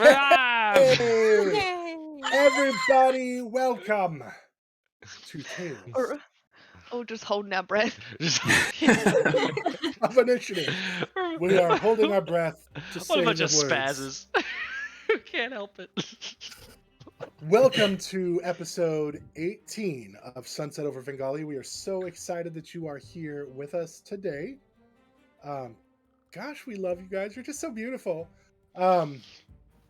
Ah! Hey, Yay! everybody, welcome to Tales Or just holding our breath. of Initiative. We are holding our breath to What a say bunch the of words. spazzes. Can't help it. Welcome to episode 18 of Sunset over Vengalia. We are so excited that you are here with us today. Gosh, we love you guys. You're just so beautiful.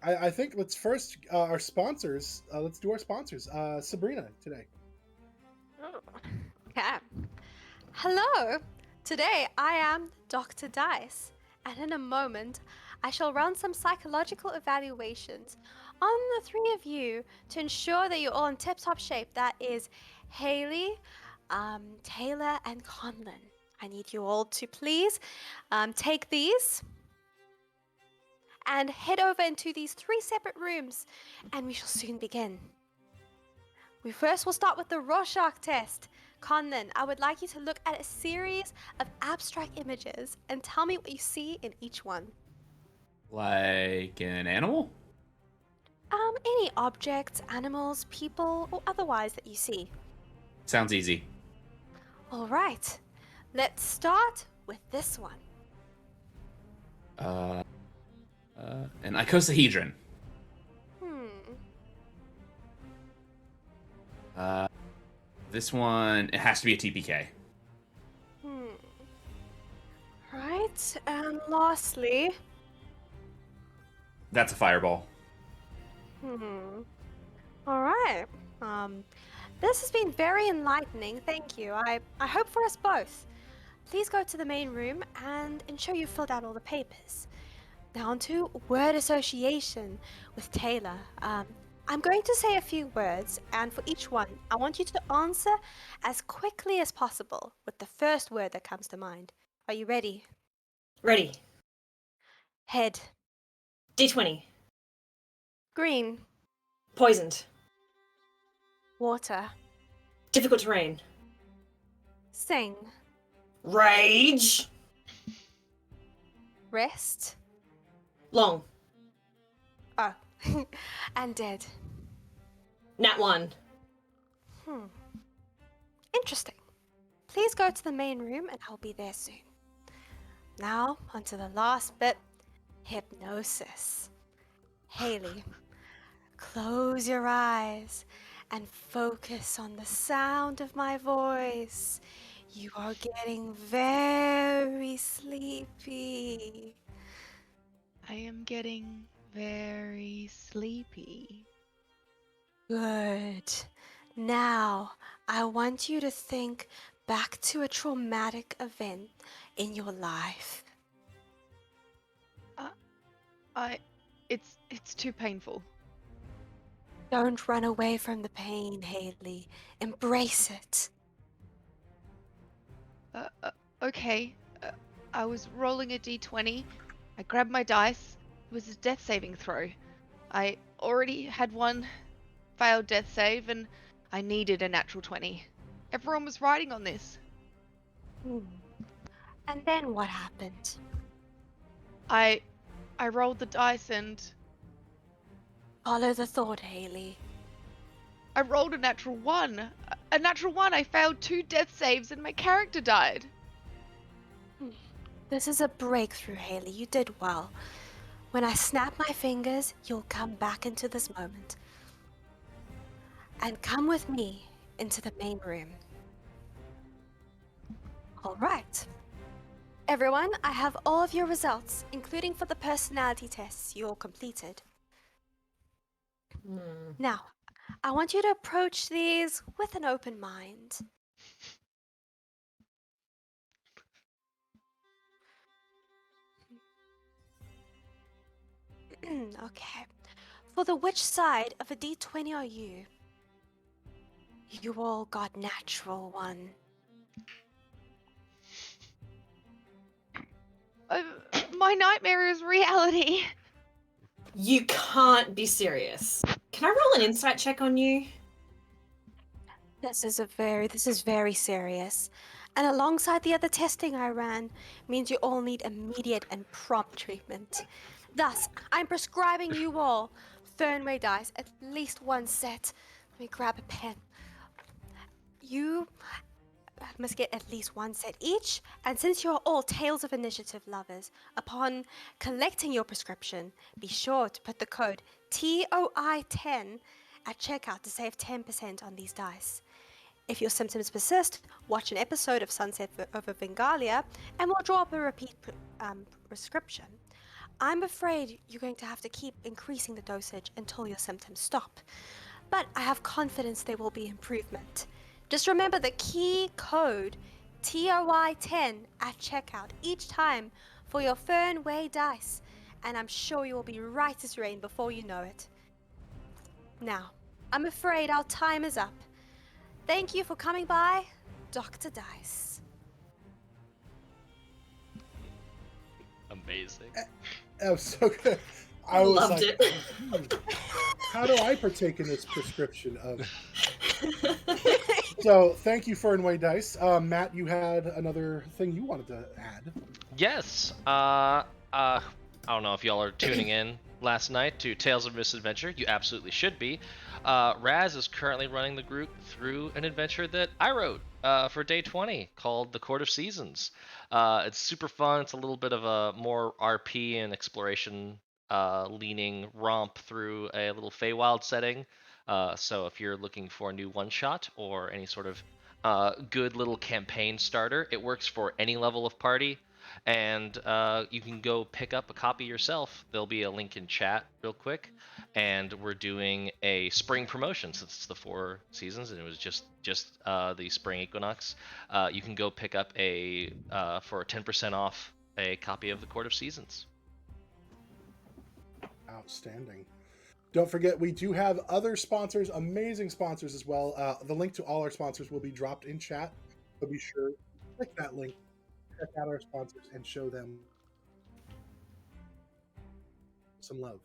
I think let's first our sponsors. Let's do our sponsors. Sabrina today. Okay. Hello! Today I am Dr. Dice, and in a moment I shall run some psychological evaluations on the three of you to ensure that you're all in tip-top shape. That is Haley, Taylor, and Conlon. I need you all to please take these and head over into these three separate rooms, and we shall soon begin. We first will start with the Rorschach test. Conlon, I would like you to look at a series of abstract images and tell me what you see in each one. Like an animal? Any objects, animals, people, or otherwise that you see. Sounds easy. All right, let's start with this one. An icosahedron. This one, it has to be a TPK. Right, and lastly, That's a fireball. All right. This has been very enlightening. Thank you. I hope for us both. Please go to the main room and ensure you filled out all the papers. Now on to word association with Taylor. I'm going to say a few words, and for each one, I want you to answer as quickly as possible with the first word that comes to mind. Are you ready? Ready. Head. D20. Green. Poisoned. Water. Difficult terrain. Sing. Rage. Rest. Long. Oh, and dead. Nat 1. Interesting. Please go to the main room and I'll be there soon. Now, onto the last bit, hypnosis. Haley, close your eyes and focus on the sound of my voice. You are getting very sleepy. I am getting very sleepy. Good. Now, I want you to think back to a traumatic event in your life. It's too painful. Don't run away from the pain, Haley. Embrace it. Okay. I was rolling a d20. I grabbed my dice. It was a death saving throw. I already had one failed death save, and I needed a natural 20. Everyone was riding on this. And then what happened? I rolled the dice and Follow the thought, Haley. I rolled a natural 1. A natural 1. I failed 2 death saves and my character died. This is a breakthrough, Haley. You did well. When I snap my fingers, you'll come back into this moment. And come with me into the main room. All right. Everyone, I have all of your results, including for the personality tests you all completed. Now, I want you to approach these with an open mind. Okay. For the which side of a D20 are you? You all got natural 1. My nightmare is reality. You can't be serious. Can I roll an insight check on you? This is very serious. And alongside the other testing I ran, means you all need immediate and prompt treatment. Thus, I'm prescribing you all Fernway dice, at least one set. Let me grab a pen. You must get at least one set each, and since you're all Tales of Initiative lovers, upon collecting your prescription, be sure to put the code TOI10 at checkout to save 10% on these dice. If your symptoms persist, watch an episode of Sunset over Vengalia, and we'll draw up a repeat prescription. I'm afraid you're going to have to keep increasing the dosage until your symptoms stop, but I have confidence there will be improvement. Just remember the key code TOI10 at checkout each time for your Fernway dice, and I'm sure you will be right as rain before you know it. Now, I'm afraid our time is up. Thank you for coming by, Dr. Dice. Amazing. That was so good. I was Loved like, it. how do I partake in this prescription of... So, thank you, Fernway Dice. Matt, you had another thing you wanted to add. Yes. I don't know if y'all are tuning in last night to Tales of Misadventure. You absolutely should be. Raz is currently running the group through an adventure that I wrote for day 20 called The Court of Seasons. It's super fun. It's a little bit of a more RP and exploration leaning romp through a little Feywild setting. So if you're looking for a new one-shot or any sort of good little campaign starter, it works for any level of party. And you can go pick up a copy yourself. There'll be a link in chat real quick. And we're doing a spring promotion since it's the 4 seasons and it was just the spring equinox. You can go pick up for 10% off a copy of The Court of Seasons. Outstanding. Don't forget, we do have other sponsors, amazing sponsors as well. The link to all our sponsors will be dropped in chat. So be sure to click that link, check out our sponsors, and show them some love.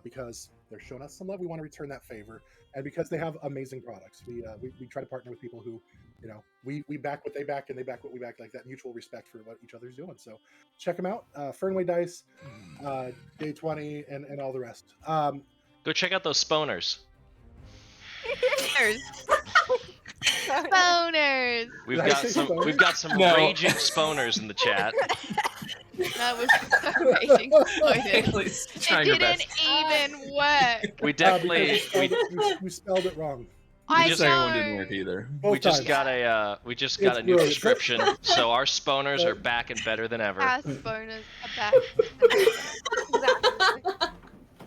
Because they're showing us some love, we want to return that favor. And because they have amazing products, we try to partner with people who, we back what they back and they back what we back, like that mutual respect for what each other's doing. So check them out. Fernway Dice, Day 20, and all the rest. Go check out those sponers. Boners. We've Did I got say some. sponers? We've got some No. raging sponers in the chat. That was raging exploded. Please try It your didn't best. even work. We definitely. Because you spelled it wrong. I The second one know. didn't work either. Both We just times. got a new gross. prescription, so our sponers are back and better than ever. Ass boners are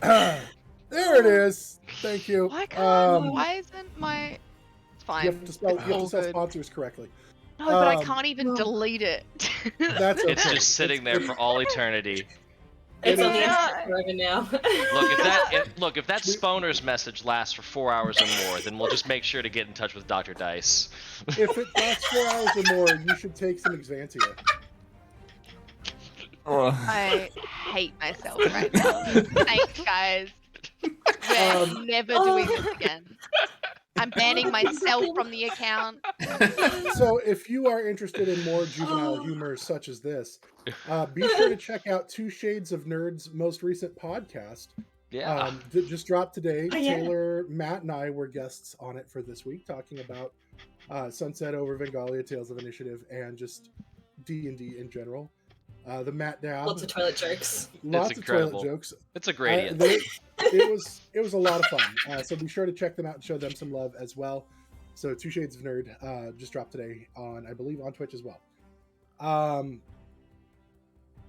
back. There it is. Thank you. Why isn't my... It's fine. You have to spell, All good. sponsors correctly. No, but I Um, can't even delete it. That's okay. It's just sitting there for all eternity. It's on the Yeah. internet forever now. Look, if that sponer's message lasts for 4 hours or more, then we'll just make sure to get in touch with Dr. Dice. If it lasts 4 hours or more, you should take some Exantia. Oh. I hate myself right now. Thanks, guys. We're never doing this again. I'm banning myself from the account. So if you are interested in more juvenile humor such as this, be sure to check out 2 Shades of Nerd's most recent podcast. Yeah. That just dropped today. Oh, yeah. Taylor, Matt, and I were guests on it for this week, talking about Sunset over Vengalia, Tales of Initiative, and just D&D in general. The Matt Dab. Lots of toilet jokes. Lots It's of incredible. toilet jokes. It's a gradient. It was a lot of fun. So be sure to check them out and show them some love as well. So 2 Shades of Nerd just dropped today on, I believe, on Twitch as well.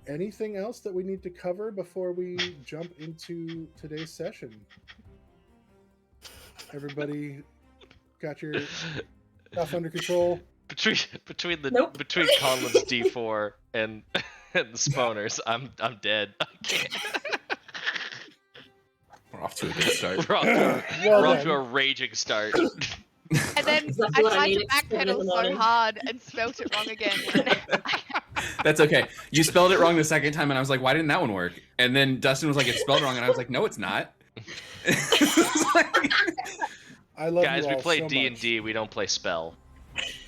Anything else that we need to cover before we jump into today's session? Everybody got your stuff under control? between Nope. Conlon's D4 and the sponers, I'm dead. I can't. We're off to a good start. We're off Well we're off then. to a raging start. And then Exactly I what I tried to needed at 7 in the backpedal so morning. hard and spelt it wrong again. That's okay. You spelled it wrong the second time, and I was like, why didn't that one work? And then Dustin was like, it's spelled wrong, and I was like, no, it's not. I love Guys, you we all play so D&D. We don't play spell.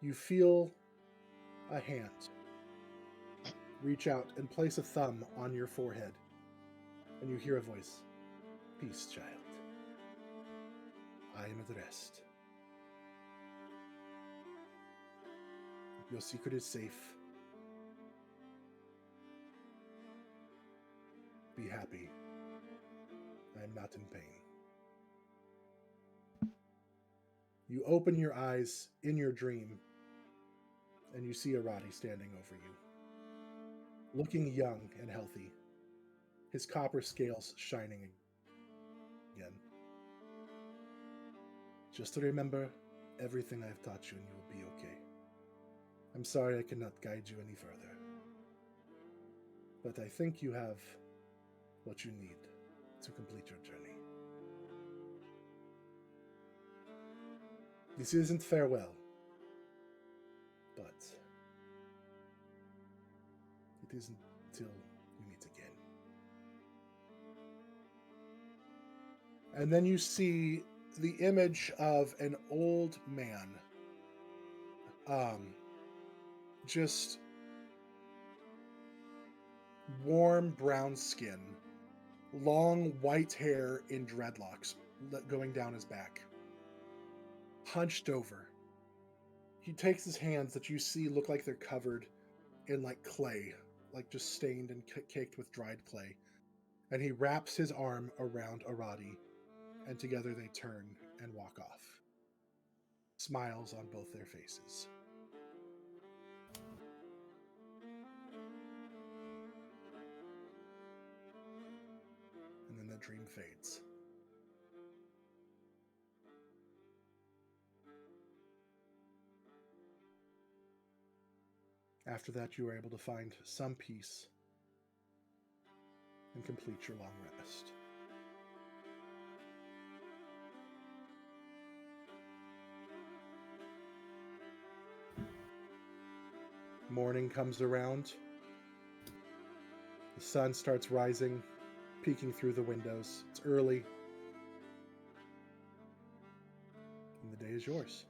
you feel a hand reach out and place a thumb on your forehead, and you hear a voice. Peace, child. I am at rest. Your secret is safe. Be happy. I am not in pain. You open your eyes in your dream, and you see Aradi standing over you, looking young and healthy, his copper scales shining again. Just remember everything I've taught you, and you will be okay. I'm sorry I cannot guide you any further, but I think you have what you need to complete your journey. This isn't farewell, but it isn't till we meet again. And then you see the image of an old man, just warm brown skin, long white hair in dreadlocks going down his back, hunched over. He takes his hands that you see look like they're covered in like clay, like just stained and caked with dried clay, and he wraps his arm around Aradi, and together they turn and walk off. Smiles on both their faces. And then the dream fades. After that, you are able to find some peace and complete your long rest. Morning comes around. The sun starts rising, peeking through the windows. It's early. And the day is yours.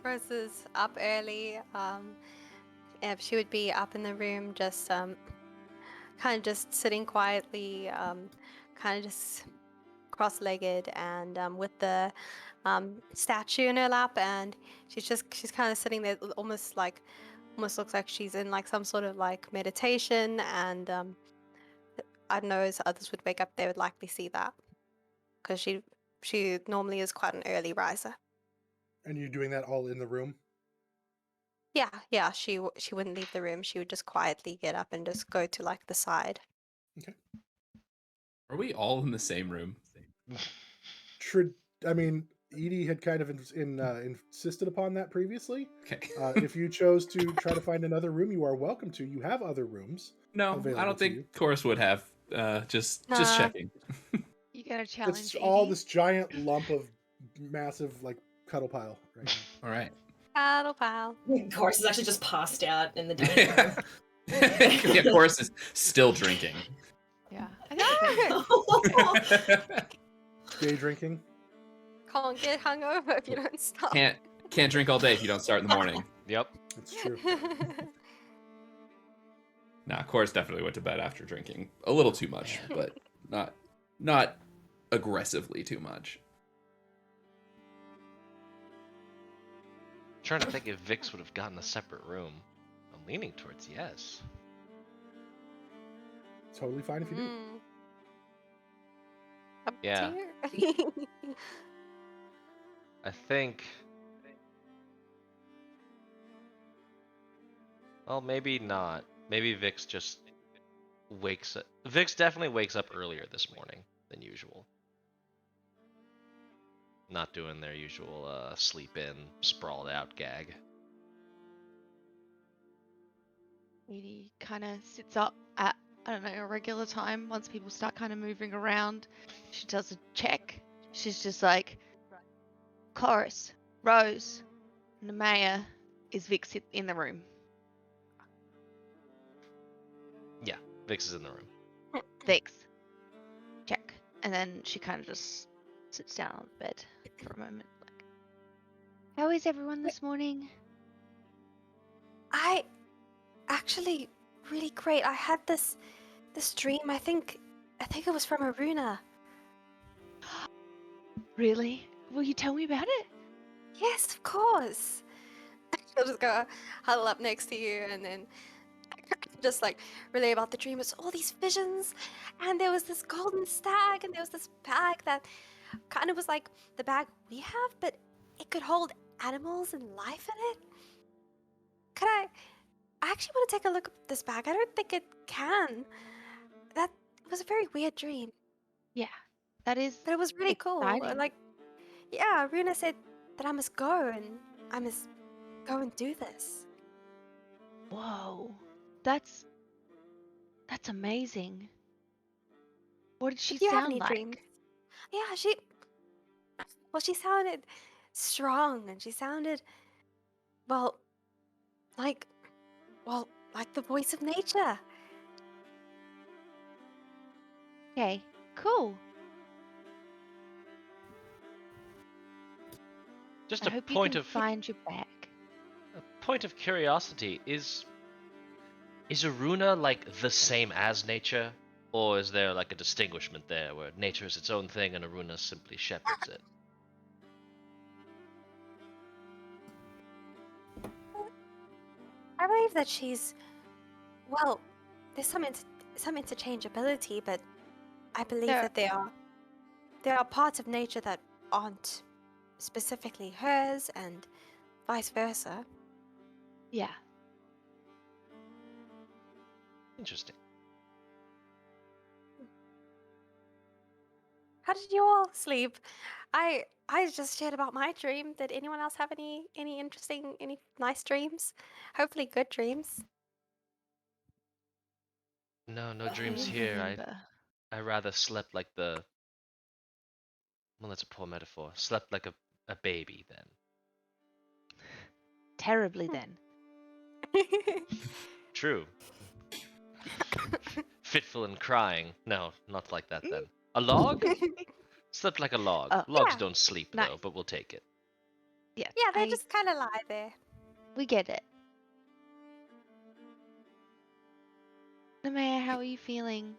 Rose is up early. If she would be up in the room, just kind of just sitting quietly, kind of just cross-legged, and with the statue in her lap, and she's kind of sitting there, almost looks like she's in like some sort of like meditation, and I don't know, as others would wake up, they would likely see that because she normally is quite an early riser. And you're doing that all in the room? Yeah, she wouldn't leave the room. She would just quietly get up and just go to like the side. Okay. Are we all in the same room? I mean, Edie had kind of insisted upon that previously. Okay. If you chose to try to find another room, you are welcome to. You have other rooms. No, I available don't to think you. Chorus would have. Just Nah. checking. You gotta challenge It's all Edie. this giant lump of massive, like, cuddle pile right now. All right. Paddle pal. Of course, is actually just passed out in the dining room. Yeah, Chorus is still drinking. Yeah. I think Day drinking. Can't get hungover if you don't stop. Can't drink all day if you don't start in the morning. Yep. It's true. Nah, Chorus definitely went to bed after drinking a little too much, but not aggressively too much. Trying to think if Vix would have gotten a separate room. I'm leaning towards yes. Totally fine if you do. Up Yeah. to you. I think. Well, maybe not. Maybe Vix just wakes up. Vix definitely wakes up earlier this morning than usual. Not doing their usual sleep in, sprawled out gag. Edie kind of sits up at, I don't know, a regular time. Once people start kind of moving around, she does a check. She's just like, Chorus, Rose, Nemea, is Vix in the room? Yeah, Vix is in the room. Vix. Check. And then she kind of just sits down on the bed for a moment. Like, how is everyone this morning? I actually really great. I had this dream. I think it was from Aruna. Really? Will you tell me about it? Yes, of course. She'll just go huddle up next to you and then just like relay about the dream. It's all these visions, and there was this golden stag, and there was this bag that kind of was like the bag we have, but it could hold animals and life in it. Could I actually want to take a look at this bag. I don't think it can. That was a very weird dream, Yeah, that is but it was really cool. exciting. Like, yeah, Runa said that I must go and I must go and do this. Whoa, that's amazing. What did she If you have sound any like? dreams, yeah, she sounded strong, and she sounded well, like like the voice of nature. Okay, cool. Just I a hope you point can of find your bag. curiosity: is Aruna like the same as nature, or is there like a distinguishment there where nature is its own thing and Aruna simply shepherds it? I believe that she's well. There's some interchangeability, but I believe There, that there are parts of nature that aren't specifically hers, and vice versa. yeah. Interesting. How did you all sleep? I just shared about my dream. Did anyone else have any interesting, any nice dreams? Hopefully, good dreams. No, no I dreams don't here. remember. I rather slept like the. Well, that's a poor metaphor. Slept like a baby then. Terribly then. True. Fitful and crying. No, not like that then. A log? Slept like a log. Oh, Logs yeah, don't sleep nice. though, but we'll take it. Yes, yeah, they just kind of lie there. we get it. Namaya, how are you feeling?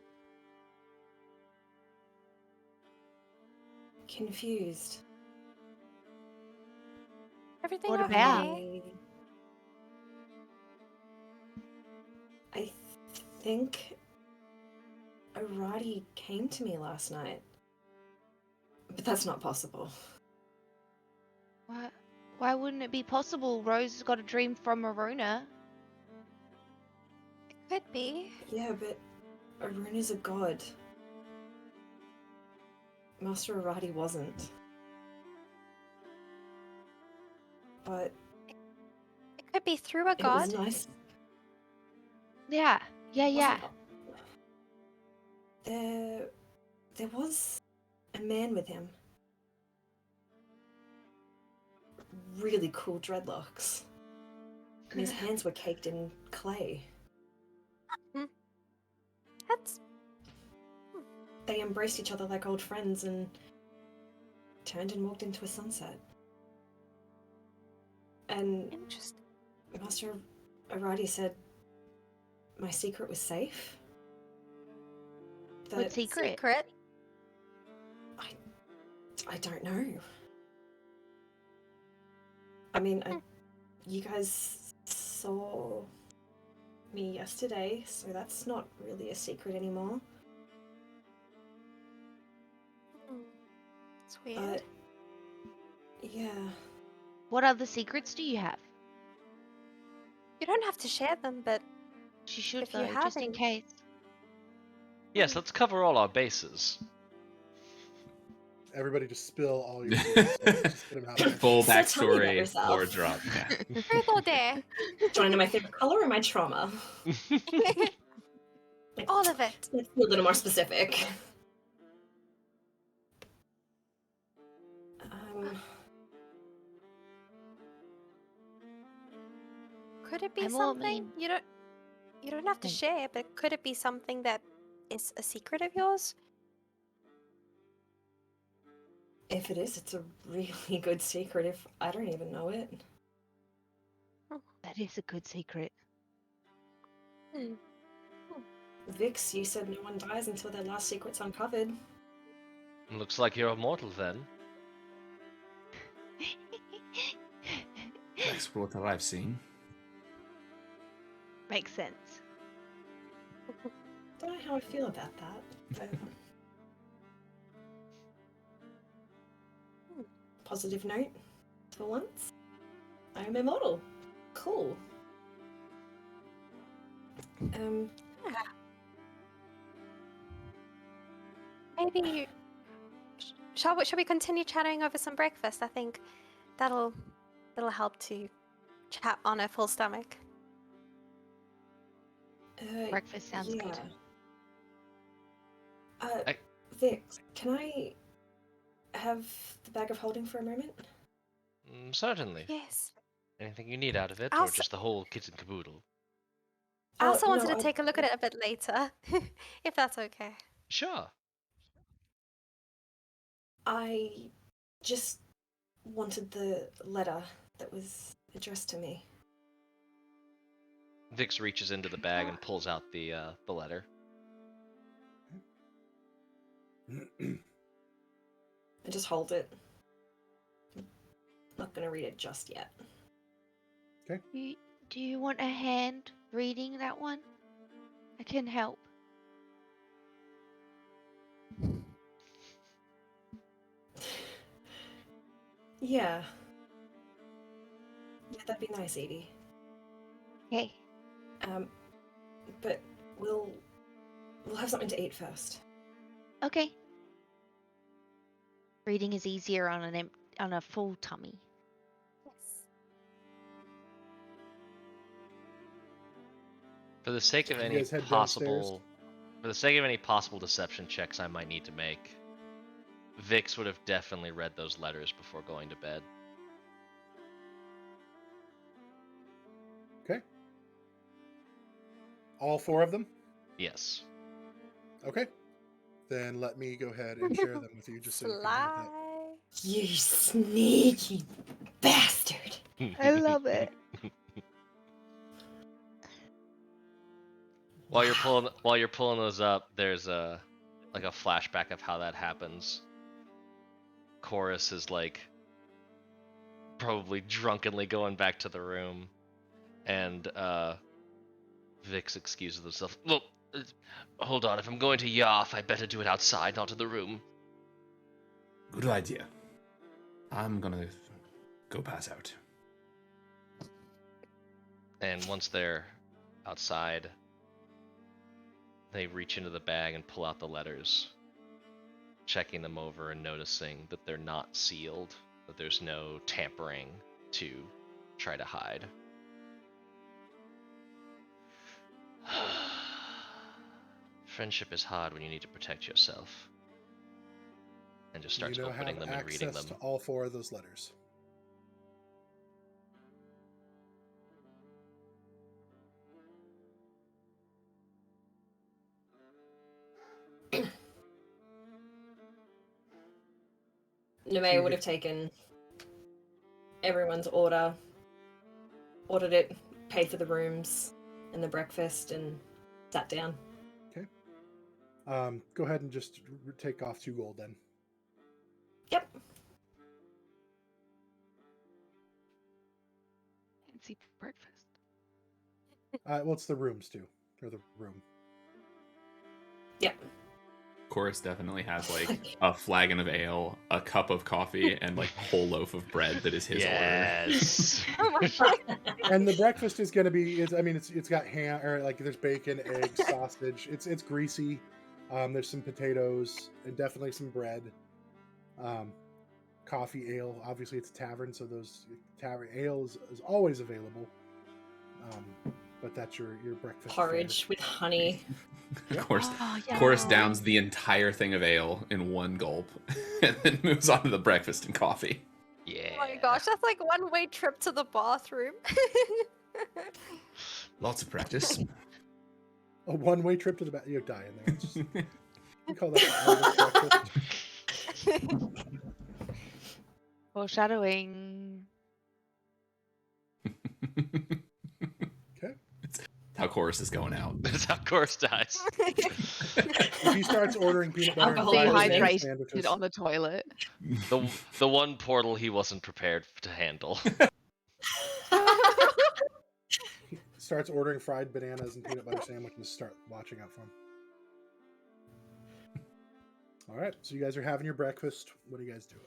Confused. Everything What okay? about? I think Aradi came to me last night. But that's not possible. What? Why wouldn't it be possible? Rose got a dream from Aruna. Could be. Yeah, but Arun is a god. Master Aradi wasn't. But It could be through a it god. was nice. Yeah, yeah. There was a man with him. Really cool dreadlocks. And his hands were caked in clay. That's They embraced each other like old friends and turned and walked into a sunset. And interesting. Master Aradi said my secret was safe. What That secret? I don't know. I mean, you guys saw me yesterday, so that's not really a secret anymore. It's weird. Yeah. What other secrets do you have? You don't have to share them, but She should if you though, have just in any- case. Yes, let's cover all our bases. Everybody just spill all your secrets. Just get 'em out there. Full So tell me about backstory yourself. or drop. Yeah. truth or dare, Do you want to know my favorite color or my trauma? all of it. Let's be a little more specific. Could it be I'm all something mean. you don't have to Thanks. share, but could it be something that is a secret of yours? If it is, it's a really good secret if I don't even know it. That is a good secret. Vix, you said no one dies until their last secret's uncovered. Looks like you're immortal then. That's what I've seen. Makes sense. Don't know how I feel about that. But... Positive note, for once. I am immortal. Cool. Maybe shall we continue chatting over some breakfast? I think that'll help to chat on a full stomach. Breakfast sounds good. Vic, can I have the bag of holding for a moment? Certainly. Yes. Anything you need out of it, I'll or s- just the whole kit and caboodle? I also wanted no, to take a look at it a bit later, if that's okay. Sure. I just wanted the letter that was addressed to me. Vix reaches into the bag and pulls out the letter. I just hold it. Not gonna read it just yet. Do you want a hand reading that one? I can help. Yeah. Yeah, that'd be nice, Edie. Okay. But we'll have something to eat first. Okay. Reading is easier on a full tummy. Yes. For the sake of You any guys head possible, deception checks I might need to make, Vix would have definitely read those letters before going to bed. Okay. All 4 of them? Yes. Okay. Then let me go ahead and share them with you just so you can have that. Sly. You sneaky bastard! I love it. While you're pulling those up, there's a flashback of how that happens. Chorus is probably drunkenly going back to the room, and Vix excuses himself. Well, hold on. If I'm going to Yarf, I better do it outside, not in the room. Good idea. I'm gonna go pass out. And once they're outside, they reach into the bag and pull out the letters, checking them over and noticing that they're not sealed, that there's no tampering to try to hide. Friendship is hard when you need to protect yourself. And just starts You now opening have them and reading access them. to all 4 of those letters. Nemea would have taken everyone's ordered it, paid for the rooms and the breakfast, and sat down. Okay. Go ahead and just take off 2 gold then. Yep. Fancy breakfast. Well, it's the rooms too. Or the room. Yep. Chorus definitely has a flagon of ale, a cup of coffee, and a whole loaf of bread that is his order. Yes. Oh my god. And the breakfast is going to be it's got ham, or there's bacon, eggs, sausage. It's greasy. There's some potatoes and definitely some bread. Coffee, ale. Obviously, it's a tavern, so those tavern ale is always available. But that's your breakfast. Porridge with honey. Chorus, Oh, yeah. Chorus downs the entire thing of ale in one gulp, and then moves on to the breakfast and coffee. Yeah. Oh my gosh, that's like one-way trip to the bathroom. Lots of practice. A one-way trip to the back. You're dying there. We call that breakfast. Foreshadowing. Okay. It's how chorus is going out. That's how Chorus dies. He starts ordering peanut butter and Alcohol fried poisoning. banana Dehydrated sandwiches. on the toilet. The one portal he wasn't prepared to handle. He starts ordering fried bananas and peanut butter sandwiches. Start watching out for him. All right, so you guys are having your breakfast. What are you guys doing?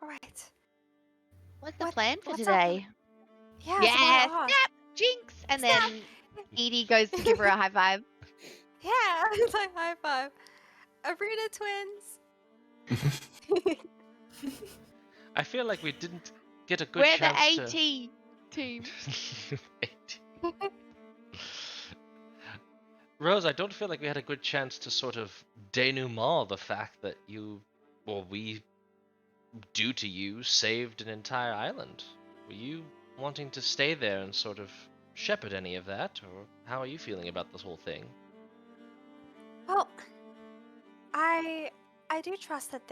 All right. What's the What- plan for what's up? today? Yeah, I was about Yes, to ask. snap, jinx, and Snap. then Edie goes to give her a high five. Yeah, it's like high five. Arena twins. I feel like we didn't get a good We're the chance AT team. Rose, I don't feel like we had a good chance to sort of denouement the fact that we, due to you, saved an entire island. Were you wanting to stay there and sort of shepherd any of that, or how are you feeling about this whole thing? Well, I do trust that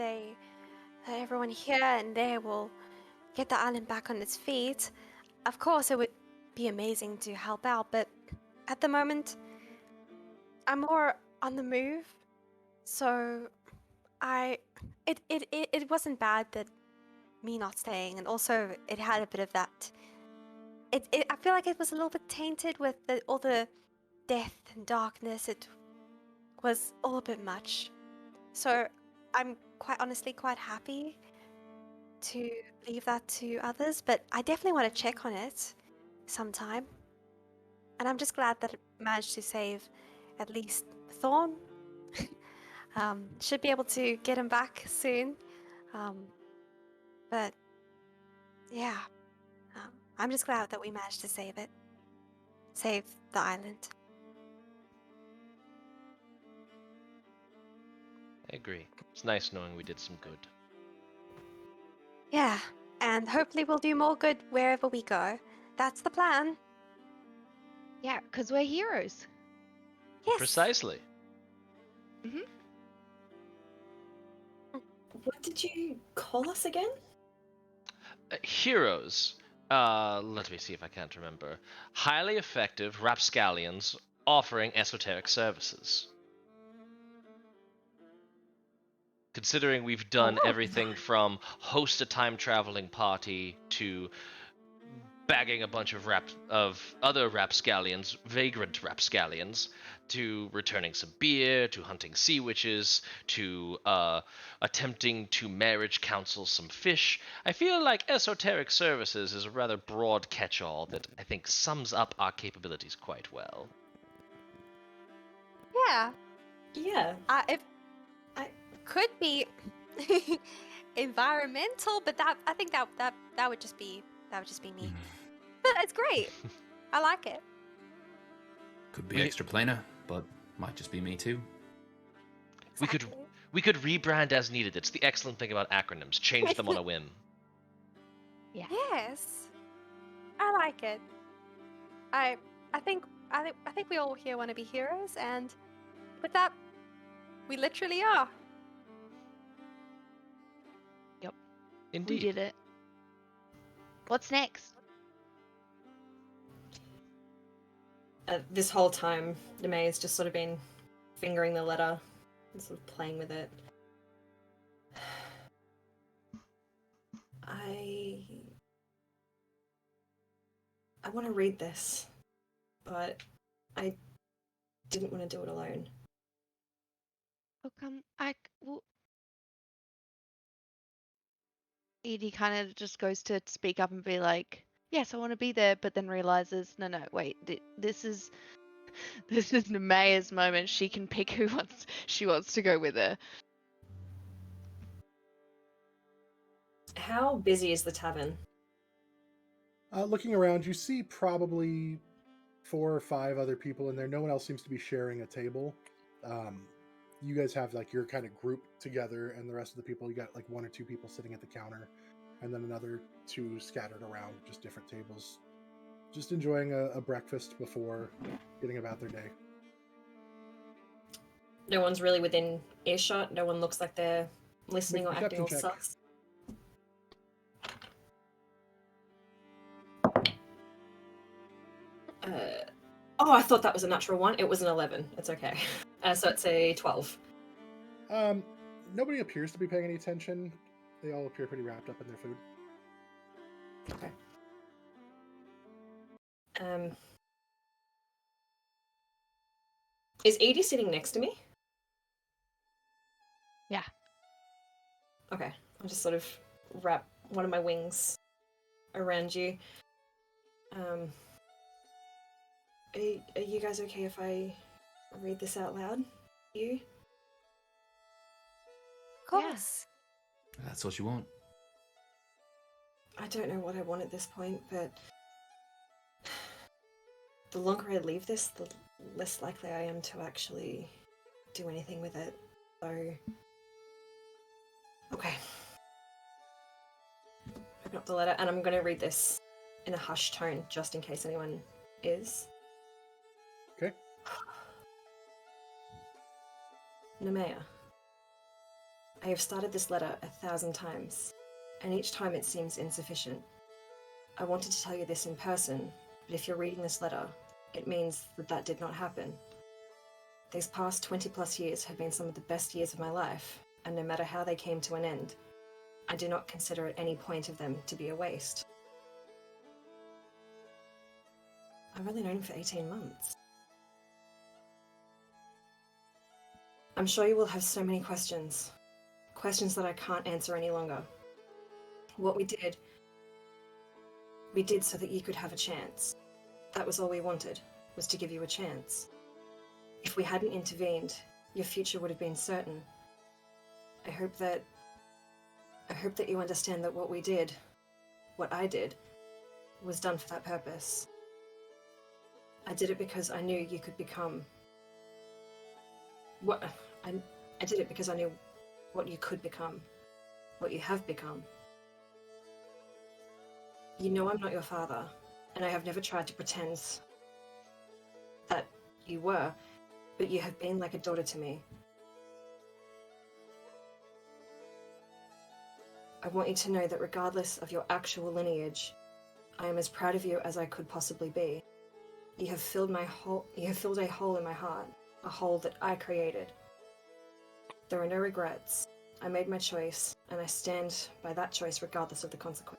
everyone here and there will get the island back on its feet. Of course, it would be amazing to help out, but at the moment, I'm more on the move. So, it wasn't bad that me not staying, and also it had a bit of that. I feel like it was a little bit tainted with all the death and darkness. It was all a bit much. So I'm quite honestly quite happy to leave that to others, but I definitely want to check on it sometime. And I'm just glad that it managed to save at least Thorn. Should be able to get him back soon. But yeah, I'm just glad that we managed to save it. Save the island. I agree. It's nice knowing we did some good. Yeah, and hopefully we'll do more good wherever we go. That's the plan. Yeah, because we're heroes. Yes. Precisely. What did you call us again? Heroes. Let me see if I can't remember. Highly effective rapscallions offering esoteric services. Considering we've done Oh. everything from host a time traveling party to bagging a bunch of other rapscallions, vagrant rapscallions, to returning some beer, to hunting sea witches, to attempting to marriage counsel some fish. I feel like esoteric services is a rather broad catch-all that I think sums up our capabilities quite well. Yeah. Yeah. It could be environmental, but I think that would just be me. But it's great. I like it. Could be extraplanar, but might just be me too. Exactly. We could rebrand as needed. It's the excellent thing about acronyms. Change them on a whim. Yeah. Yes. I like it. I think we all here want to be heroes, and with that, we literally are. Indeed. We did it. What's next? This whole time, Nemea has just sort of been fingering the letter and sort of playing with it. I want to read this, but I didn't want to do it alone. How come well, Edie kind of just goes to speak up and be like, yes, I want to be there, but then realizes, no, wait, this is Nemea's moment. She can pick who she wants to go with her. How busy is the tavern? Looking around, you see probably 4 or 5 other people in there. No one else seems to be sharing a table. You guys have like your kind of group together, and the rest of the people, you got like 1 or 2 people sitting at the counter, and then another 2 scattered around, just different tables, just enjoying a breakfast before getting about their day. No one's really within earshot. No one looks like they're listening Make or a acting all perception check. sus. Oh, I thought that was a natural one. It was an 11. It's okay. So it's a 12. Nobody appears to be paying any attention. They all appear pretty wrapped up in their food. Okay. Is Edie sitting next to me? Yeah. Okay. I'll just sort of wrap one of my wings around you. Are you guys okay if I read this out loud? You? Of course. That's what you want. I don't know what I want at this point, but the longer I leave this, the less likely I am to actually do anything with it. So, okay. Open up the letter, and I'm going to read this in a hushed tone, just in case anyone is. Okay. Nemea, I have started this letter 1,000 times, and each time it seems insufficient. I wanted to tell you this in person, but if you're reading this letter, it means that did not happen. These past 20 plus years have been some of the best years of my life, and no matter how they came to an end, I do not consider at any point of them to be a waste. I've only known him for 18 months. I'm sure you will have so many questions. Questions that I can't answer any longer. What we did so that you could have a chance. That was all we wanted, was to give you a chance. If we hadn't intervened, your future would have been certain. I hope that you understand that what we did, what I did, was done for that purpose. I did it because I knew you could become what I did it because I knew what you could become, what you have become. You know I'm not your father, and I have never tried to pretend that you were, but you have been like a daughter to me. I want you to know that regardless of your actual lineage, I am as proud of you as I could possibly be. You have filled a hole in my heart, a hole that I created. There are no regrets. I made my choice, and I stand by that choice regardless of the consequence.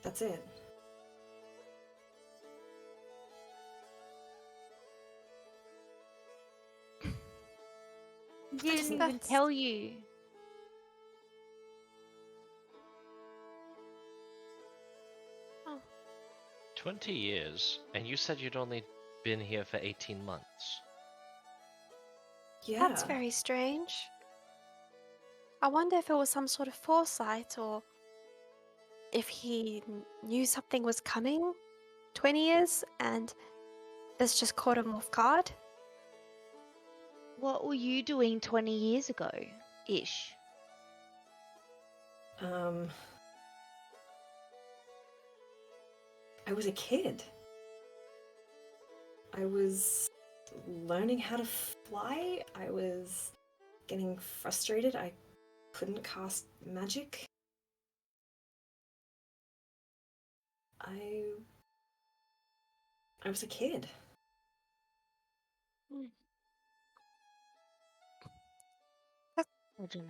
That's it. He didn't even That's- tell you. Oh, 20 years, and you said you'd only been here for 18 months. Yeah. that's very strange. I wonder if it was some sort of foresight or if he knew something was coming 20 years and this just caught him off guard. What were you doing 20 years ago, ish? I was a kid. I was learning how to fly. I was getting frustrated. I couldn't cast magic. I was a kid. I don't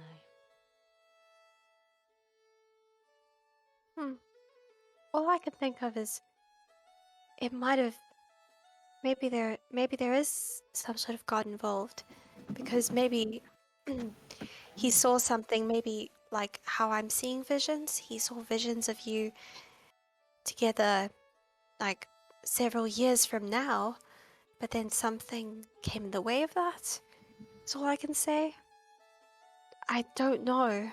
know. All I can think of is it might have maybe there is some sort of God involved because maybe he saw something, maybe like how I'm seeing visions. He saw visions of you together like several years from now, but then something came in the way of that. That's all I can say. I don't know,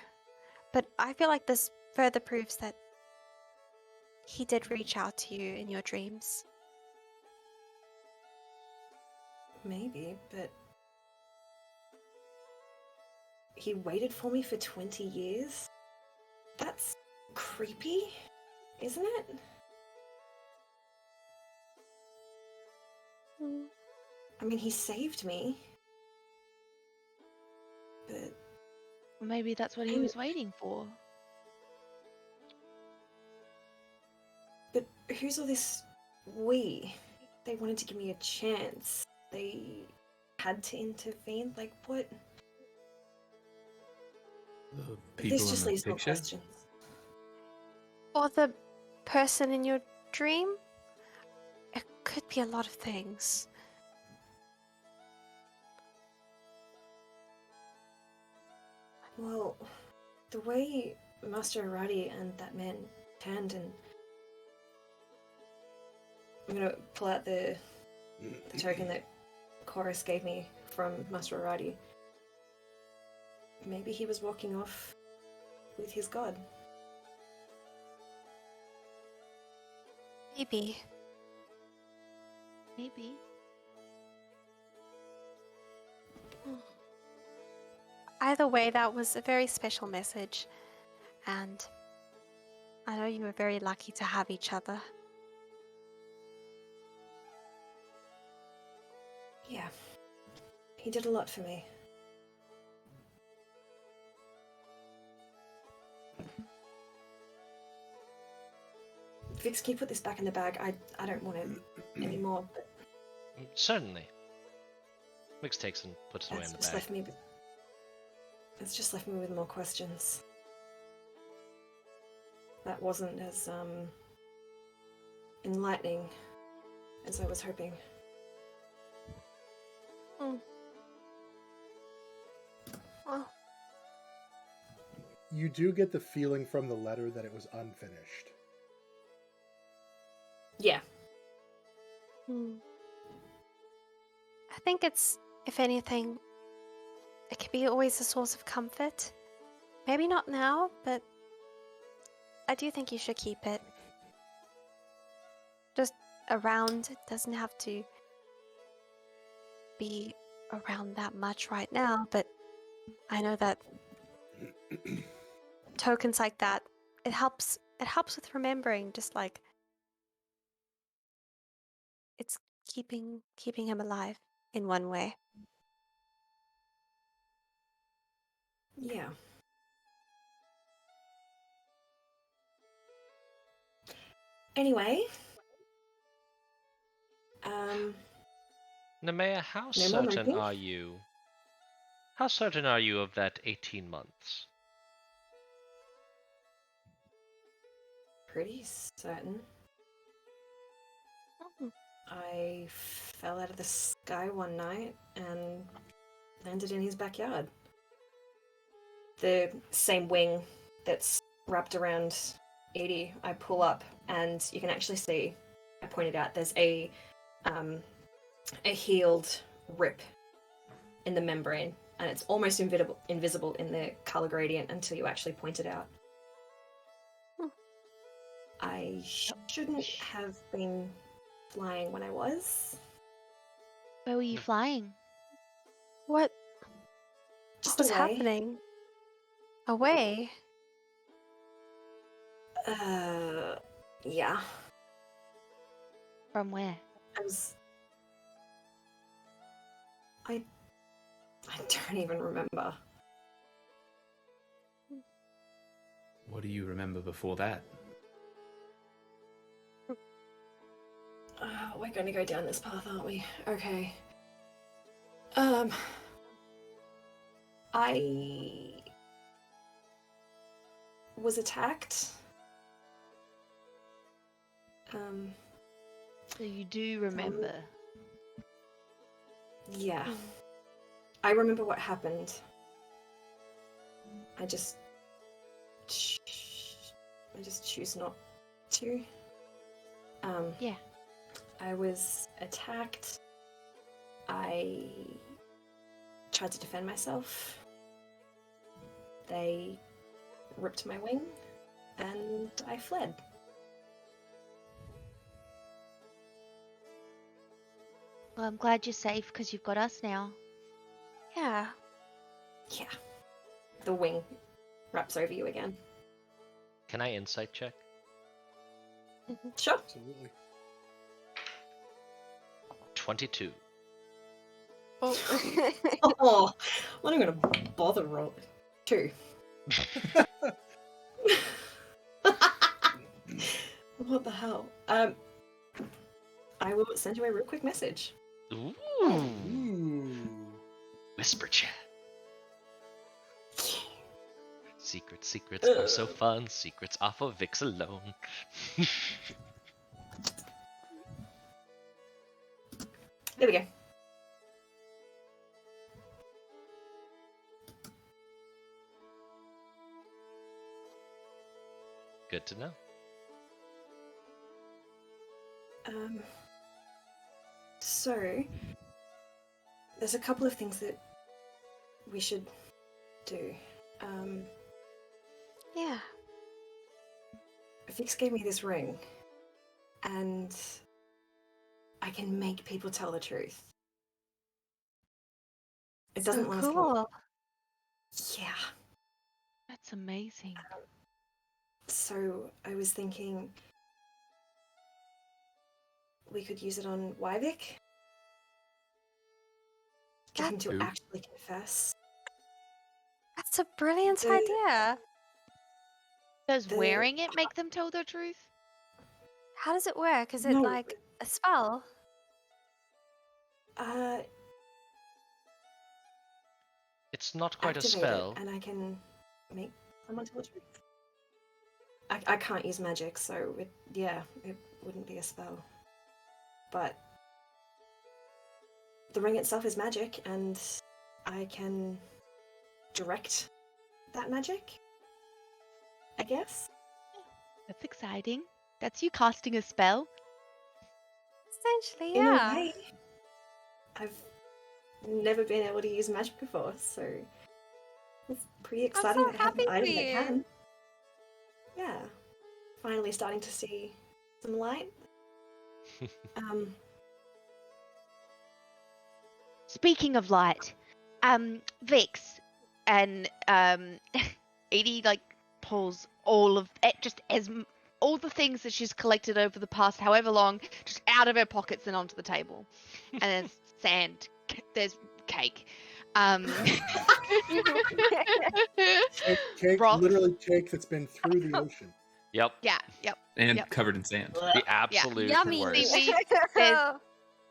but I feel like this further proves that he did reach out to you in your dreams. Maybe, but he waited for me for 20 years? That's creepy, isn't it? I mean, he saved me. But Maybe that's what he was waiting for. But who's all this we? They wanted to give me a chance. They had to intervene? Like, what? The people This just in the leaves more picture? questions. Or the person in your dream? It could be a lot of things. Well, the way Master Aradi and that man turned, and I'm gonna pull out the token that Chorus gave me from Master Aradi. Maybe he was walking off with his god. Maybe. Maybe. Either way, that was a very special message. And I know you were very lucky to have each other. Yeah. He did a lot for me. Vix, can you put this back in the bag? I don't want it anymore, but Certainly. Mix takes and puts it away that's in the just bag. left me. It's just left me with more questions. That wasn't as enlightening as I was hoping. Well, You do get the feeling from the letter that it was unfinished. Yeah. I think it's, if anything, it could be always a source of comfort. Maybe not now, but I do think you should keep it. Just around. It doesn't have to be around that much right now, but I know that tokens like that, it helps with remembering, just like it's keeping him alive in one way. Yeah. Anyway. Nemea, how No more certain drinking? are you? How certain are you of that 18 months? Pretty certain. I fell out of the sky one night and landed in his backyard. The same wing that's wrapped around Edie, I pull up and you can actually see, I pointed out, there's a healed rip in the membrane, and it's almost invisible in the color gradient until you actually point it out. I shouldn't have been flying when I was. Where were you flying? What Just was away. happening? Away? Yeah. From where? I don't even remember. What do you remember before that? We're gonna go down this path, aren't we? Okay. I was attacked. So you do remember. Yeah. I remember what happened. I just choose not to. Yeah. I was attacked. I tried to defend myself. They ripped my wing, and I fled. Well, I'm glad you're safe because you've got us now. Yeah. Yeah. The wing wraps over you again. Can I insight check? Sure. Absolutely. 22. Oh. Oh, I'm not even gonna bother rolling. 2. What the hell? I will send you a real quick message. Ooh. Ooh. Whisper chat. Secrets are so fun. Secrets are for Vix alone. There we go. Good to know. So there's a couple of things that we should do. Yeah. Vix gave me this ring, and I can make people tell the truth. It doesn't So last long. cool. Yeah. That's amazing. So I was thinking we could use it on Wyvic. Get him to Who? actually confess. That's a brilliant The- idea. Does The- wearing it make them tell the truth? How does it work? Is it No. like a spell? It's not quite a Activate spell. it, and I can make someone tell the truth. I can't use magic, so it wouldn't be a spell. But the ring itself is magic, and I can direct that magic, I guess. That's exciting. That's you casting a spell. Essentially, In yeah. a way, I've never been able to use magic before, so it's pretty exciting so to have an happy for item that you. can. Yeah, finally starting to see some light. Speaking of light, Vix and Edie like pulls all of it, just all the things that she's collected over the past however long, just out of her pockets and onto the table. And there's sand, there's cake, Cake, rocks. literally cake that's been through the ocean. Yep. Yep. And Yep. covered in sand. The absolute Yummy. worst.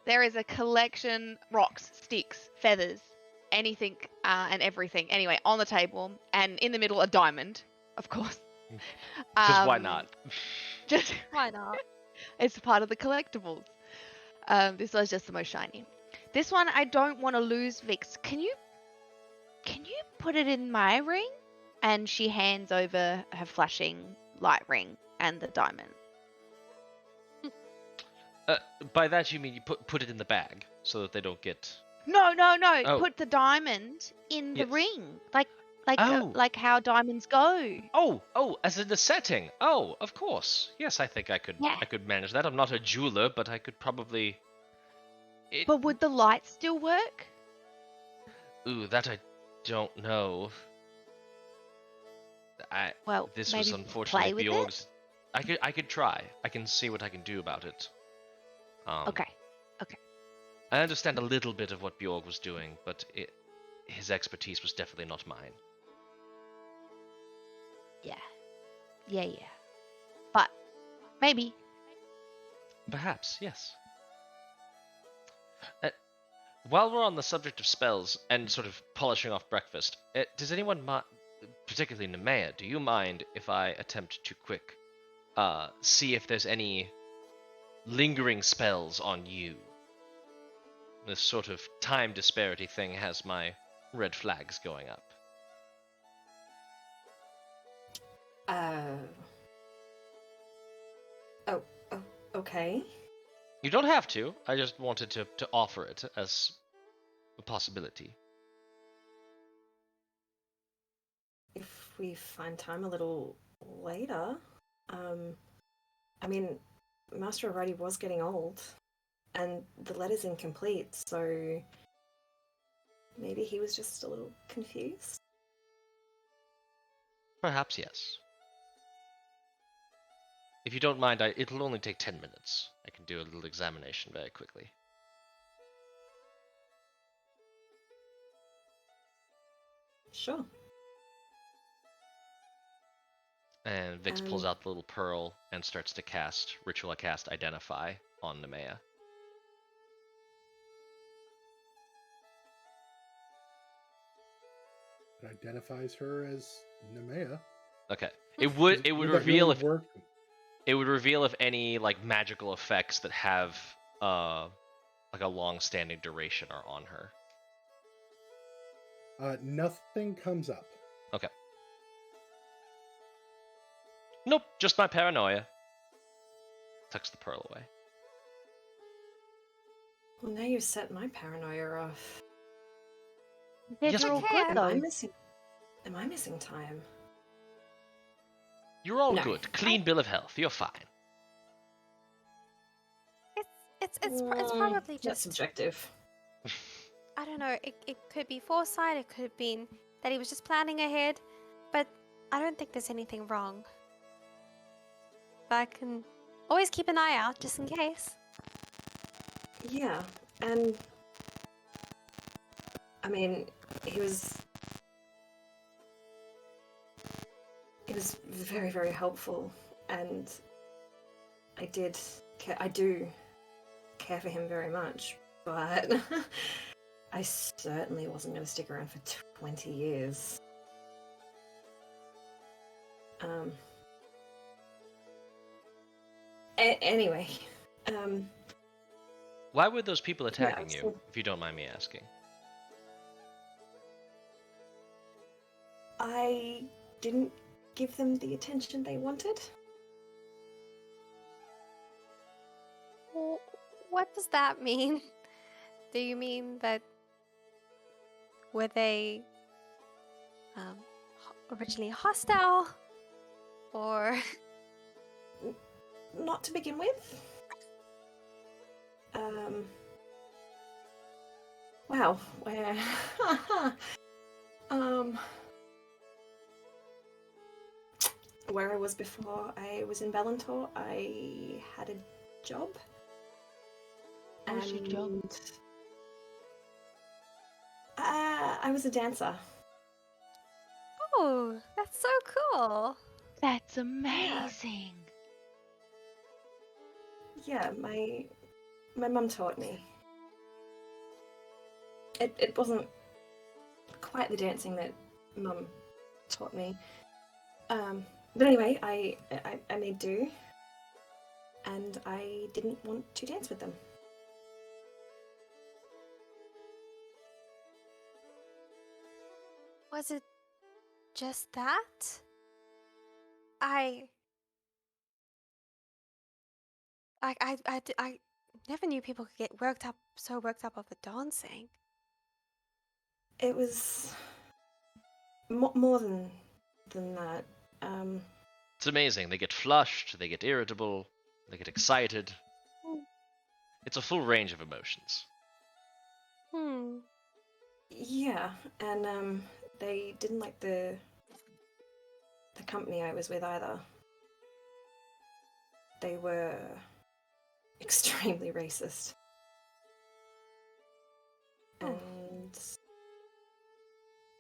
There is a collection, rocks, sticks, feathers, anything and everything. Anyway, on the table, and in the middle a diamond, of course. Because why not? Just Why not? it's part of the collectibles. This was just the most shiny. This one I don't want to lose, Vix. Can you put it in my ring? And she hands over her flashing light ring and the diamond. By that you mean you put it in the bag so that they don't get. No. Oh. Put the diamond in the Yes. ring, Oh. like how diamonds go. Oh, as in the setting. Oh, of course. Yes, I think I could. Yeah. I could manage that. I'm not a jeweler, but I could probably. But would the light still work? Ooh, that I don't know. Well, This maybe was play unfortunately with Bjorg's. I could try. I can see what I can do about it. Okay. I understand a little bit of what Bjorg was doing, but his expertise was definitely not mine. Yeah. But maybe. Perhaps, yes. While we're on the subject of spells and sort of polishing off breakfast, does anyone particularly Nemea, do you mind if I attempt to see if there's any lingering spells on you? This sort of time disparity thing has my red flags going up. Okay. You don't have to. I just wanted to offer it as a possibility. If we find time a little later, I mean, Master Aradi was getting old, and the letter's incomplete, so maybe he was just a little confused. Perhaps yes. If you don't mind, it'll only take 10 minutes. I can do a little examination very quickly. Sure. And Vix pulls out the little pearl and starts to cast Ritual Cast Identify on Nemea. It identifies her as Nemea. Okay. It would Would that reveal really if work? it would reveal if any like magical effects that have like a long-standing duration are on her. Nothing comes up. Okay. Nope, just my paranoia. Tucks the pearl away. Well, now you've set my paranoia off. Yes, Yes, all okay, good Am though. I missing time? You're all No. good. Clean bill of health. You're fine. It's probably That's just, subjective. I don't know, it could be foresight, it could have been that he was just planning ahead, but I don't think there's anything wrong. But I can always keep an eye out just in case. Yeah, and I mean, he was very, very helpful, and I do care for him very much, but I certainly wasn't going to stick around for 20 years. Anyway, Why were those people attacking so- you, if you don't mind me asking? I didn't give them the attention they wanted. Well, what does that mean? Do you mean that were they originally hostile, or Not to begin with. Wow, where where I was before I was in Valentor, I had a job. What was your job? and, I was a dancer. oh, that's so cool. That's amazing. Yeah, my mum taught me. It wasn't quite the dancing that mum taught me. But anyway, I made do, and I didn't want to dance with them. Was it just that? I never knew people could get so worked up over dancing. It was more than that. It's amazing. They get flushed, they get irritable, they get excited. It's a full range of emotions. Yeah, and they didn't like the company I was with either. They were extremely racist. And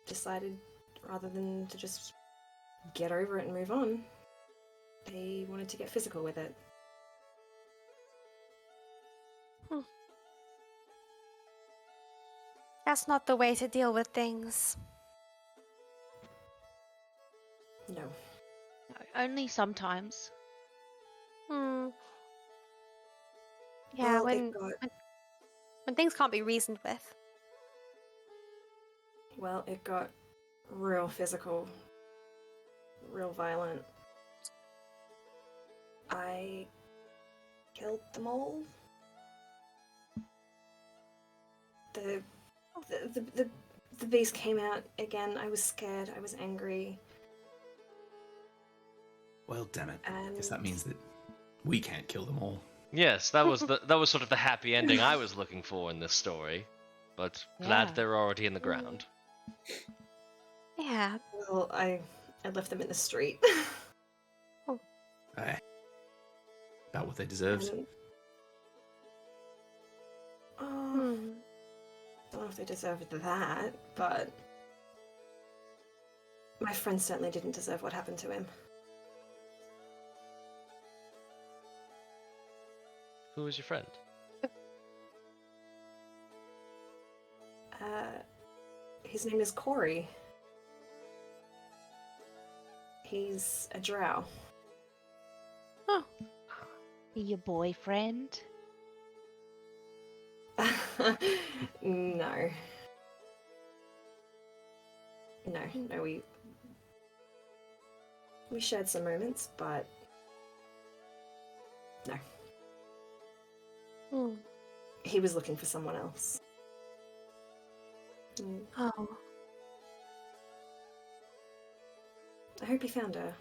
decided, rather than to just get over it and move on, they wanted to get physical with it. That's not the way to deal with things. No. No, only sometimes. Yeah, Well, when things can't be reasoned with. it got real physical, real violent. I killed them all. The beast came out again. I was scared. I was angry. Well, damn it. And Guess that means that we can't kill them all. Yes, that was sort of the happy ending I was looking for in this story. But glad Yeah. they're already in the ground. Yeah. well, I left them in the street. Aye. About what they deserved. And- Hmm. don't know if they deserved that, but My friend certainly didn't deserve what happened to him. Who is your friend? His name is Corey. He's a drow. Your boyfriend? No. No, we shared some moments, but no. Hmm. He was looking for someone else. Oh. I hope he found her.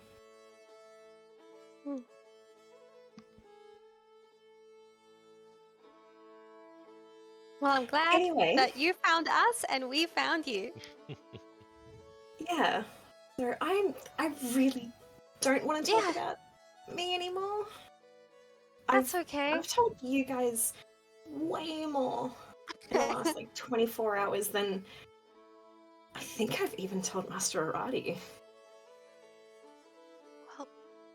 Well, I'm glad Anyway. that you found us and we found you. Yeah. So I really don't want to talk Yeah. about me anymore. That's okay. I've told you guys way more in the last 24 hours than I think I've even told Master Aradi. Well,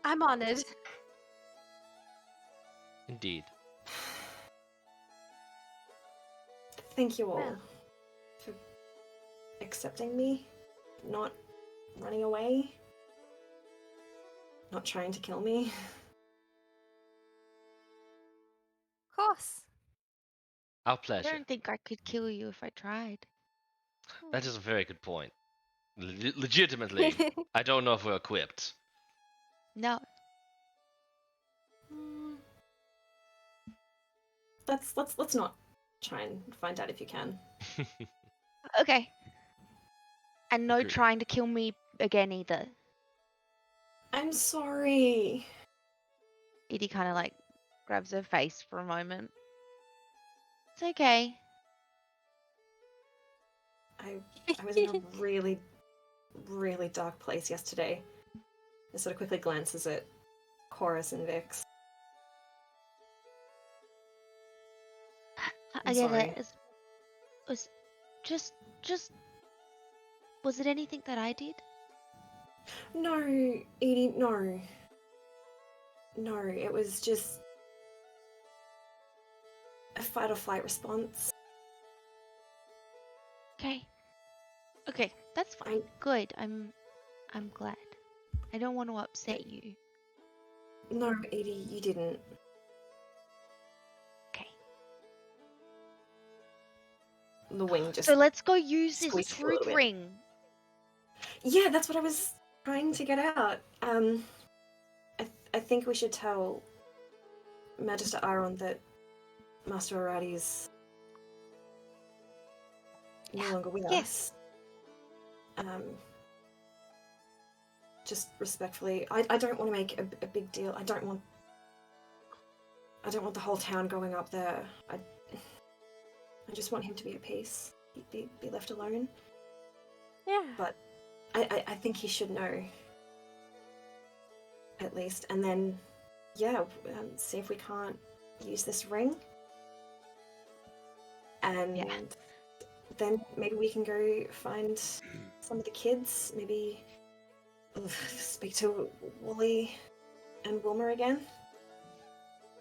I'm honored. Indeed. Thank you all Well. for accepting me, not running away, not trying to kill me. Of course. Our I pleasure. don't think I could kill you if I tried. That is a very good point. Legitimately, I don't know if we're equipped. No. Let's not try and find out if you can. Okay. And no Agreed. trying to kill me again either. I'm sorry. Edie kind of like grabs her face for a moment. It's okay. I was in a really, really dark place yesterday. I sort of quickly glances at Chorus and Vix. I I'm get sorry. it. Was just was it anything that I did? No, Edie, no. No, it was just a fight or flight response. Okay. Okay, that's fine. Good. I'm glad. I don't want to upset you. No, Edie, you didn't. Okay. The wing just... So let's go use this squeaked a truth little bit. ring. Yeah, that's what I was trying to get out. I think we should tell Magister Aron that Master Aradi is no longer with Yes. us. Just respectfully, I don't want to make a big deal. I don't want the whole town going up there. I just want him to be at peace, be left alone. Yeah. But I think he should know, at least. And then, yeah, see if we can't use this ring. And then maybe we can go find some of the kids. Maybe speak to Wooly and Wilmer again.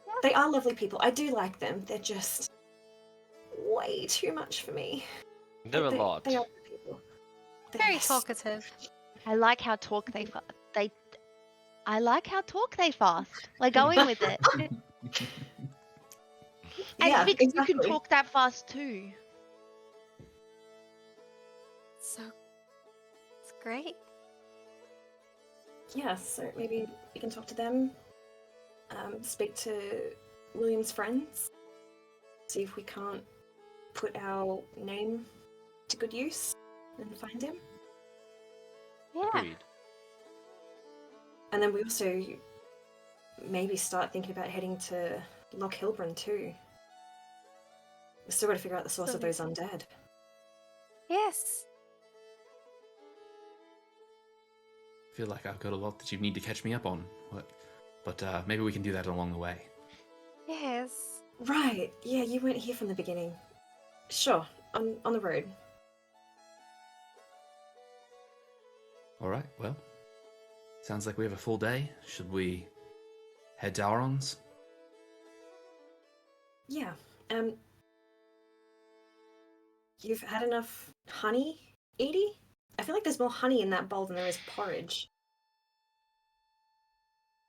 Yeah. They are lovely people. I do like them. They're just way too much for me. They're a lot. They are people. Very They're talkative. I like how I like how they fast. We're going with it. And Yeah, Vix, you exactly. can talk that fast too. So, it's great. Yeah, so maybe we can talk to them, speak to William's friends, see if we can't put our name to good use and find him. Yeah. Agreed. And then we also maybe start thinking about heading to Loch Hilbrun too. We've still got to figure out the source of those undead. Yes. I feel like I've got a lot that you need to catch me up on. But maybe we can do that along the way. Yes. Right, yeah, you weren't here from the beginning. Sure, on the road. All right. Well, sounds like we have a full day. Should we head to Aron's? Yeah. You've had enough honey, Edie? I feel like there's more honey in that bowl than there is porridge.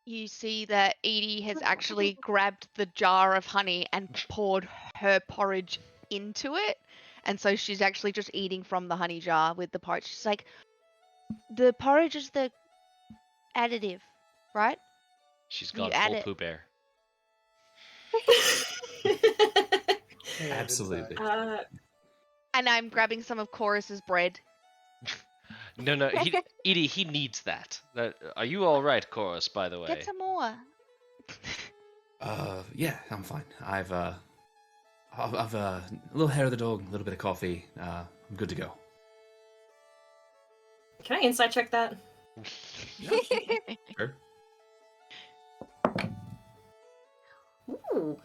You see that Edie has actually grabbed the jar of honey and poured her porridge into it. And so she's actually just eating from the honey jar with the porridge. She's like, the porridge is the additive, right? She's You gone add full it. Pooh Bear. Hand Absolutely. inside. And I'm grabbing some of Chorus's bread. No, Edie, he needs that. Are you all right, Chorus? By the way. Get some more. Yeah, I'm fine. I've a little hair of the dog, a little bit of coffee. I'm good to go. Can I insight check that? Sure. Ooh.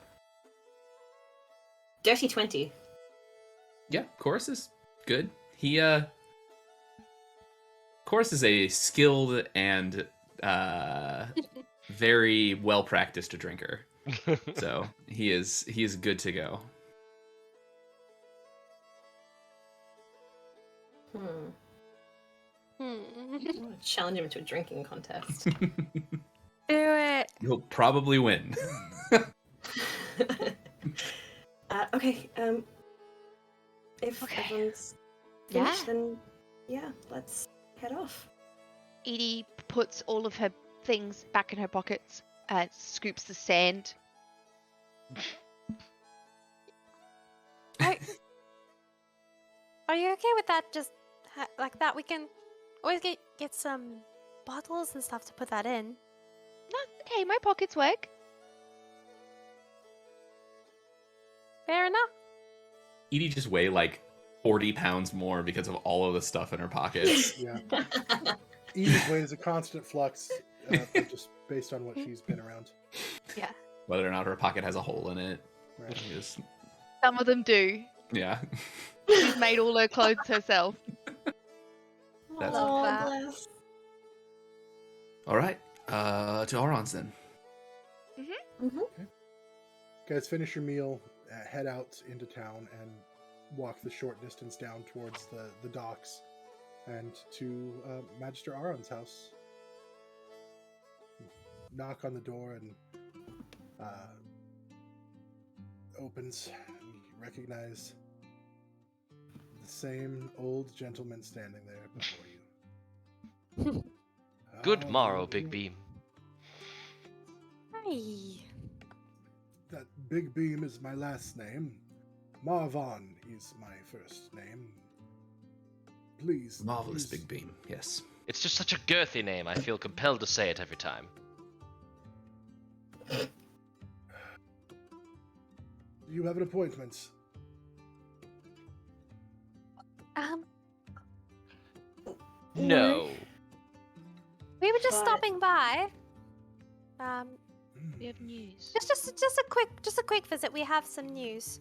Dirty 20. Yeah, Chorus is good. Chorus is a skilled and very well practiced drinker. So he is good to go. I want to challenge him to a drinking contest. Do it. You'll probably win. Okay, if Okay. everyone's Yeah. finished, then yeah, let's head off. Edie puts all of her things back in her pockets, scoops the sand. Are you okay with that? Just like that, we can always get some bottles and stuff to put that in. No, hey, my pockets work. Fair enough. Edie just weigh like 40 pounds more because of all of the stuff in her pockets. Yeah. Edie's weight is a constant flux, just based on what she's been around. Yeah. Whether or not her pocket has a hole in it. Right. Just, Some of them do. yeah. She's made all her clothes herself. That's- Love Oh, that. bless. All right. To Aron's then. Guys, finish your meal, head out into town, and walk the short distance down towards the docks and to Magister Aron's house. Knock on the door and opens. And you recognize the same old gentleman standing there before you. Good morrow, Big Beam. Hey. That Big Beam is my last name. Marvon is my first name. Please. Marvelous please- Big Beam, yes. It's just such a girthy name. I feel compelled to say it every time. You have an appointment. No. We were just But- stopping by. We have news. Just a quick visit. We have some news.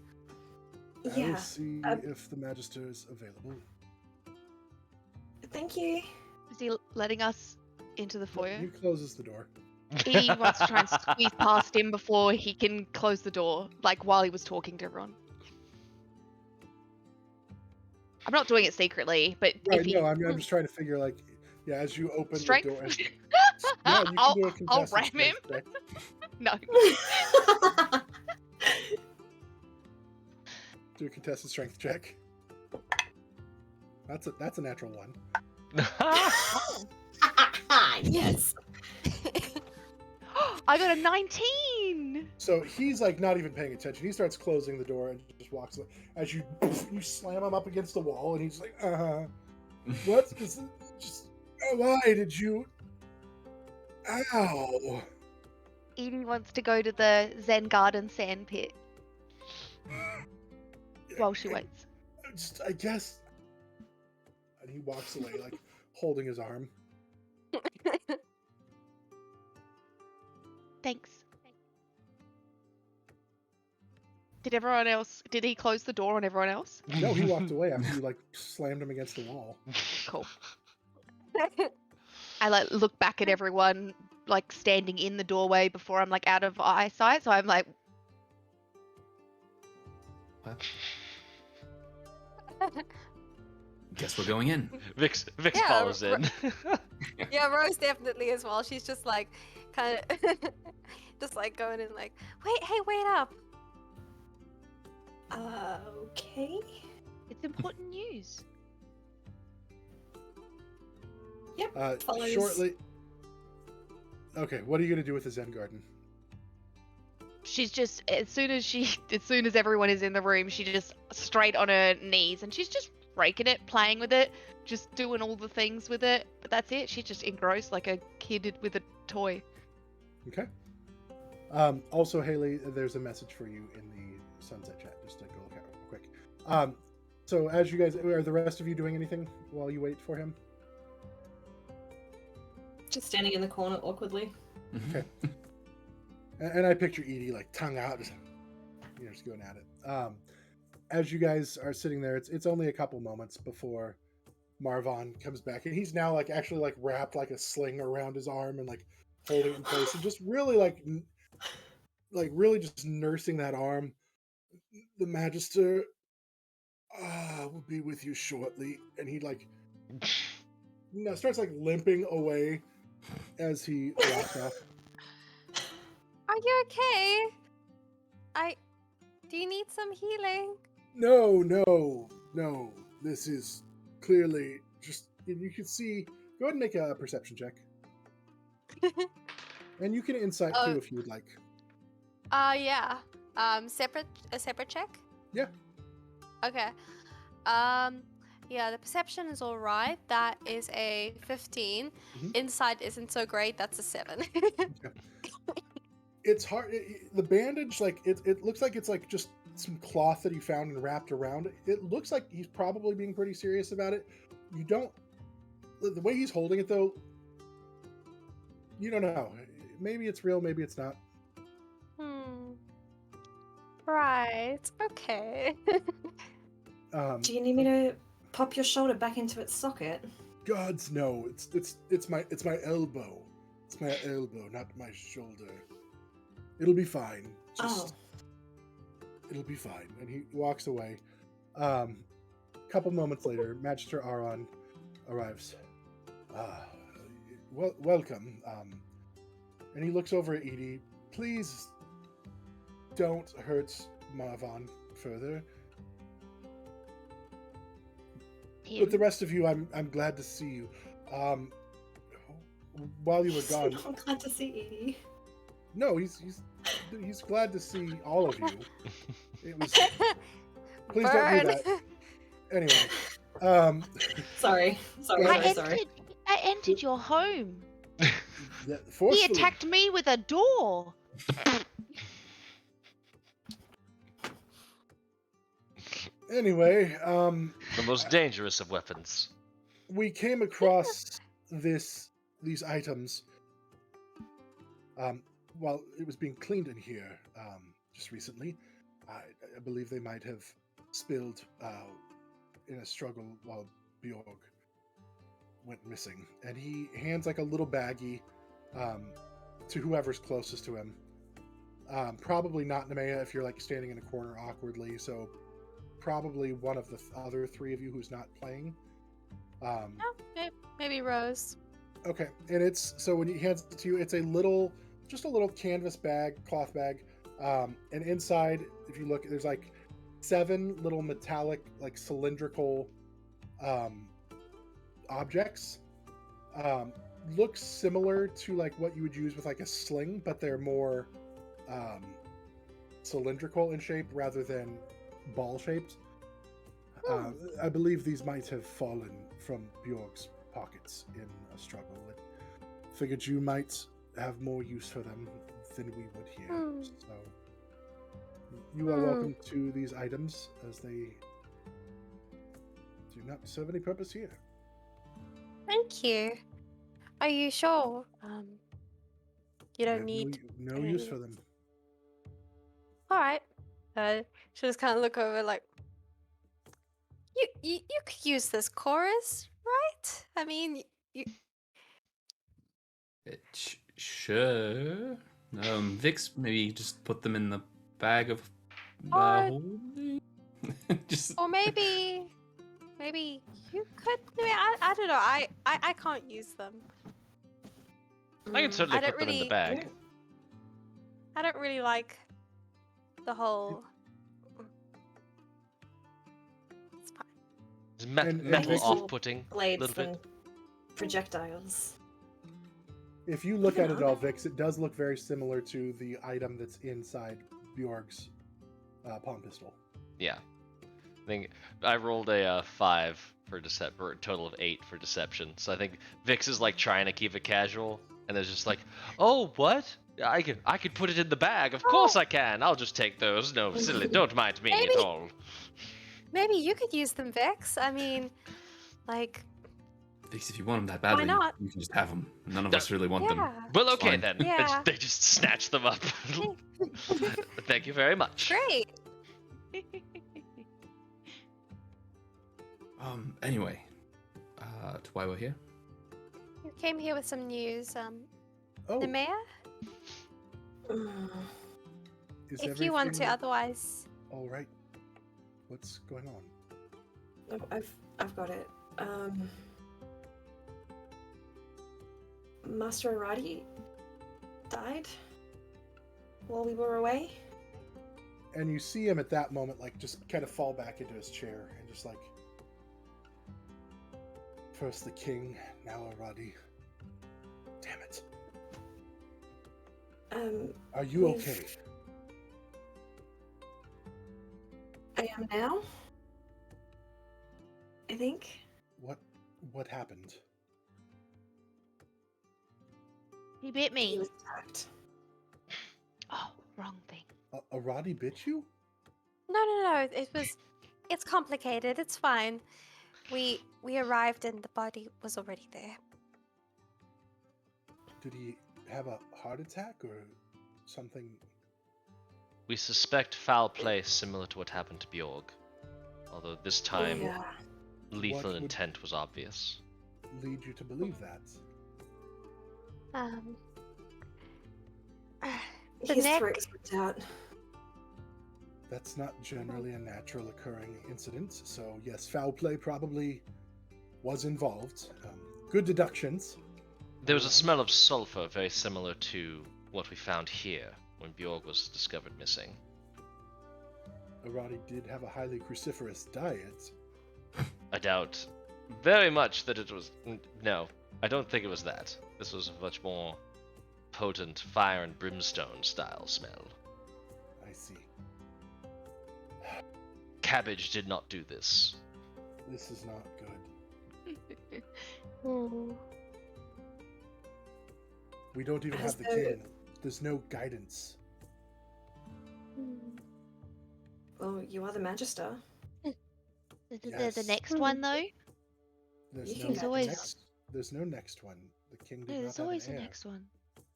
I will Yeah. see um, if the Magister is available. Thank you. Is he letting us into the foyer? He closes the door. Edie wants to try and squeeze past him before he can close the door, like while he was talking to everyone. I'm not doing it secretly, but Right, if he... no, I'm just trying to figure, like, yeah, as you open Strength? the door. Yeah, you can I'll, do a I'll contested ram him. strength check. No. Do a contested strength check. That's a natural one. Yes. I got a 19! So he's like not even paying attention. He starts closing the door and just walks away. As you slam him up against the wall, and he's like, what is it? Just why did you? Ow! Edie wants to go to the Zen Garden sand pit while she waits. I guess. And he walks away, like holding his arm. Thanks. Did he close the door on everyone else? No, he walked away after you like slammed him against the wall. Cool. I like look back at everyone like standing in the doorway before I'm like out of eyesight. So I'm like, Well, guess we're going in. Vix Yeah, follows in. Yeah, Rose definitely as well. She's just like, kind of, just like going in like, wait up. Okay. it's important news. Yep. Follows. Shortly. Okay, what are you gonna do with the Zen garden? She's just as soon as everyone is in the room, she just straight on her knees and she's just raking it, playing with it, just doing all the things with it. But that's it. She's just engrossed like a kid with a toy. Okay. Also, Haley, there's a message for you in the Sunset chat. Just to go look at it real quick. So as you guys, are the rest of you doing anything while you wait for him? Just standing in the corner awkwardly. Okay. And I picture Edie like tongue out, just going at it. As you guys are sitting there, it's only a couple moments before Marvon comes back, and he's now like actually like wrapped like a sling around his arm and like holding it in place, and just really like really just nursing that arm. The Magister will be with you shortly, and he like starts like limping away as he walks off. Are you okay? Do you need some healing? No. This is clearly just, you can see, go ahead and make a perception check. And you can insight too if you would like. Yeah. A separate check? Yeah. Okay. Yeah, the perception is all right. That is a 15. Mhm. Insight isn't so great. That's a 7. It's hard. The bandage, like it looks like it's like just some cloth that he found and wrapped around it. It looks like he's probably being pretty serious about it. You don't. The way he's holding it though, you don't know. Maybe it's real. Maybe it's not. Right. Okay. Do you need me to pop your shoulder back into its socket? Gods no. It's my elbow. It's my elbow, not my shoulder. It'll be fine. It'll be fine. And he walks away. A couple moments later, Magister Aron arrives. Welcome. And he looks over at Edie. Please don't hurt Marvon further. But the rest of you, I'm glad to see you. While you were gone, I'm glad to see Edie. no, he's glad to see all of you. It was. Please don't do that. Anyway, Sorry. I entered your home. yeah, He forcefully. attacked me with a door. Anyway, The most dangerous of weapons. we came across these items while it was being cleaned in here just recently. I believe they might have spilled in a struggle while Björg went missing. And he hands like a little baggie to whoever's closest to him. Probably not Nemea if you're like standing in a corner awkwardly, so probably one of the other three of you who's not playing. Maybe Rose. Okay, and it's so when he hands it to you, it's just a little canvas bag, cloth bag, and inside, if you look, there's like 7 little metallic, like cylindrical objects. Looks similar to like what you would use with like a sling, but they're more cylindrical in shape rather than ball shaped. I believe these might have fallen from Björg's pockets in a struggle. I figured you might have more use for them than we would here. So you are welcome to these items, as they do not serve any purpose here. Thank you. Are you sure? You We don't have need. no use for them. All right. She'll just kind of look over like. You could use this chorus, right? I mean, Sure. Vix, maybe just put them in the bag of Or- holding. Just Or maybe you could. I don't know. I can't use them. I can certainly I don't put them in the really- bag. I don't really like the whole. It's fine. It's And metal Vix- off-putting a Blades little bit. and projectiles. If you look at it Yeah. all, Vix, it does look very similar to the item that's inside Bjorg's palm pistol. Yeah. I think I rolled a 5 for or a total of 8 for deception. So I think Vix is like trying to keep it casual, and it's just like, oh, what? I could put it in the bag. Of course I can. I'll just take those. No, silly. Don't mind me Maybe- at all. Maybe you could use them, Vix. I mean, like, Vix, if you want them that badly, not? you can just have them. None of us really want them. yeah. Well, It's okay fine. then. Yeah. They just snatch them up. Thank you very much. Great. Anyway, to why we're here? You came here with some news. Oh, The mayor? is If you want to, everything otherwise. all right? What's going on? I've got it. Master Aradi died while we were away. And you see him at that moment, like, just kind of fall back into his chair and just like, first the king, now Aradi. Damn it. Are you we've- okay? I am now. I think. What happened? He bit He me. was attacked. Oh, wrong thing. Aradi bit you? No. It's complicated. It's fine. We arrived and the body was already there. Did he have a heart attack or something? We suspect foul play similar to what happened to Björg. Although this time, Yeah. lethal What would- intent was obvious. Lead you to believe that? The His neck. throat was ripped out. That's not generally a natural occurring incident, so yes, foul play probably was involved. Good deductions. There was a smell of sulfur very similar to what we found here when Björg was discovered missing. Aradi did have a highly cruciferous diet. I doubt very much that it was. No, I don't think it was that. This was a much more potent fire and brimstone style smell. I see. Cabbage did not do this. This is not good. Hmm. We don't even Has have the king. There's no guidance. Well, you are the Magister. The Yes. next one though? There's You no can There's always- next. There's no next one. The king did No, not there's have always an a heir. next one.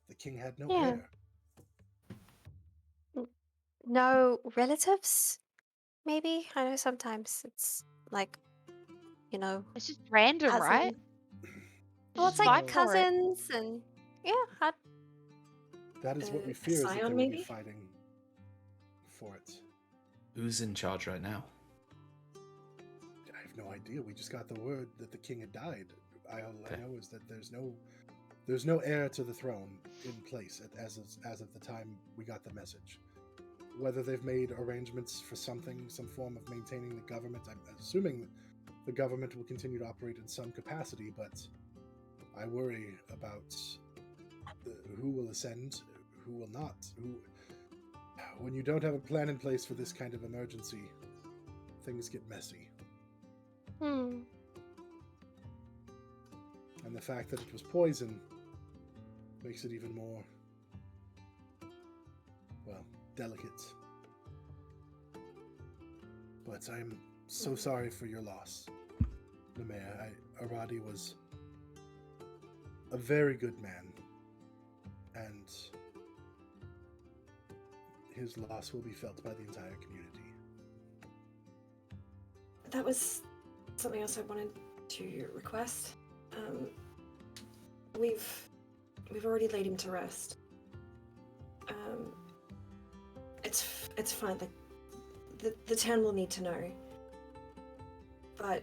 The king had no Yeah. heir. No relatives? Maybe? I know sometimes it's like, you know, It's just random, right? cousin- Well, it's Just like fight for it. cousins and yeah. That is what we A fear, is that scion, they will maybe? be fighting for it. Who's in charge right now? I have no idea. We just got the word that the king had died. All I Okay. know is that there's no heir to the throne in place as of the time we got the message. Whether they've made arrangements for something, some form of maintaining the government, I'm assuming the government will continue to operate in some capacity, but I worry about who will ascend, who will not. When you don't have a plan in place for this kind of emergency, things get messy. Hmm. And the fact that it was poison makes it even more, well, delicate. But I'm so sorry for your loss, Nemea. Aradi was a very good man, and his loss will be felt by the entire community. That was something else I wanted to request. we've already laid him to rest. It's fine. The town will need to know. But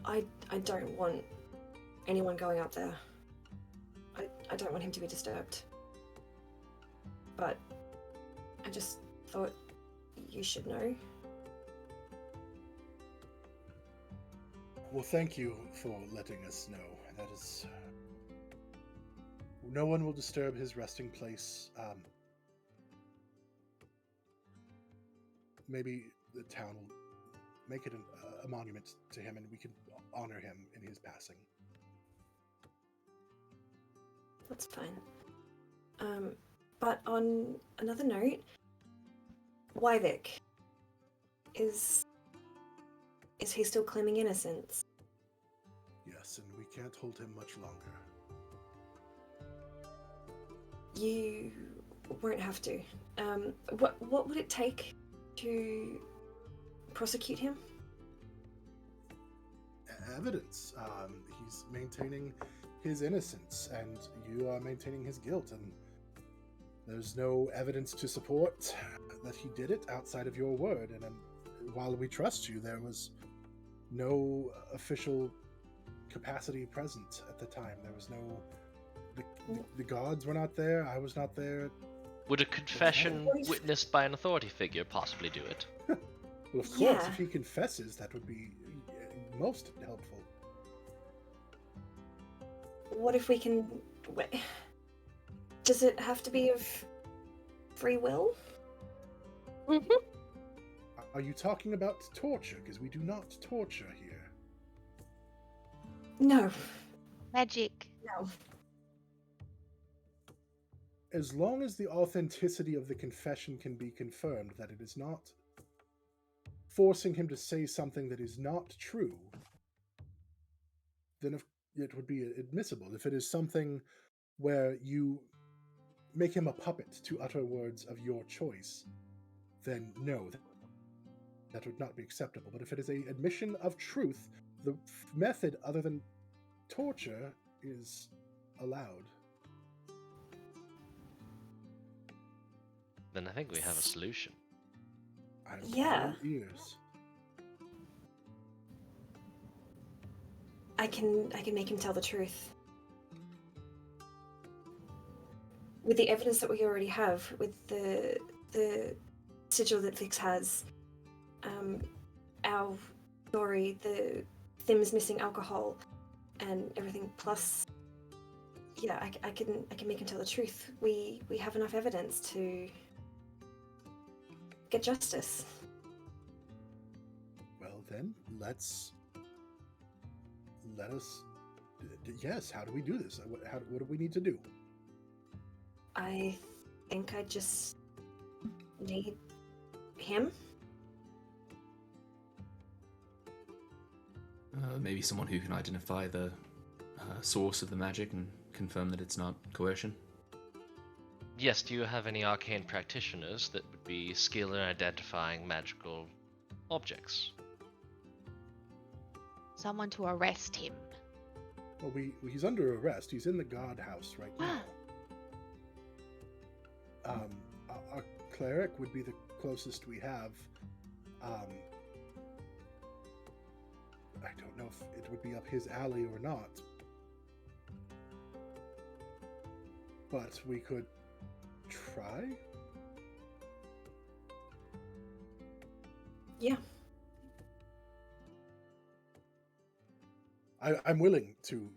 I don't want anyone going up there. I don't want him to be disturbed. But I just thought you should know. Well, thank you for letting us know. That is... No one will disturb his resting place. Maybe the town will make it a monument to him, and we can honor him in his passing. That's fine. But on another note, Wyvic, is he still claiming innocence? Yes, and we can't hold him much longer. You won't have to. What would it take to prosecute him? Evidence. He's maintaining his innocence, and you are maintaining his guilt, and there's no evidence to support that he did it outside of your word. And while we trust you, there was no official capacity present at the time. There was no... The gods were not there. I was not there. Would a confession witnessed by an authority figure possibly do it? Well, of course, Yeah. if he confesses, that would be most helpful. What if we can... Does it have to be of free will? Are you talking about torture? Because we do not torture here. No. Magic. No. As long as the authenticity of the confession can be confirmed, that it is not forcing him to say something that is not true, then it would be admissible. If it is something where you make him a puppet to utter words of your choice, then no, that would not be acceptable. But if it is an admission of truth, the method other than torture is allowed. Then I think we have a solution. I'm Yeah. all ears. I can make him tell the truth. With the evidence that we already have, with the sigil that Vix has, our story, the Thim's missing alcohol, and everything, plus, yeah, I can make him tell the truth. We have enough evidence to get justice. Well then, let us. Yes. How do we do this? What do we need to do? I think I just need him. Maybe someone who can identify the source of the magic and confirm that it's not coercion. Yes, do you have any arcane practitioners that would be skilled in identifying magical objects? Someone to arrest him. Well, he's under arrest. He's in the guardhouse right now. Our cleric would be the closest we have. I don't know if it would be up his alley or not, but we could try. Yeah. I'm willing to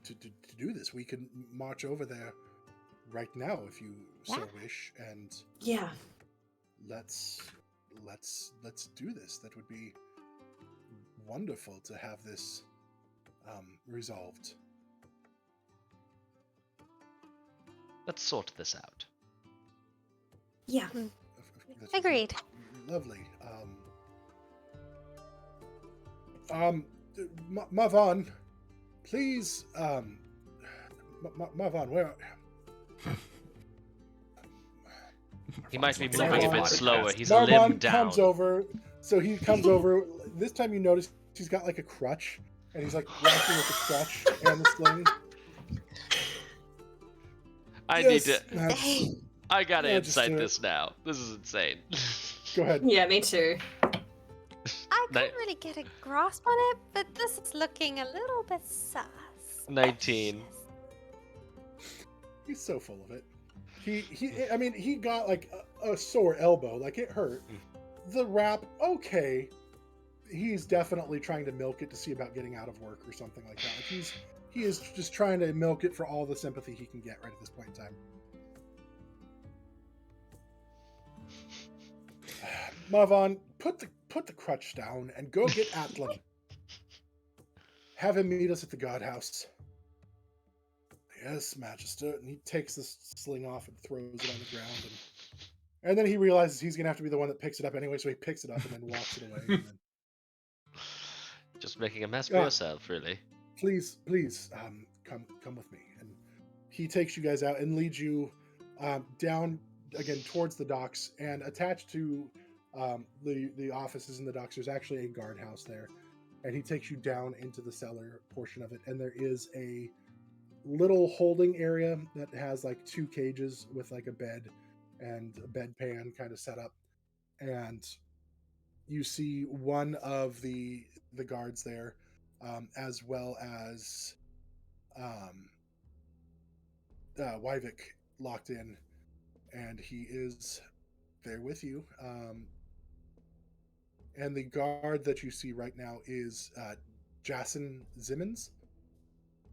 do this. We can march over there right now if you so wish, and Yeah. let's do this. That would be wonderful to have this resolved. Let's sort this out. Yeah. That's Agreed. Lovely. Marvon, please, Marvon, where? He might be Marvon- moving a bit slower. He's a limb Marvon down. comes over. So he comes over. This time you notice he's got like a crutch, and he's like walking with the crutch and the sling. I need Yes, to. that's- I gotta Yeah, just insight do it. this now. This is insane. Go ahead. Yeah, me too. I Ni- couldn't really get a grasp on it, but this is looking a little bit sus. 19. He's so full of it. I mean, he got like a sore elbow, like it hurt. The rap, okay. He's definitely trying to milk it to see about getting out of work or something like that. Like he is just trying to milk it for all the sympathy he can get right at this point in time. Mavan, put the crutch down and go get Atlan. Have him meet us at the guardhouse. Yes, Magister. And he takes the sling off and throws it on the ground. And then he realizes he's going to have to be the one that picks it up anyway, so he picks it up and then walks it away. And then, Just making a mess for Yeah. yourself, really. please, come with me. And he takes you guys out and leads you down again towards the docks. And attached to the offices in the docks, there's actually a guardhouse there. And he takes you down into the cellar portion of it. And there is a little holding area that has like 2 cages with like a bed and a bedpan kind of set up. And you see one of the guards there, as well as Wyvic locked in, and he is there with you. And the guard that you see right now is Jason Zimmons,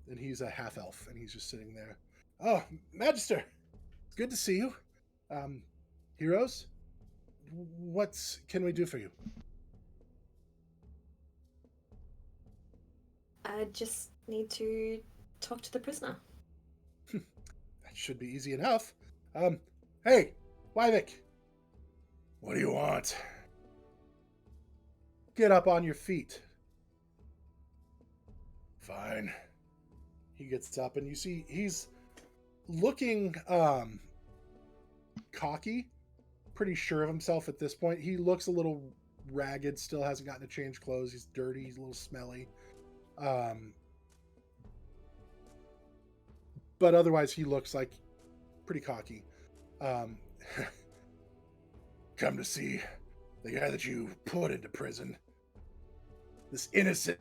and he's a half elf, and he's just sitting there. Oh, Magister, it's good to see you. Heroes, what can we do for you? I just need to talk to the prisoner. That should be easy enough. Hey, Wyvic, what do you want? Get up on your feet. Fine. He gets up, and you see he's looking cocky, pretty sure of himself at this point. He looks a little ragged, still hasn't gotten to change clothes. He's dirty, he's a little smelly. But otherwise he looks like pretty cocky. Come to see the guy that you put into prison. This innocent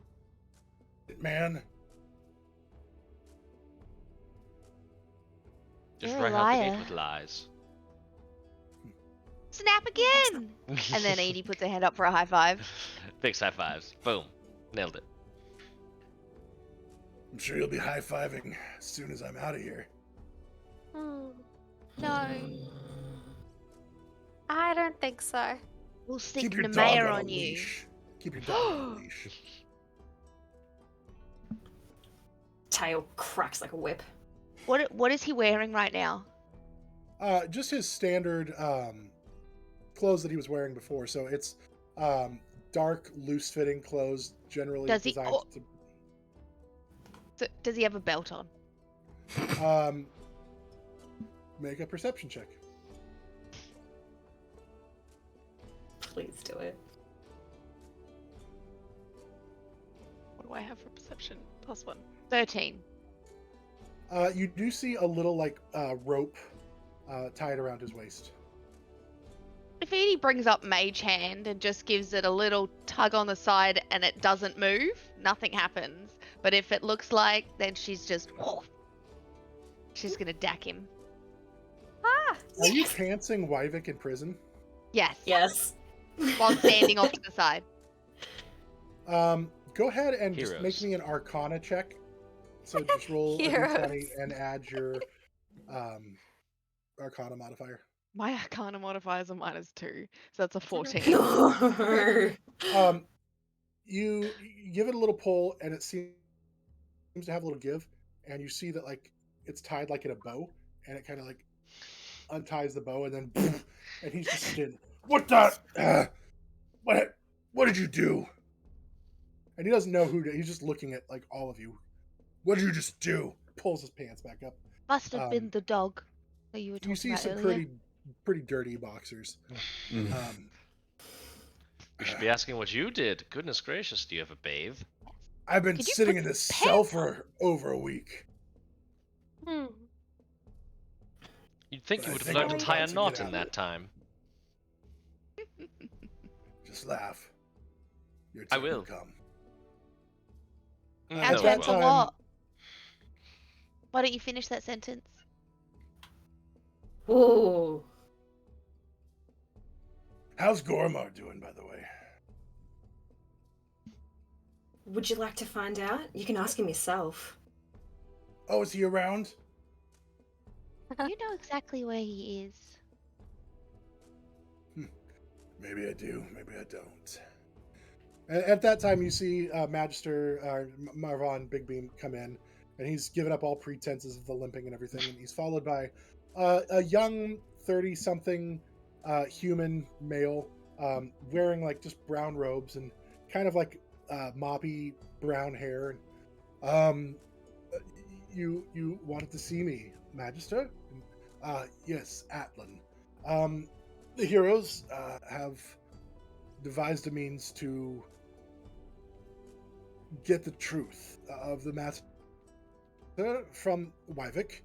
man. Just You're a right out the gate liar. with lies. Snap again! And then Edie puts her hand up for a high five. Big high fives. Boom. Nailed it. I'm sure you'll be high-fiving as soon as I'm out of here. No, I don't think so. We'll stick Keep your the dog mayor on a on you. leash. Keep your dog on a leash. Tail cracks like a whip. What is he wearing right now? Just his standard clothes that he was wearing before. So it's dark, loose-fitting clothes, generally Does he- designed oh. So, does he have a belt on? to make a perception check. Please do it. What do I have for perception? +1. 13. You do see a little like rope tied around his waist. If Edie brings up Mage Hand and just gives it a little tug on the side and it doesn't move, nothing happens. But if it looks like, then she's just... She's gonna dack him. Ah! Are you pantsing Wyvic in prison? Yes. Yes. While standing off to the side. Go ahead and just Heroes. make me an Arcana check. So just roll a Heroes. d20 and add your Arcana modifier. My Arcana modifier is a -2, so that's a 14. No. You give it a little pull, and it seems to have a little give, and you see that like it's tied like in a bow, and it kind of like unties the bow, and then and he's just sitting. What the? What did you do? And he doesn't know who. He's just looking at like all of you. What did you just do? Pulls his pants back up. Must have been the dog that you were talking You see about some earlier. pretty dirty boxers. You should be asking what you did. Goodness gracious, do you have a bathe? I've been Could you sitting put in this pants cell on? for over a week. Hmm. You'd think But you I would have think learned I'm to tie a about to knot get in out that of time. Just laugh. Your I turn will. come. No, Our it turn that for won't. time- what? Why don't you finish that sentence? Ooh. How's Goremarr doing, by the way? Would you like to find out? You can ask him yourself. Oh, is he around? You know exactly where he is. Maybe I do, maybe I don't. At that time, you see Magister Marvon Bigbeam come in, and he's given up all pretenses of the limping and everything, and he's followed by a young 30-something human male wearing like just brown robes and kind of like moppy brown hair. You wanted to see me, Magister? Yes, Atlan. The heroes have devised a means to get the truth of the matter from Wyvic.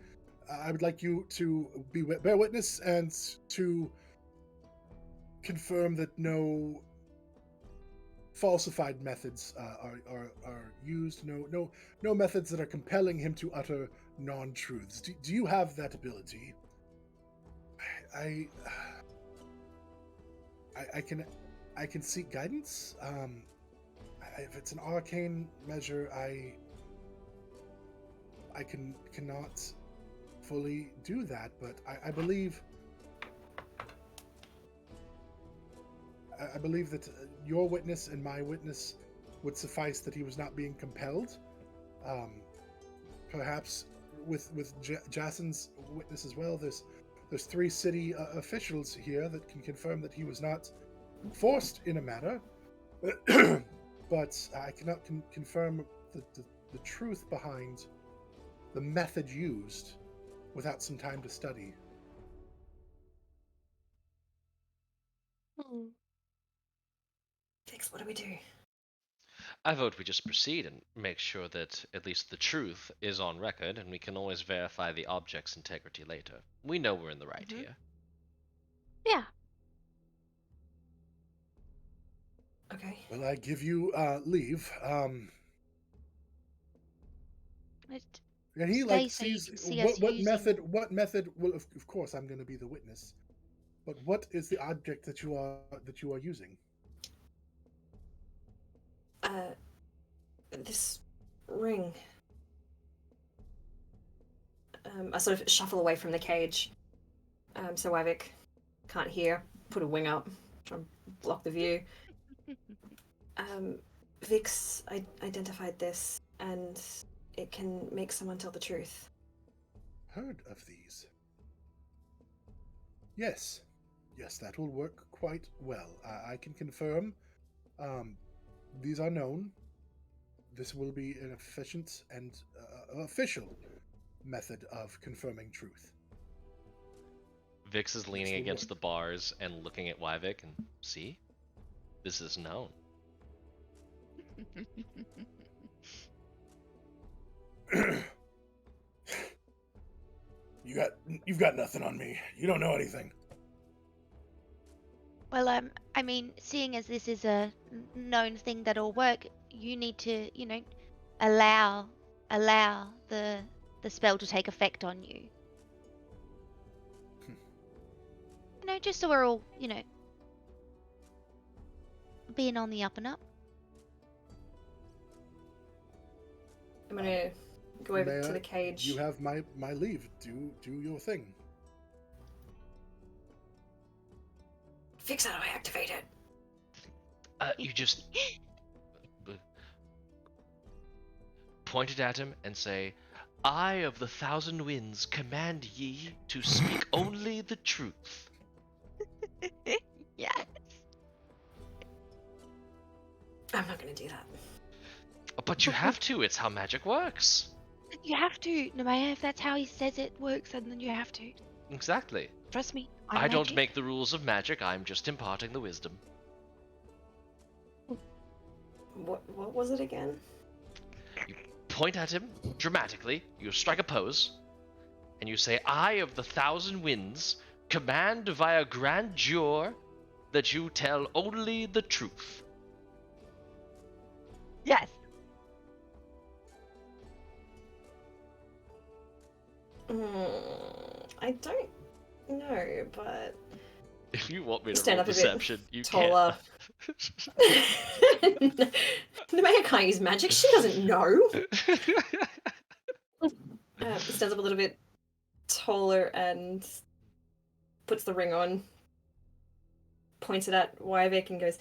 I would like you to bear witness and to confirm that no falsified methods are used. No methods that are compelling him to utter non-truths. Do you have that ability? I can seek guidance. If it's an arcane measure, I cannot fully do that, but I believe that your witness and my witness would suffice that he was not being compelled. Perhaps with Jason's witness as well. There's 3 city officials here that can confirm that he was not forced in a manner, but I cannot confirm the truth behind the method used without some time to study. Vix, what do we do? I vote we just proceed and make sure that at least the truth is on record, and we can always verify the object's integrity later. We know we're in the right here. Yeah. Okay. Well, I give you leave. And he Stay like so you sees can see us what using- method. Well, of course, I'm going to be the witness. But what is the object that you are using? This ring. I sort of shuffle away from the cage, so Wyvic can't hear. Put a wing up, try and block the view. Vix identified this, and it can make someone tell the truth. Heard of these? Yes, that will work quite well. I can confirm. These are known. This will be an efficient and official method of confirming truth. Vix is leaning will against work. the bars and looking at Wyvic, and see? This is known. You've got nothing on me. You don't know anything. Well, I mean, seeing as this is a known thing that'll work, you need to, allow the spell to take effect on you. Just so we're all, being on the up and up. I'm gonna go over to the cage. You have my leave. Do your thing. Vix, how do I activate it? You just point it at him and say, "I of the 1,000 winds command ye to speak only the truth." Yes. I'm not gonna do that. But you have to. It's how magic works. You have to, no matter if that's how he says it works, and then you have to. Exactly. Trust me. I don't magic. make the rules of magic. I'm just imparting the wisdom. What was it again? Point at him dramatically. You strike a pose, and you say, "I of the 1,000 winds command via grandeur that you tell only the truth." Yes. I don't know, but If you want me to stand roll up a bit deception, you taller. can. Nemea can't use magic. She doesn't know. Stands up a little bit taller and puts the ring on, points it at Wyvic and goes,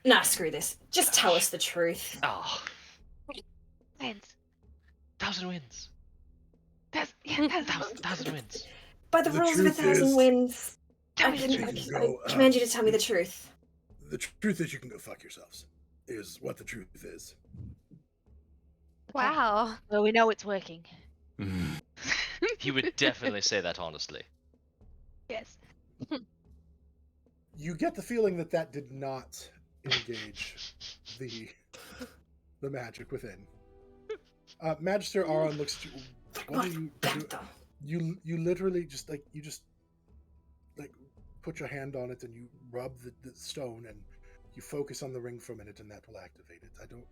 "Nah, screw this. Just tell us the truth." Oh, Winds. 1,000 winds. That's 1,000 winds. By the The rules of truth 1,000 is- winds, Tell I me the can, truth. I command you to tell me the truth. The truth is, you can go fuck yourselves. Is what the truth is. Wow. Well, we know it's working. He would definitely say that honestly. Yes. You get the feeling that that did not engage the magic within. Magister Aron looks at you. What are you doing? You literally just like put your hand on it and you rub the stone and you focus on the ring for a minute and that will activate it. I don't.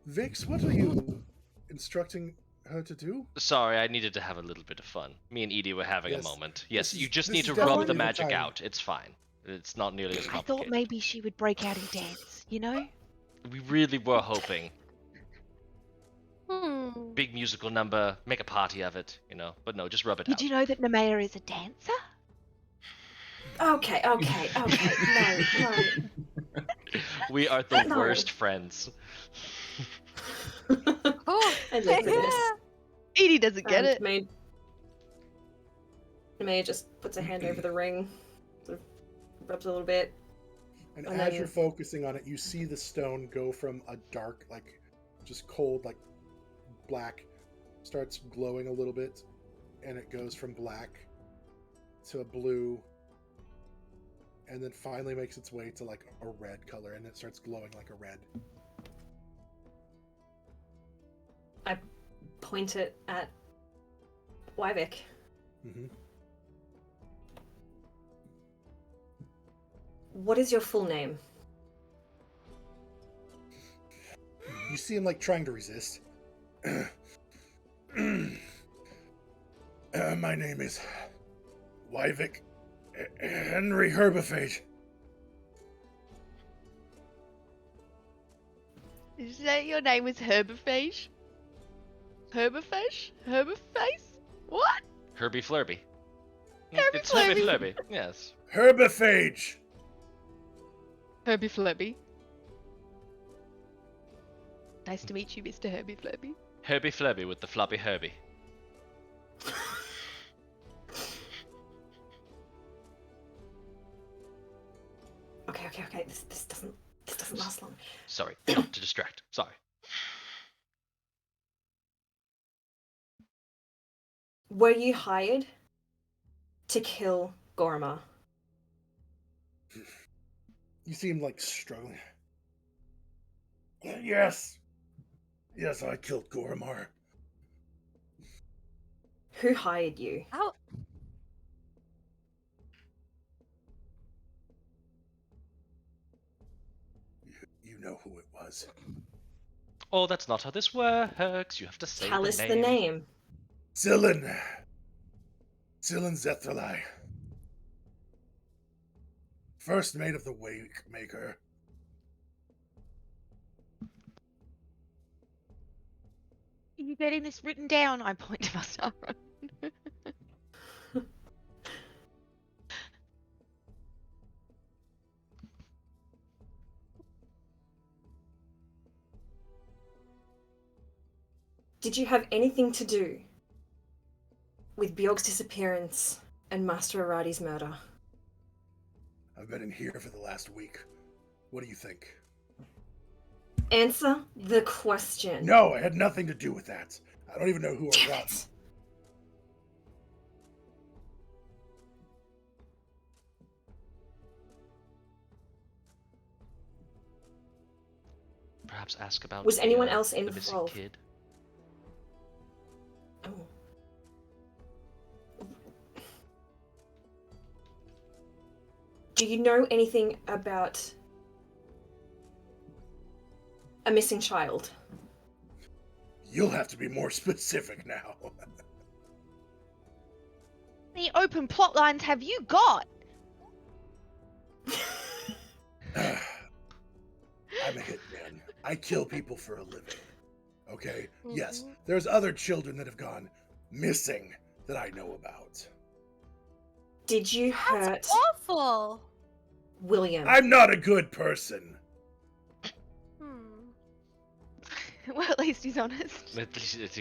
Vix, what are you instructing her to do? Sorry, I needed to have a little bit of fun. Me and Edie were having Yes. a moment. Yes, This you is- just this need is to rub definitely the the magic time. out. It's fine. It's not nearly as I complicated. thought maybe she would break out and dance, you know? We really were hoping. Hmm. Big musical number, make a party of it, you know. But no, just rub it Did out. you know that Nemea is a dancer? Okay. No. We are the No. worst friends. Cool. I live for this. Edie doesn't get it. Nemea just puts a hand over the ring, sort of rubs a little bit. And And as then- you're focusing on it, you see the stone go from a dark, like just cold, like black, starts glowing a little bit, and it goes from black to a blue, and then finally makes its way to like a red color, and it starts glowing like a red. I point it at Wyvic. Mm-hmm. What is your full name? You see him like trying to resist. My name is Wyvic Henry Herbephage. Did you say your name was Herbephage? Herbephage? Herbeface? What? Herbie Flurby. Herbie It's Herbie Flurby. Flurby, yes. Herbephage! Herbie Flurby. Nice to meet you, Mr. Herbie Flurby. Herbie Flurby with the floppy Herbie. Okay. This doesn't last long. Sorry, not to distract. Sorry. Were you hired to kill Goremarr? You see him like struggling. Yes, I killed Goremarr. Who hired you? How? You know who it was. Oh, that's not how this works. You have to say Tell the us name. the name. Zillan Zetherlai. First mate of the Wake Maker. Are you getting this written down? I point to Master Aron. Did you have anything to do with Björg's disappearance and Master Aradi's murder? I've been in here for the last week. What do you think? Answer the question. No, I had nothing to do with that. I don't even know who it Damn was. it. Perhaps ask about Was anyone else the missing involved? kid. Do you know anything about a missing child? You'll have to be more specific now. How many open plot lines have you got? I'm a hitman. I kill people for a living. Okay? Yes, there's other children that have gone missing that I know about. Did you hurt That's awful. William? I'm not a good person. Well, at least he's honest.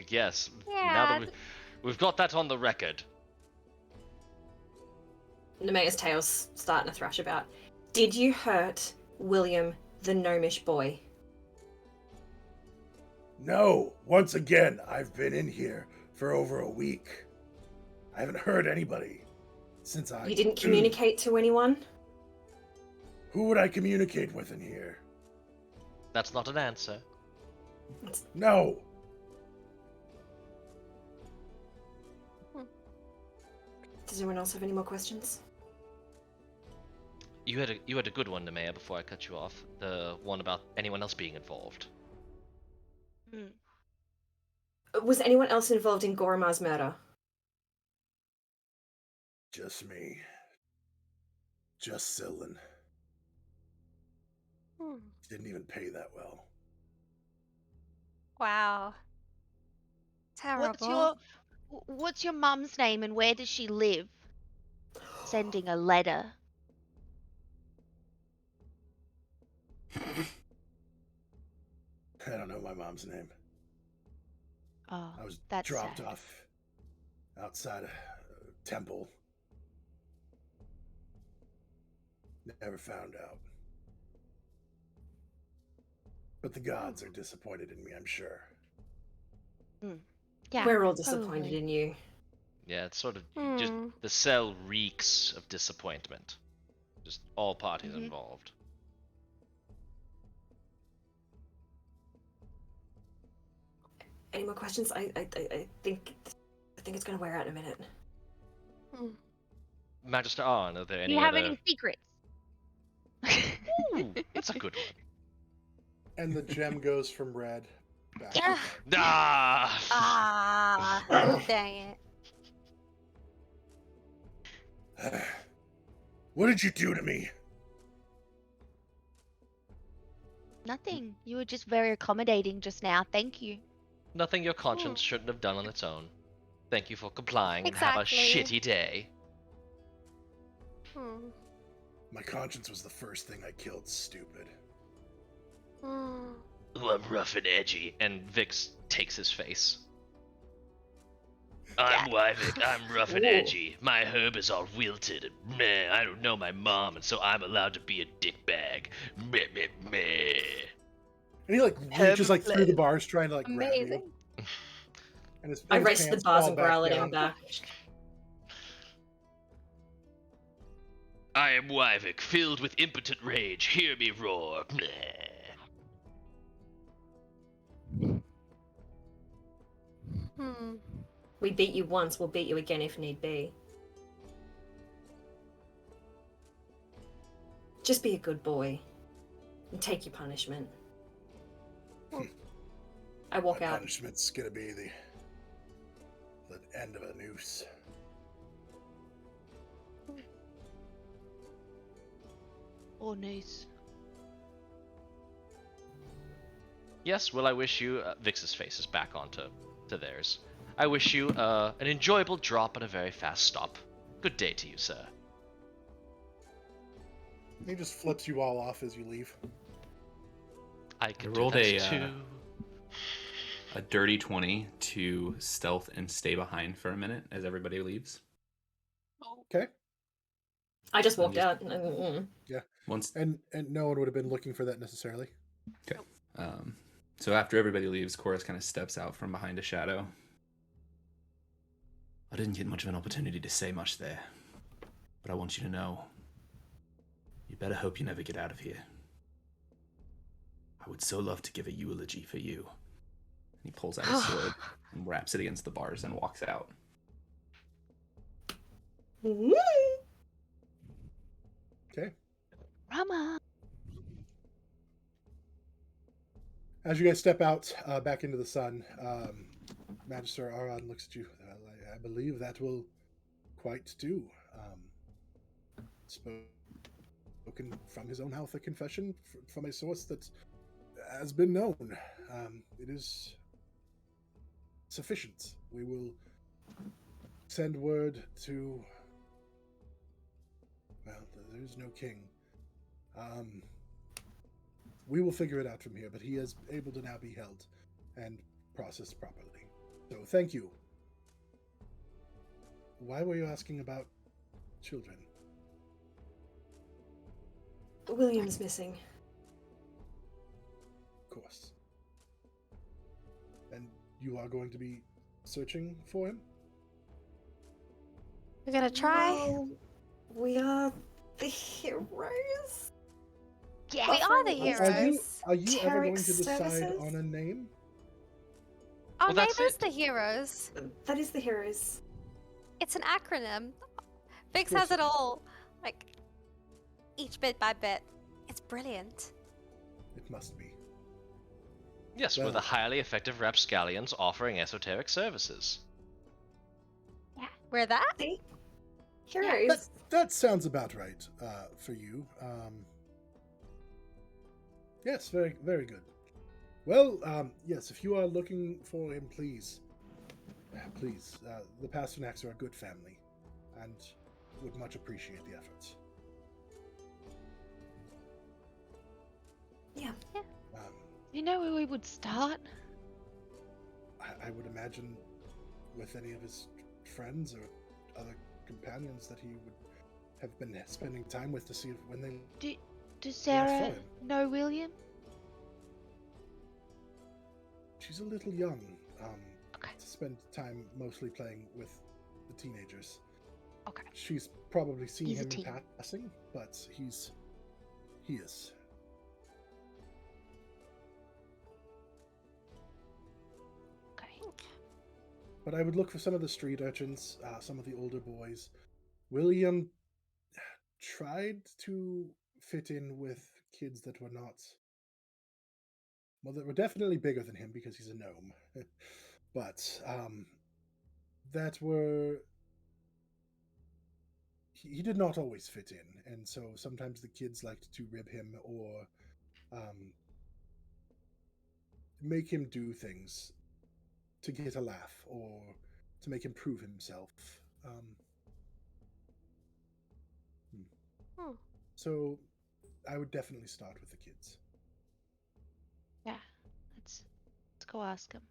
Yes. Yeah. Now that we've got that on the record. Nemea's tail's starting to thrash about. Did you hurt William, the gnomish boy? No, once again, I've been in here for over a week. I haven't hurt anybody since I... You didn't communicate to anyone? Who would I communicate with in here? That's not an answer. No. Does anyone else have any more questions? You had a good one, Nemea, before I cut you off. The one about anyone else being involved. Was anyone else involved in Goremarr's murder? Just me. Just Sillin. Didn't even pay that well. Wow. Terrible. What's your mum's name and where does she live? Sending a letter. I don't know my mom's name. Oh, I was that's dropped sad. off outside a temple. Never found out. But the gods are disappointed in me, I'm sure. Yeah, We're all disappointed probably. in you. Yeah, it's sort of just the cell reeks of disappointment. Just all parties involved. Any more questions? I think it's gonna wear out in a minute. Magister Aron, are there Do any you have other... any secrets? Ooh, that's a good one. And the gem goes from red back. Yeah. Ah! Dang it. What did you do to me? Nothing. You were just very accommodating just now. Thank you. Nothing your conscience shouldn't have done on its own. Thank you for complying and have a Exactly. shitty day. My conscience was the first thing I killed, stupid. Ooh, I'm rough and edgy. And Vix takes his face. I'm Wyvic, I'm rough and edgy. My herb is all wilted and meh, I don't know my mom, and so I'm allowed to be a dickbag. Meh, meh, meh. And he like reaches like through the bars trying to like grab you. Amazing. And his I his race to the pants bars fall and growl at back him down. back. I am Wyvic, filled with impotent rage. Hear me roar. Meh. We beat you once, we'll beat you again if need be. Just be a good boy. And take your punishment. I walk My out. punishment's gonna be the end of a noose. Or news. Yes, well, I wish you... Vix's face is back onto theirs. I wish you an enjoyable drop and a very fast stop. Good day to you, sir. He just flips you all off as you leave. I can I do rolled that too. a dirty 20 to stealth and stay behind for a minute as everybody leaves. Okay. I just walked just- out. Yeah. Once And no one would have been looking for that necessarily. Okay. So after everybody leaves, Chorus kind of steps out from behind a shadow. I didn't get much of an opportunity to say much there, but I want you to know, you better hope you never get out of here. I would so love to give a eulogy for you. And he pulls out his sword and wraps it against the bars and walks out. Okay. Rama. As you guys step out back into the sun, Magister Aron looks at you. Well, I believe that will quite do. Spoken from his own mouth, a confession from a source that has been known. It is sufficient. We will send word to. Well, there is no king. We will figure it out from here, but he is able to now be held and processed properly. So thank you. Why were you asking about children? William's missing. Of course. And you are going to be searching for him? We're gonna try. No, we are the heroes. Yeah. We are the Offering heroes. Are you ever going to H.E.R.O.E.S decide services? on a name? Our Well, name that's is it. the heroes. That is the heroes. It's an acronym. Vix course has it it is. all, like each bit by bit. It's brilliant. It must be. Yes, we're Well- the highly effective rapscallions offering esoteric services. Yeah, we're that. See? That, Heroes. that sounds about right for you. Yes, very, very good. Well, yes, if you are looking for him, please. The Pasternaks are a good family and would much appreciate the efforts. Yeah. Um, You know where we would start? I would imagine with any of his friends or other companions that he would have been spending time with to see if when they. Does for Sarah him. know William? She's a little young Okay. to spend time mostly playing with the teenagers. Okay. She's probably seen He's a him in teen. passing, but he is. Okay. But I would look for some of the street urchins, some of the older boys. William tried to fit in with kids that were not. Well, that were definitely bigger than him because he's a gnome. But that were. He did not always fit in, and so sometimes the kids liked to rib him or make him do things to get a laugh or to make him prove himself. So I would definitely start with the kids. Yeah. Let's go ask him.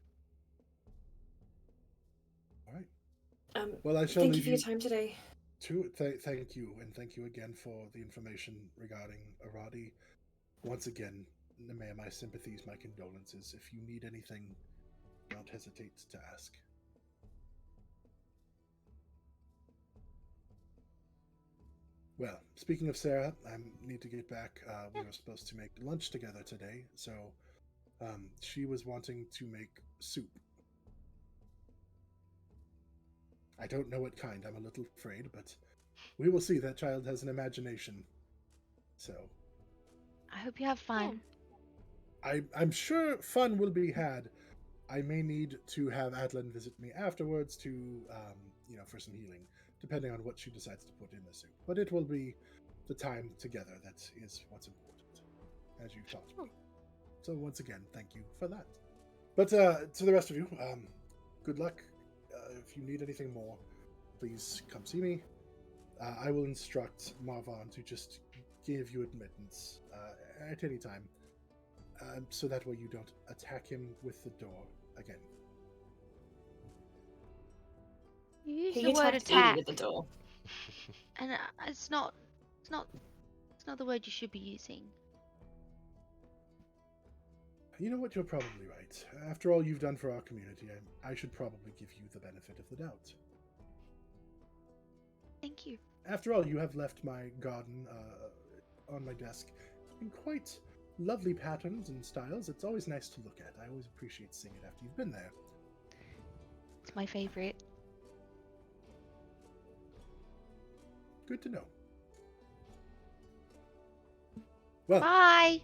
All right. Well, I shall thank you leave for your time today. Thank you, and thank you again for the information regarding Aradi. Once again, Nemea, my sympathies, my condolences. If you need anything, don't hesitate to ask. Well, speaking of Sarah, I need to get back. We were supposed to make lunch together today, so she was wanting to make soup. I don't know what kind. I'm a little afraid, but we will see. That child has an imagination. So I hope you have fun. I'm sure fun will be had. I may need to have Adlin visit me afterwards to, for some healing, depending on what she decides to put in the soup. But it will be the time together that is what's important, as you've taught me. So once again, thank you for that. But to the rest of you, good luck. If you need anything more, please come see me. I will instruct Marvon to just give you admittance at any time, so that way you don't attack him with the door again. You use He the word attacked Edie attack, with the door. and it's not the word you should be using. You know what? You're probably right. After all you've done for our community, I should probably give you the benefit of the doubt. Thank you. After all, you have left my garden on my desk in quite lovely patterns and styles. It's always nice to look at. I always appreciate seeing it after you've been there. It's my favorite. Good to know. Well, Bye.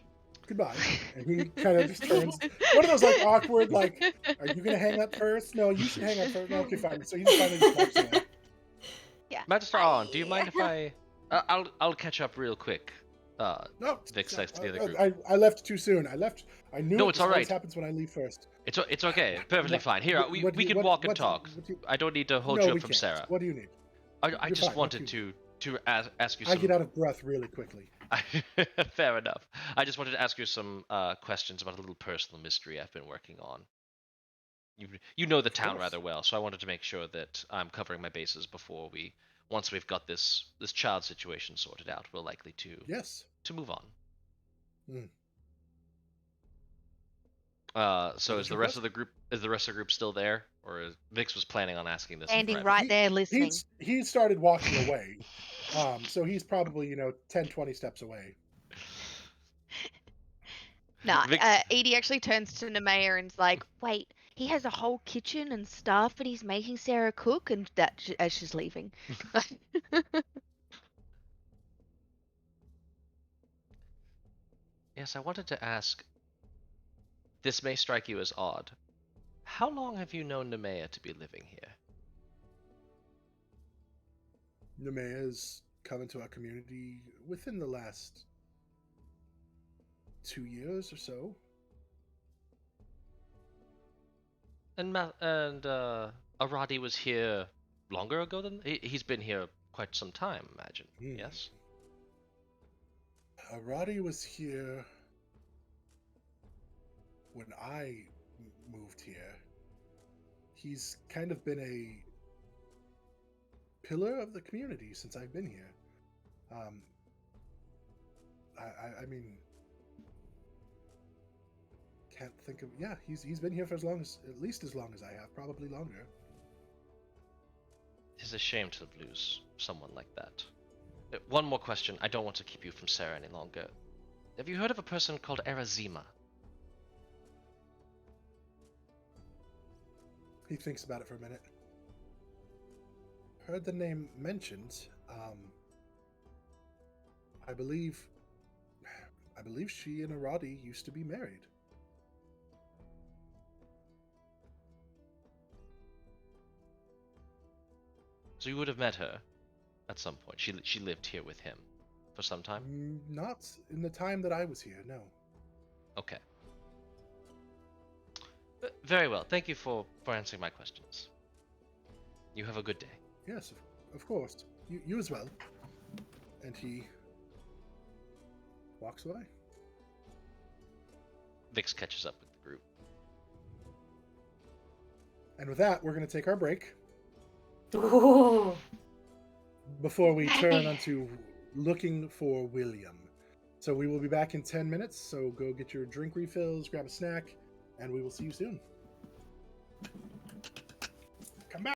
goodbye. And he kind of just turns. One of those like awkward, like, are you gonna hang up first? No, you should hang up first. No, okay, fine. So he just finally just walks away. Yeah. Magister Aron, do you mind if I? I'll catch up real quick. No, Vic says to the other group. I left too soon. I knew No, it. it's This all always right. happens when I leave first. It's okay, perfectly What- fine. Here, what do we you- can what- walk and what- talk. what do you- I don't need to hold No, you we up from can't. Sarah. What do you need? I You're just fine. wanted What do to ask you I some. get out of breath really quickly. Fair enough. I just wanted to ask you some questions about a little personal mystery I've been working on. You know the town course. rather well, so I wanted to make sure that I'm covering my bases before once we've got this child situation sorted out, we're likely to Yes. move on. Mm. So What is is the your rest of the group still there, or Vix was planning on asking this in Standing private? right there listening. He started walking away. So he's probably 10, 20 steps away. Nah, Vic- Edie actually turns to Nemea and's like, wait, he has a whole kitchen and stuff, and he's making Sarah cook, and as she's leaving. Yes, I wanted to ask. This may strike you as odd. How long have you known Nemea to be living here? Nemea has come into our community within the last 2 years or so. And Aradi was here longer ago than he's been here quite some time, imagine. Yes. Aradi was here when I moved here. He's kind of been a pillar of the community since I've been here. I mean, can't think of. Yeah, he's been here for at least as long as I have, probably longer. It's a shame to lose someone like that. One more question. I don't want to keep you from Sarah any longer. Have you heard of a person called Erazima? He thinks about it for a minute. Heard the name mentioned. I believe she and Aradi used to be married. So you would have met her at some point. She lived here with him for some time? Not in the time that I was here, no. Okay. Very well. Thank you for answering my questions. You have a good day. Yes, of course. You as well. And he walks away. Vix catches up with the group. And with that, we're going to take our break Ooh. before we turn onto looking for William. So we will be back in 10 minutes. So go get your drink refills, grab a snack, and we will see you soon. Come back.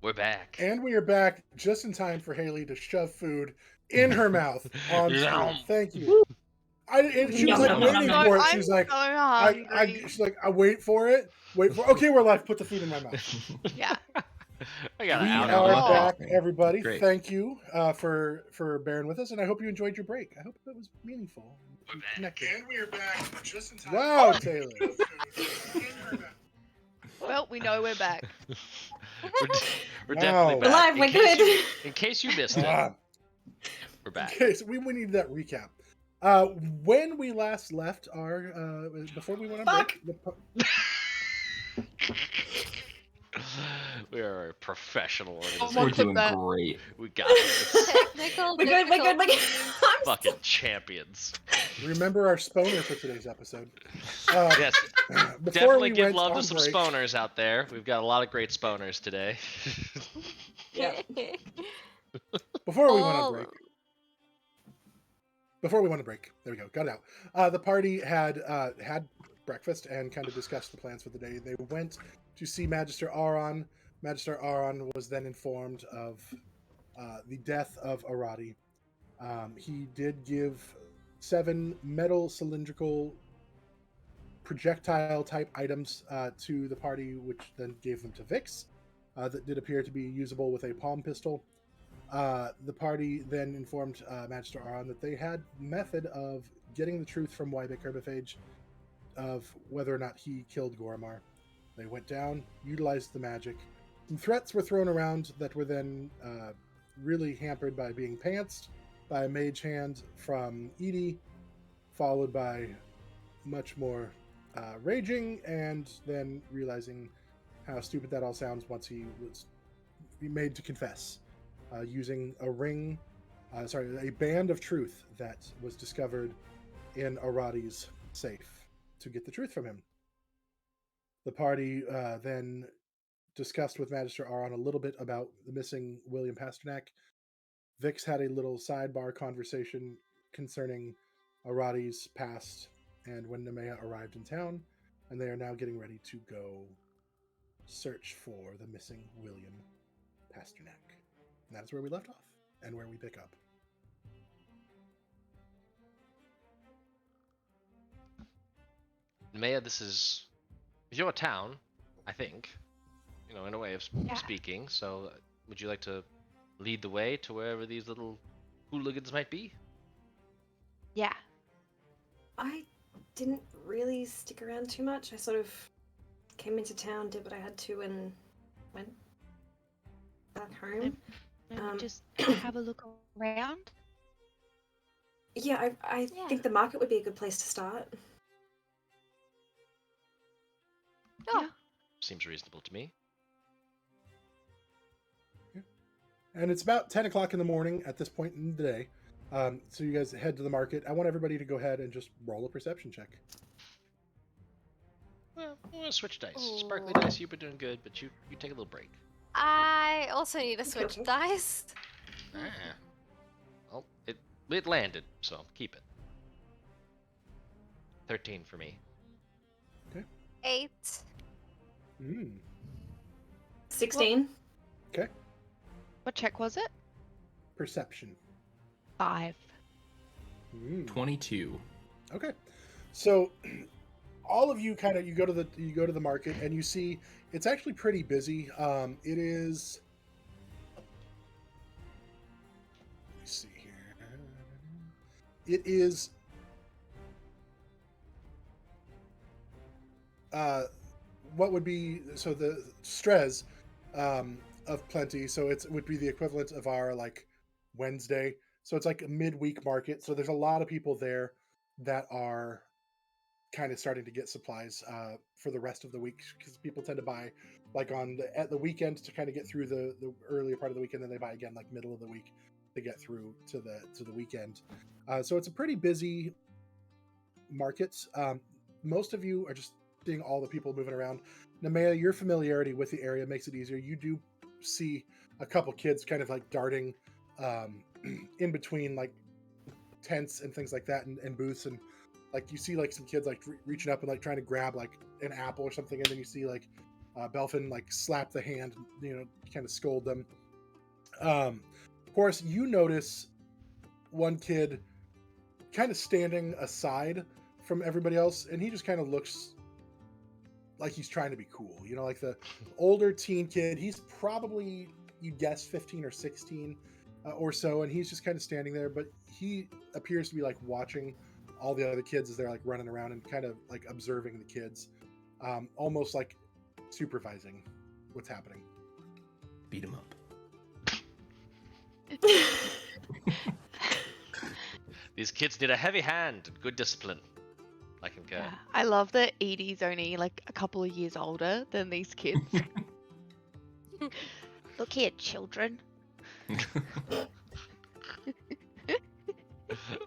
We're back. And we are back just in time for Haley to shove food in her mouth on screen. Yum. Thank you. She was like Yum, waiting yum, for it. I'm She was like, so hungry. she's like, I wait for it. Okay, we're live. Put the food in my mouth. Yeah. I got We an are out. back, everybody. Great. Thank you for bearing with us, and I hope you enjoyed your break. I hope that was meaningful. And connected. And we are back just in time. Wow, Taylor. Well, we know we're back. We're Wow. definitely We're back. live, we're good. In case you missed it, we're back. Okay, so we need that recap. When we last left our before we went on break, We are a professional We're We're organization. doing that. great. We got this. Technical We're good, we're good, we're good. I'm Fucking champions. remember our sponer for today's episode. Yes, Before definitely we give went love on to some break, sponers out there. We've got a lot of great sponers today. Yeah. Before we went on All break. Before we went on break, there we go, got it out. The party had breakfast and kind of discussed the plans for the day. They went to see Magister Aron. Magister Aron was then informed of the death of Aradi. He did give 7 metal cylindrical projectile type items to the party, which then gave them to Vix. That did appear to be usable with a palm pistol. The party then informed Magister Aron that they had method of getting the truth from Wyvic herbiphage of whether or not he killed Goremarr. They went down, utilized the magic. Some threats were thrown around that were then really hampered by being pantsed by a mage hand from Edie, followed by much more raging, and then realizing how stupid that all sounds once he was made to confess. Using a a band of truth that was discovered in Aradi's safe to get the truth from him. The party then discussed with Magister Aron a little bit about the missing William Pasternak. Vix had a little sidebar conversation concerning Aradi's past and when Nemea arrived in town, and they are now getting ready to go search for the missing William Pasternak. And that is where we left off, and where we pick up. Maya, this is your town, I think. You know, in a way of Yeah. speaking. So, would you like to lead the way to wherever these little hooligans might be? Yeah. I didn't really stick around too much. I sort of came into town, did what I had to, and went back home. Maybe just have a look around. Yeah, I Yeah. think the market would be a good place to start. Yeah. Seems reasonable to me. And it's about 10 o'clock in the morning at this point in the day. So you guys head to the market. I want everybody to go ahead and just roll a perception check. Well, we're gonna switch dice. Ooh. Sparkly dice, you've been doing good, but you take a little break. I also need to switch dice. Ah. Well, it landed, so keep it. 13 for me. 8. Mm. 16. Okay. What check was it? Perception. 5. Mm. 22. Okay. So all of you you go to the market and you see it's actually pretty busy. It is, let me see here. It is what would be the stress of plenty, so it would be the equivalent of our like Wednesday. So it's like a midweek market. So there's a lot of people there that are kind of starting to get supplies for the rest of the week, because people tend to buy like at the weekend to kind of get through the earlier part of the weekend, then they buy again like middle of the week to get through to the weekend. So it's a pretty busy market. Most of you are just seeing all the people moving around. Nemea, your familiarity with the area makes it easier. You do see a couple kids kind of like darting in between like tents and things like that, and booths, and like you see like some kids like reaching up and like trying to grab like an apple or something, and then you see like Belfin like slap the hand, kind of scold them. Of course, you notice one kid kind of standing aside from everybody else, and he just kind of looks like he's trying to be cool. Like the older teen kid. He's probably, you guess, 15 or 16 or so, and he's just kind of standing there, but he appears to be like watching all the other kids as they're like running around and kind of like observing the kids, almost like supervising what's happening. Beat him up. These kids need a heavy hand, good discipline. I concur. Yeah, I love that Edie's only like a couple of years older than these kids. Look here, children.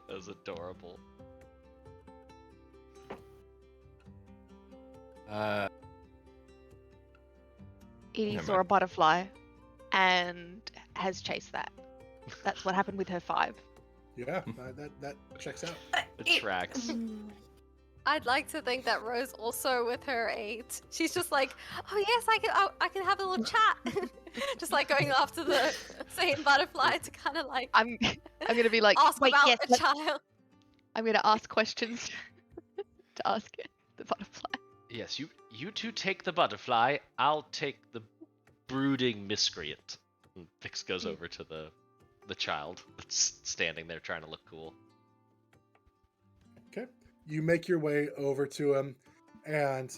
That's adorable. Edie Never saw mind. a butterfly and has chased that. That's what happened with her 5. Yeah, that checks out. It tracks. I'd like to think that Rose also with her 8. She's just like, oh yes, I can have a little chat. Just like going after the same butterfly to kind of like I'm gonna be like, ask wait, about yes, a child. I'm gonna ask questions to ask the butterfly. Yes, you two take the butterfly. I'll take the brooding miscreant. And Vix goes over to the child that's standing there trying to look cool. Okay. You make your way over to him, and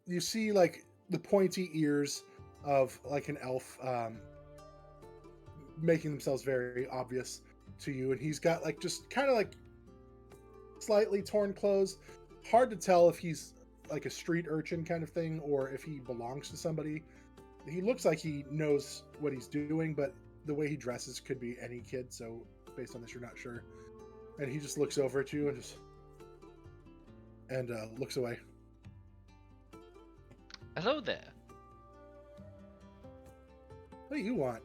you see like the pointy ears of like an elf making themselves very obvious to you, and he's got like just kind of like slightly torn clothes. Hard to tell if he's like a street urchin kind of thing or if he belongs to somebody. He looks like he knows what he's doing, but the way he dresses could be any kid, so based on this you're not sure. And he just looks over at you and looks away. Hello there. What do you want?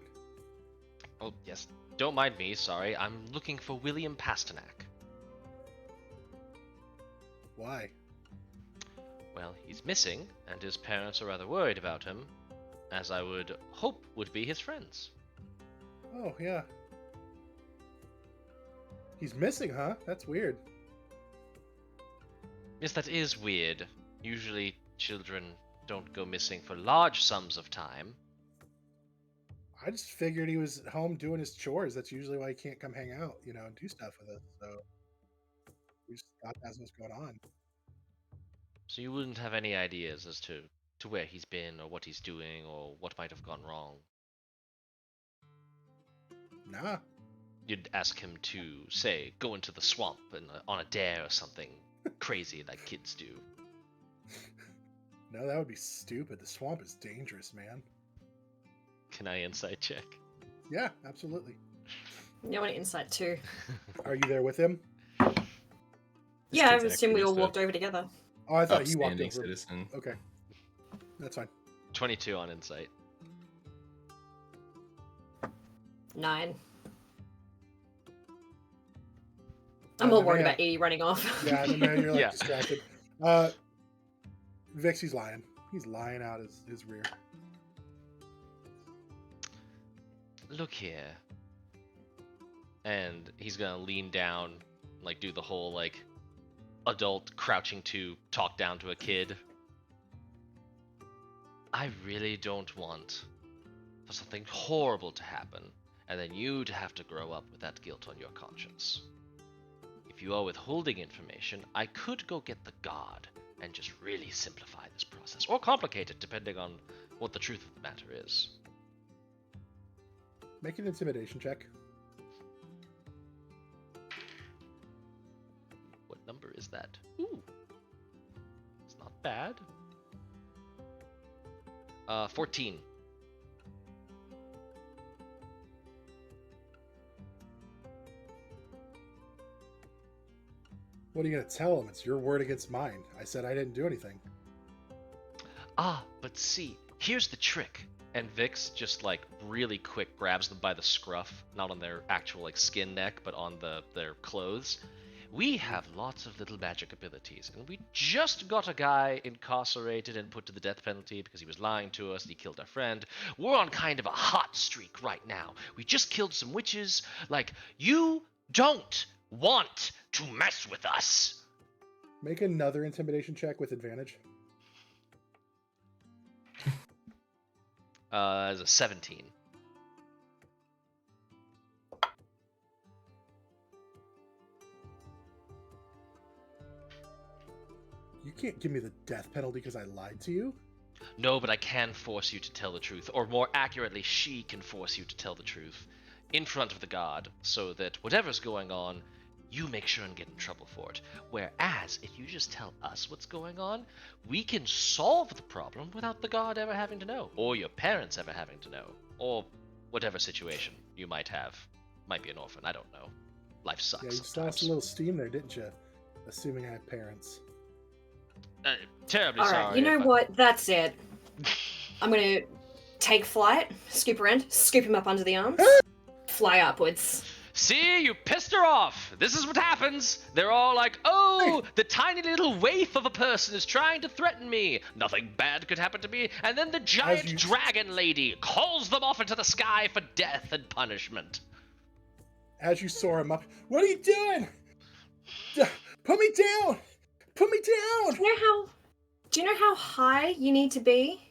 Oh, yes. Don't mind me, sorry. I'm looking for William Pasternak. Why? Well, he's missing, and his parents are rather worried about him, as I would hope would be his friends. Oh, yeah. He's missing, huh? That's weird. Yes, that is weird. Usually, children don't go missing for large sums of time. I just figured he was at home doing his chores. That's usually why he can't come hang out, and do stuff with us. So we just thought that's what's going on. So you wouldn't have any ideas as to where he's been, or what he's doing, or what might have gone wrong? Nah. You'd ask him to, say, go into the swamp on a dare or something crazy like kids do. No, that would be stupid. The swamp is dangerous, man. Can I insight check? Yeah, absolutely. You want insight too? Are you there with him? Yeah, I kid's assume we all actually walked over together. Oh, I thought he walked upstanding over. citizen. Okay. That's fine. 22 on insight. 9. I'm all worried yeah. about Edie running off. Yeah, and then you're like Yeah. distracted. Vix, he's lying. He's lying out his rear. Look here. And he's gonna lean down, like do the whole like adult crouching to talk down to a kid. I really don't want for something horrible to happen, and then you to have to grow up with that guilt on your conscience. If you are withholding information, I could go get the guard and just really simplify this process, or complicate it depending on what the truth of the matter is. Make an intimidation check. What number is that? Ooh. It's not bad. 14. What are you going to tell him? It's your word against mine. I said I didn't do anything. Ah, but see, here's the trick. And Vix just like really quick grabs them by the scruff, not on their actual like skin neck, but on their clothes. We have lots of little magic abilities, and we just got a guy incarcerated and put to the death penalty because he was lying to us and he killed our friend. We're on kind of a hot streak right now. We just killed some witches. Like, you don't want to mess with us. Make another intimidation check with advantage. As a 17. You can't give me the death penalty because I lied to you. No, but I can force you to tell the truth, or more accurately, she can force you to tell the truth in front of the god, so that whatever's going on, you make sure and get in trouble for it. Whereas, if you just tell us what's going on, we can solve the problem without the god ever having to know, or your parents ever having to know, or whatever situation you might have. Might be an orphan, I don't know. Life sucks. Yeah, you just sometimes. lost a little steam there, didn't you? Assuming I have parents. Terribly All sorry. right, you know but- what? That's it. I'm gonna take flight, scoop around, scoop him up under the arms, fly upwards. See, you pissed her off. This is what happens. They're all like, oh, the tiny little waif of a person is trying to threaten me. Nothing bad could happen to me. And then the giant you- dragon lady calls them off into the sky for death and punishment. As you soar him up, what are you doing? Put me down! Put me down! Do you know how high you need to be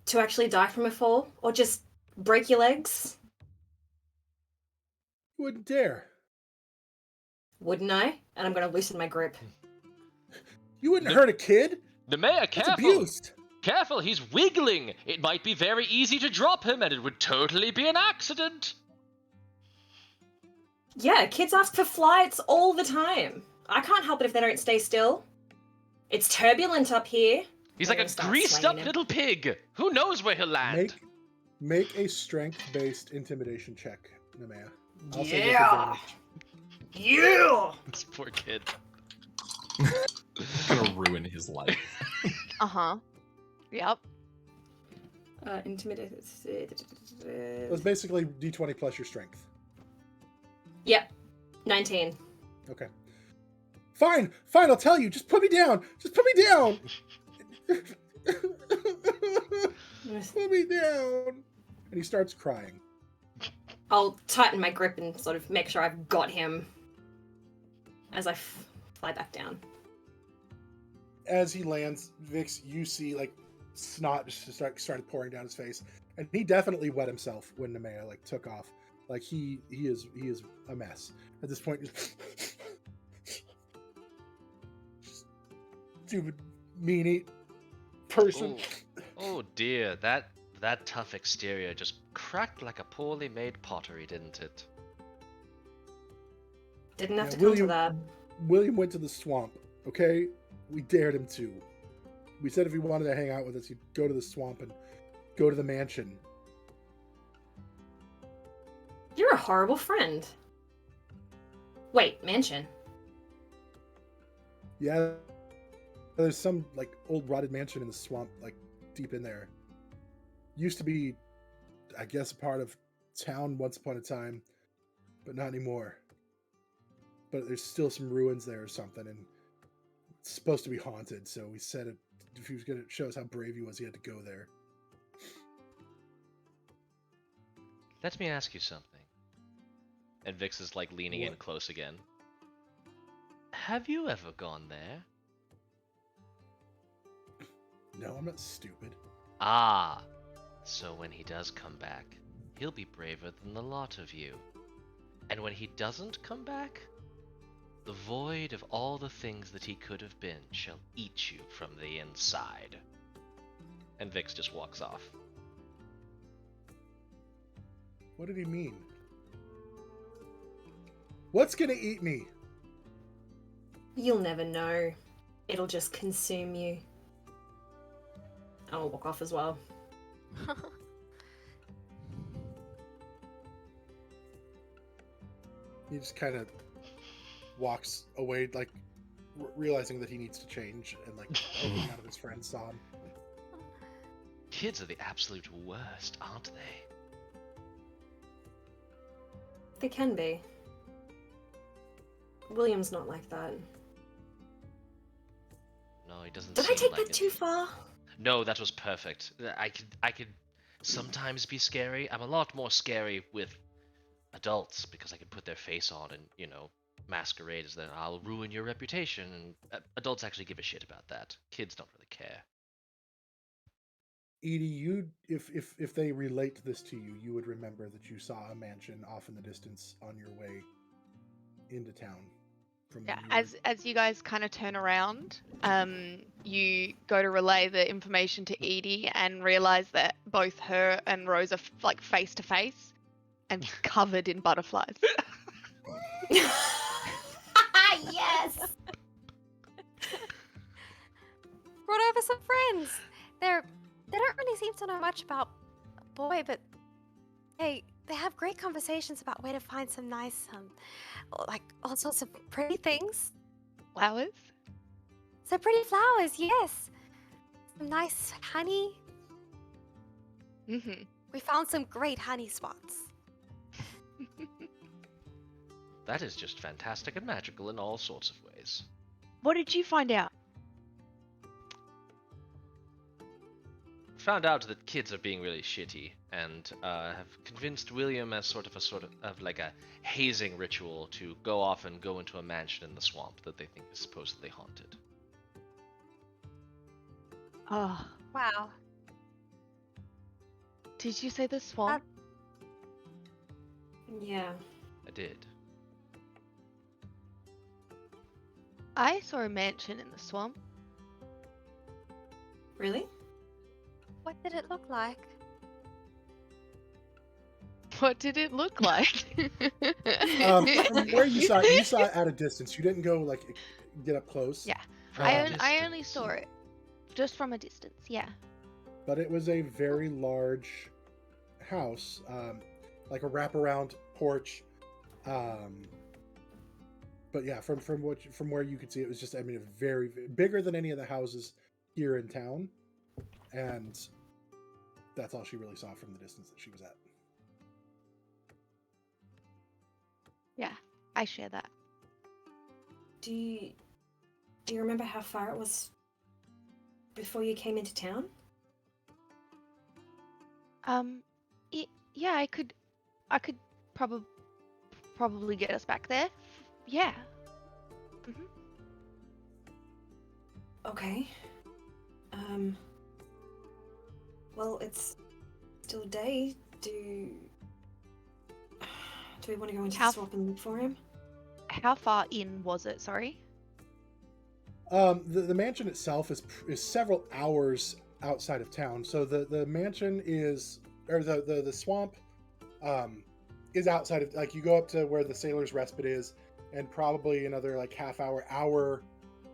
to actually die from a fall, or just break your legs? Wouldn't dare. Wouldn't I? And I'm gonna loosen my grip. You wouldn't hurt a kid. Nemea, That's careful. abused. Careful, he's wiggling. It might be very easy to drop him, and it would totally be an accident. Yeah, kids ask for flights all the time. I can't help it if they don't stay still. It's turbulent up here. He's I'm like gonna a start greased up swinging him. little pig. Who knows where he'll land? Make a strength-based intimidation check, Nemea. Also with Yeah! advantage. Yeah! This poor kid. Gonna ruin his life. Uh-huh. Yep. Intimidate. It's basically D20 plus your strength. Yep. 19. Okay. Fine, I'll tell you. Just put me down. Just put me down. Put me down. And he starts crying. I'll tighten my grip and sort of make sure I've got him as I fly back down. As he lands, Vix, you see like snot just started pouring down his face, and he definitely wet himself when Nemea like took off. Like he is a mess at this point. Stupid meanie person. Oh dear, that tough exterior just cracked like a poorly made pottery, didn't it? Didn't have Yeah, to come to that. William went to the swamp. Okay, we dared him to. We said if he wanted to hang out with us, he'd go to the swamp and go to the mansion. You're a horrible friend. Wait, mansion? Yeah, there's some like old rotted mansion in the swamp, like deep in there. Used to be, I guess, a part of town once upon a time, but not anymore. But there's still some ruins there or something, and it's supposed to be haunted. So we said if he was going to show us how brave he was, he had to go there. Let me ask you something. And Vix is like leaning in What? close again. Have you ever gone there? No, I'm not stupid. Ah, so when he does come back, he'll be braver than the lot of you. And when he doesn't come back, the void of all the things that he could have been shall eat you from the inside. And Vix just walks off. What did he mean? What's gonna eat me? You'll never know. It'll just consume you. I'll walk off as well. He just kind of walks away, like realizing that he needs to change, and like looking out of his friend's sod. Kids are the absolute worst, aren't they? They can be. William's not like that. No, he doesn't Did I seem take like that it. too far? No, that was perfect. I could sometimes be scary. I'm a lot more scary with adults because I can put their face on and, masquerade as that I'll ruin your reputation. And adults actually give a shit about that. Kids don't really care. Edie, if they relate this to you, you would remember that you saw a mansion off in the distance on your way into town. From Yeah, when you as you guys kind of turn around, you go to relay the information to Edie and realize that both her and Rose are like face to face and covered in butterflies. Yes! Brought over some friends. They don't really seem to know much about a boy, but they have great conversations about where to find some nice like all sorts of pretty things. Flowers? So pretty flowers, yes. Some nice honey. Mm-hmm. We found some great honey spots. That is just fantastic and magical in all sorts of ways. What did you find out? Found out that kids are being really shitty and have convinced William as sort of like a hazing ritual to go off and go into a mansion in the swamp that they think is supposedly haunted. Oh, Wow. did you say the swamp? Yeah. I did. I saw a mansion in the swamp. Really? What did it look like? What did it look like? from where you saw it at a distance. You didn't go like get up close. Yeah. From I a only distance. saw it just from a distance. Yeah. But it was a very large house, like a wraparound porch. But yeah, from where you could see, it was just, I mean, very bigger than any of the houses here in town, and that's all she really saw from the distance that she was at. Yeah, I share that. Do you remember how far it was before you came into town? Yeah, I could probably get us back there. Yeah. Mhm. Okay. Well, it's still day. Do we want to go into How the swamp and look for him? How far in was it? Sorry. The mansion itself is several hours outside of town. So the mansion is, or the swamp, is outside of, like, you go up to where the Sailor's Respite is, and probably another like hour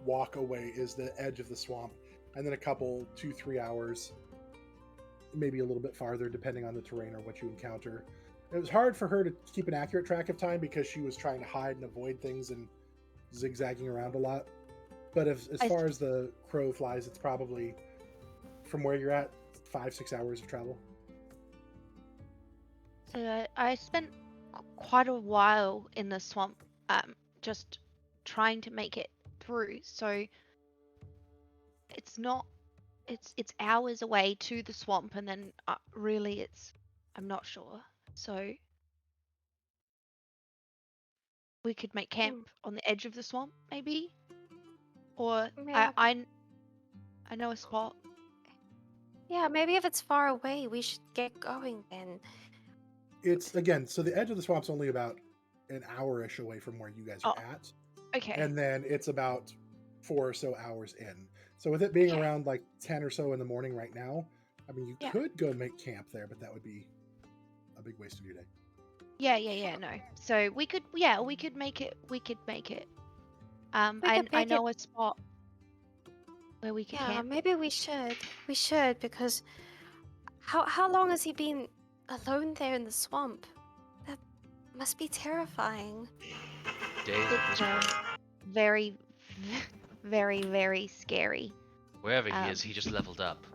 walk away is the edge of the swamp, and then a couple 2-3 hours, maybe a little bit farther depending on the terrain or what you encounter. It was hard for her to keep an accurate track of time because she was trying to hide and avoid things and zigzagging around a lot. But as far as the crow flies, it's probably from where you're at 5-6 hours of travel. So I spent quite a while in the swamp, just trying to make it through. So it's not, it's hours away to the swamp, and then really I'm not sure. So we could make camp on the edge of the swamp, maybe, or Yeah. I know a spot. Yeah, maybe if it's far away, we should get going then. It's, again, so the edge of the swamp's only about an hour-ish away from where you guys are at. Okay. And then it's about 4 or so hours in. So with it being Okay. around like 10 or so in the morning right now, I mean, you Yeah. could go make camp there, but that would be a big waste of your day. Yeah, no. So we could make it. We could I make know a spot where we could Yeah, camp. maybe we should. We should, because how long has he been alone there in the swamp? That must be terrifying. Days It's very, very, very scary. Wherever he is, he just leveled up.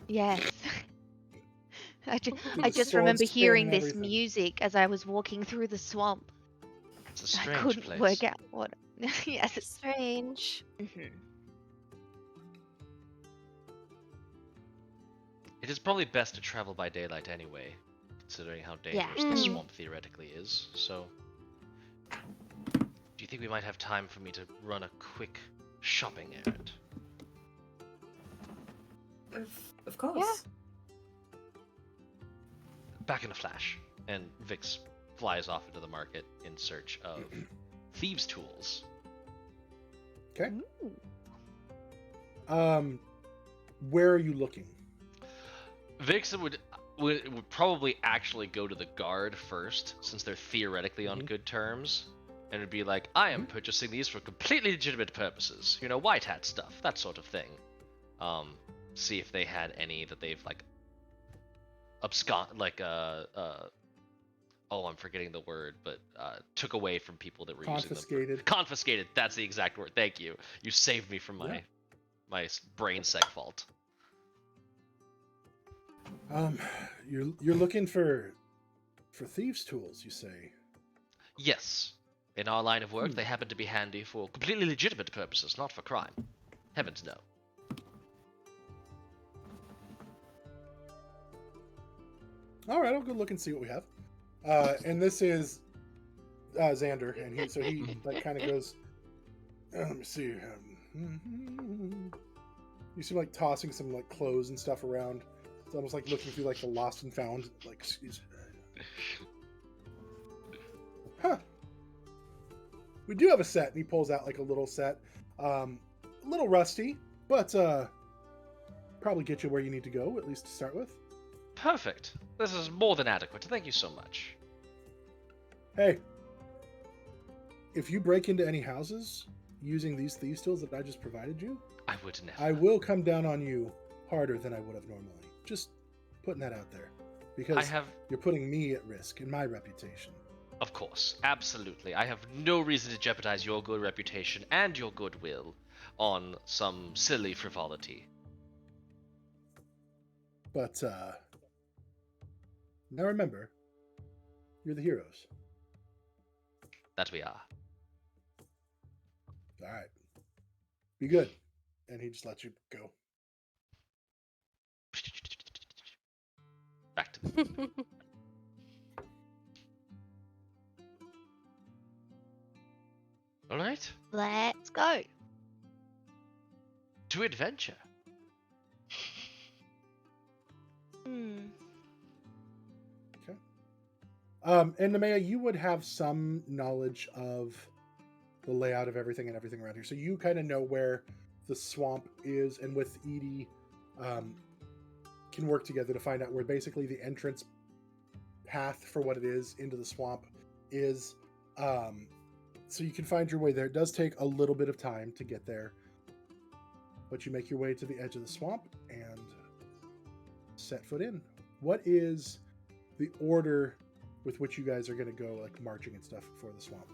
Yes. I With just a sword remember spin hearing and this everything. music as I was walking through the swamp. It's a I strange couldn't place. work out what. Yes. Strange. Mhm. It is probably best to travel by daylight anyway, considering how dangerous the Mm. swamp theoretically is. So, do you think we might have time for me to run a quick shopping errand? Of course. Back in a flash, and Vix flies off into the market in search of Thieves Tools. Okay. Ooh. Where are you looking? Vix would probably actually go to the guard first, since they're theoretically on good terms, and would be like, I am purchasing these for completely legitimate purposes. You know, white hat stuff, that sort of thing. See if they had any that they've like I'm forgetting the word, but took away from people that were using them. Confiscated. Confiscated. That's the exact word. Thank you. You saved me from my brain sec fault. You're looking for thieves' tools, you say? Yes. In our line of work, they happen to be handy for completely legitimate purposes, not for crime. Heavens no. All right, I'll go look and see what we have. And this is Xander, and he like kind of goes. Let me see. You see him like tossing some like clothes and stuff around. It's almost like looking through like the lost and found. Like, excuse. Huh. We do have a set, and he pulls out like a little set. A little rusty, but probably get you where you need to go, at least to start with. Perfect. This is more than adequate. Thank you so much. Hey, if you break into any houses using these thieves tools that I just provided you, I would never. I will come down on you harder than I would have normally. Just putting that out there. Because you're putting me at risk and my reputation. Of course, absolutely. I have no reason to jeopardize your good reputation and your goodwill on some silly frivolity. But, now remember, you're the heroes. That we are. Alright. Be good. And he just lets you go. Back to the... Alright. Let's go. To adventure. Okay. And Nemea, you would have some knowledge of the layout of everything and everything around here. So you kind of know where the swamp is, and with Edie, can work together to find out where basically the entrance path for what it is into the swamp is. So you can find your way there. It does take a little bit of time to get there, but you make your way to the edge of the swamp and set foot in. What is the order with which you guys are going to go, like marching and stuff for the swamp?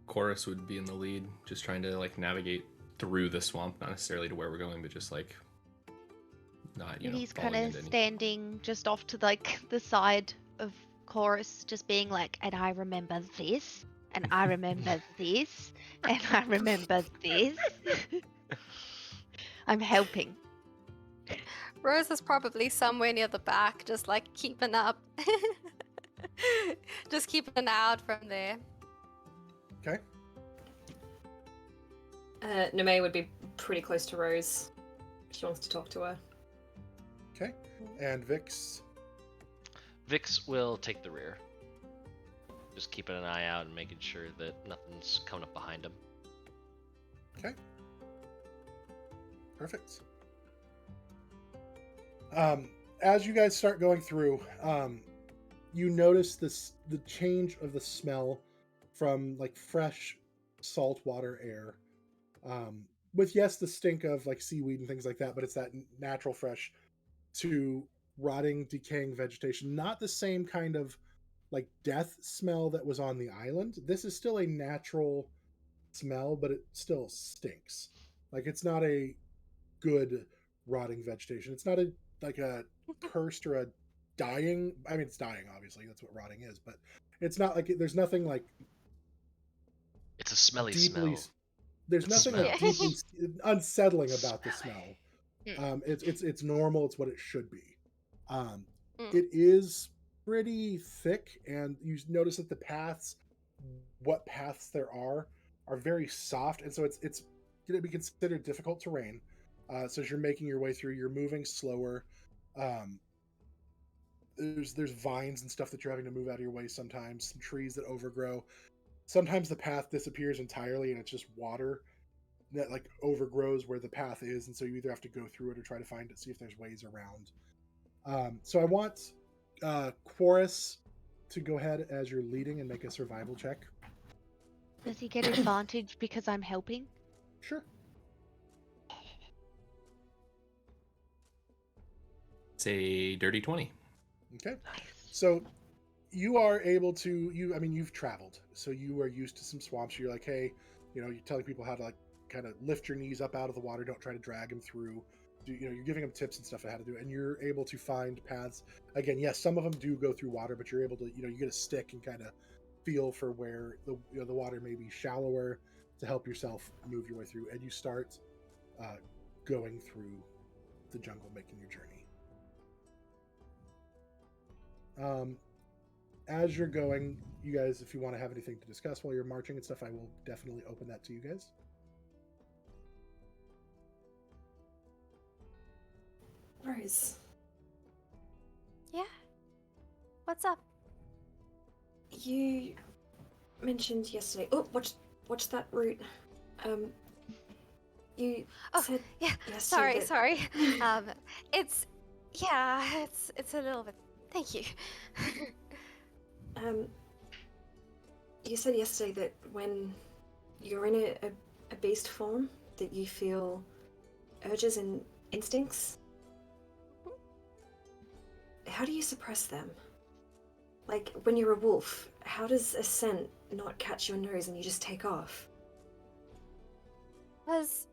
Chorus would be in the lead, just trying to like navigate through the swamp, not necessarily to where we're going, but just like not, you know, He's kind falling of into any... standing just off to like the side of Chorus, just being like, and I remember this, and I remember this, and I remember this. I'm helping. Rose is probably somewhere near the back, just like keeping up. Just keeping an eye out from there. Okay. Nemea would be pretty close to Rose. She wants to talk to her. Okay. And Vix? Vix will take the rear. Just keeping an eye out and making sure that nothing's coming up behind him. Okay. Perfect. As you guys start going through, you notice the change of the smell from like fresh saltwater air, with the stink of like seaweed and things like that, but it's that natural fresh, to rotting, decaying vegetation. Not the same kind of like death smell that was on the island. This is still a natural smell, but it still stinks. Like, it's not a good rotting vegetation. It's not a cursed or a dying. I mean, it's dying, obviously. That's what rotting is, but it's not like there's nothing like It's a smelly deeply. smell. There's It nothing like smells. deeply unsettling about the Smelly. smell. It's normal. It's what it should be. Um, Mm. it is pretty thick, and you notice that the paths, what paths there are very soft, and so it's going to be considered difficult terrain. So as you're making your way through, you're moving slower. Um, there's vines and stuff that you're having to move out of your way sometimes. Some trees that overgrow. Sometimes the path disappears entirely, and it's just water that like overgrows where the path is, and so you either have to go through it or try to find it, see if there's ways around. So I want Chorus to go ahead as you're leading and make a survival check. Does he get advantage because I'm helping? Sure. Say dirty 20. Okay. Nice. So you are able to you've traveled, so you are used to some swamps. You're like, hey, you're telling people how to like kind of lift your knees up out of the water. Don't try to drag them through. You're giving them tips and stuff on how to do it, and you're able to find paths. Again, yes, some of them do go through water, but you're able to, you get a stick and kind of feel for where the water may be shallower to help yourself move your way through, and you start going through the jungle, making your journey. As you're going, you guys, if you want to have anything to discuss while you're marching and stuff, I will definitely open that to you guys. Rose, Yeah. What's up? you mentioned yesterday. Oh, watch that route. You Oh, said yeah. yesterday Sorry, that- it's it's a little bit. Thank you. You said yesterday that when you're in a beast form, that you feel urges and instincts. How do you suppress them? Like, when you're a wolf, how does a scent not catch your nose and you just take off? Let's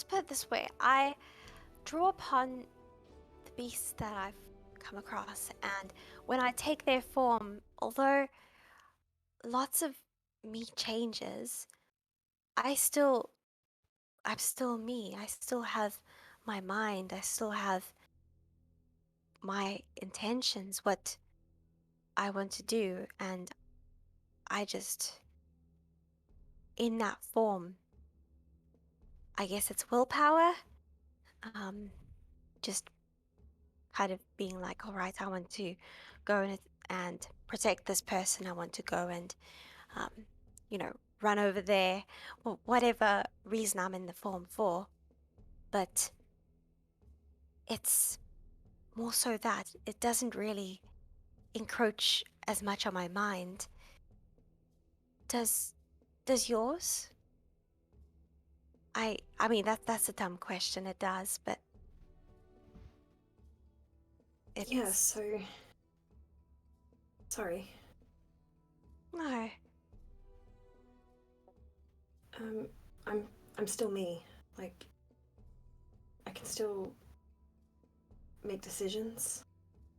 put it this way. I draw upon the beasts that I've come across, and when I take their form, although lots of me changes, I'm still me. I still have my mind. I still have my intentions, what I want to do, and I just, in that form, I guess it's willpower. Just kind of being like, all right, I want to go and protect this person. I want to go and, run over there, or whatever reason I'm in the form for. But it's more so that it doesn't really encroach as much on my mind. Does yours? I mean that's a dumb question. It does, but it's... Yeah, so... Sorry. No. I'm still me. Like, I can still make decisions.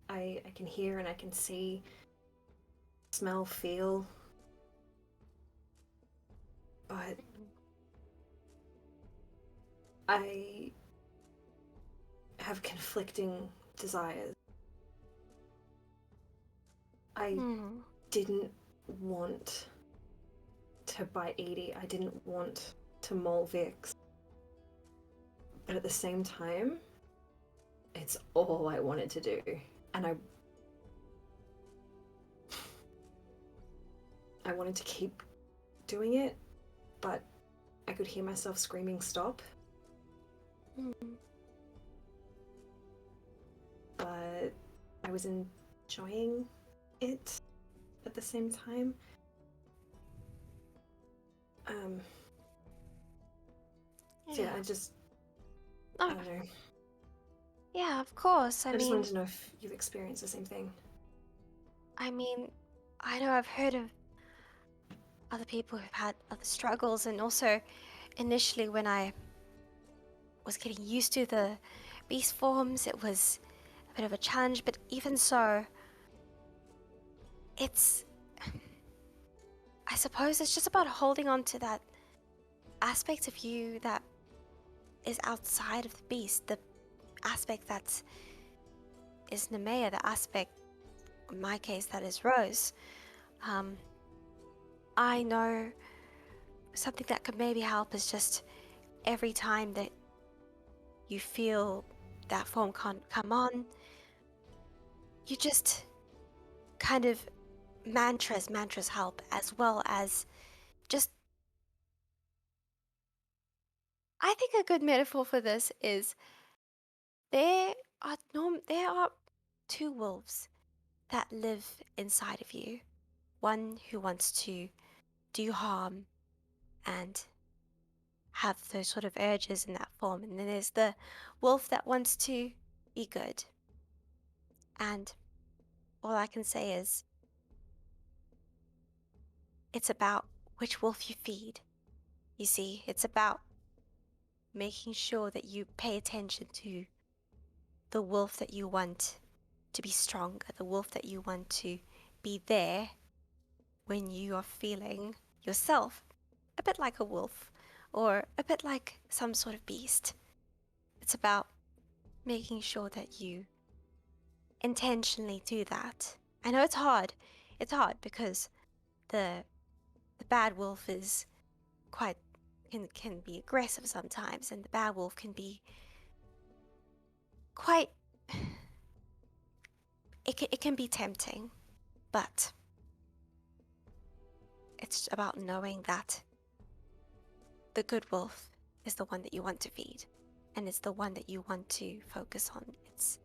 I can hear and I can see, smell, feel. But I have conflicting desires. I didn't want to bite Edie. I didn't want to maul Vix. But at the same time, it's all I wanted to do. And I wanted to keep doing it, but I could hear myself screaming, stop. But I was enjoying it at the same time. Yeah, I don't know. Yeah, of course. I I just mean, wanted to know if you've experienced the same thing. I know I've heard of other people who've had other struggles, and also initially when I was getting used to the beast forms, it was bit of a challenge, but even so, it's... I suppose it's just about holding on to that aspect of you that is outside of the beast, the aspect that is Nemea, the aspect, in my case, that is Rose. I know something that could maybe help is just every time that you feel that form can't come on, you just kind of mantras help, as well as just... I think a good metaphor for this is there are two wolves that live inside of you. One who wants to do harm and have those sort of urges in that form, and then there's the wolf that wants to be good. And all I can say is it's about which wolf you feed. You see, it's about making sure that you pay attention to the wolf that you want to be stronger, the wolf that you want to be there when you are feeling yourself a bit like a wolf or a bit like some sort of beast. It's about making sure that you intentionally do that. I know it's hard. It's hard because the bad wolf is quite can be aggressive sometimes, and the bad wolf can be quite... it can be tempting, but it's about knowing that the good wolf is the one that you want to feed, and it's the one that you want to focus on. It's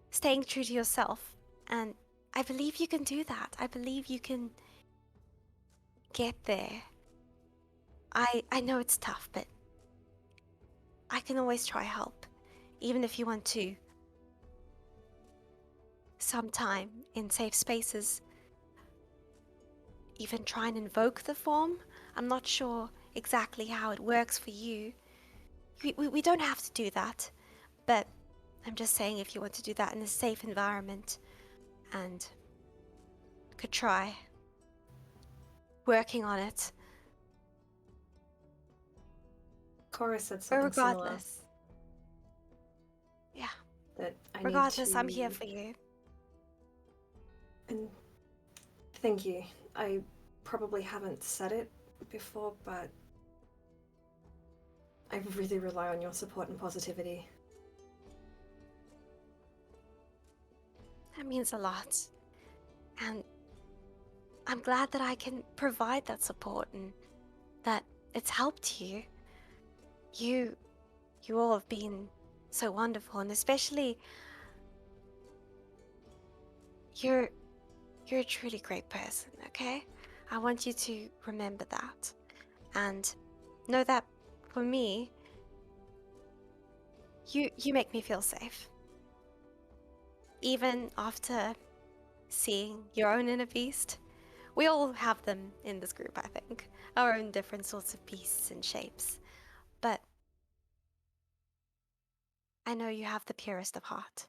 staying true to yourself, and I believe you can do that. I believe you can get there. I know it's tough, but I can always try help, even if you want to sometime in safe spaces even try and invoke the form. I'm not sure exactly how it works for you. We don't have to do that, but I'm just saying if you want to do that in a safe environment and could try working on it. Cora said But something similar. regardless, yeah, That I regardless, need I'm here to... for you. And thank you. I probably haven't said it before, but I really rely on your support and positivity. That means a lot. And I'm glad that I can provide that support and that it's helped you. You all have been so wonderful, and especially you're a truly great person, okay? I want you to remember that and know that for me, you make me feel safe. Even after seeing your own inner beast, we all have them in this group, I think. Our own different sorts of beasts and shapes. But I know you have the purest of heart.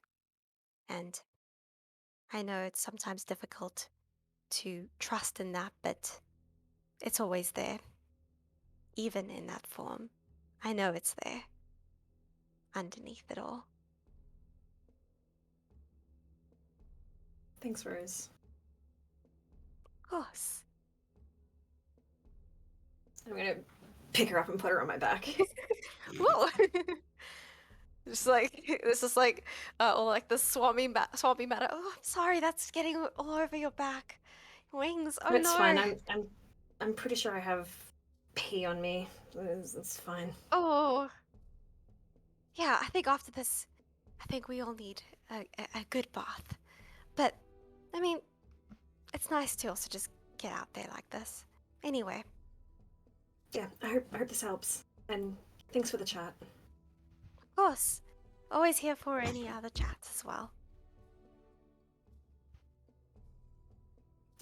And I know it's sometimes difficult to trust in that, but it's always there. Even in that form. I know it's there. Underneath it all. Thanks, Rose. Of course. I'm gonna pick her up and put her on my back. Whoa! Just like this is like all like the swampy matter. Oh, I'm sorry, that's getting all over your back. Wings. Oh It's no. fine. I'm pretty sure I have pee on me. It's fine. Oh. Yeah, I think after this, I think we all need a good bath. But I mean, it's nice to also just get out there like this. Anyway. Yeah, I hope this helps. And thanks for the chat. Of course. Always here for any other chats as well.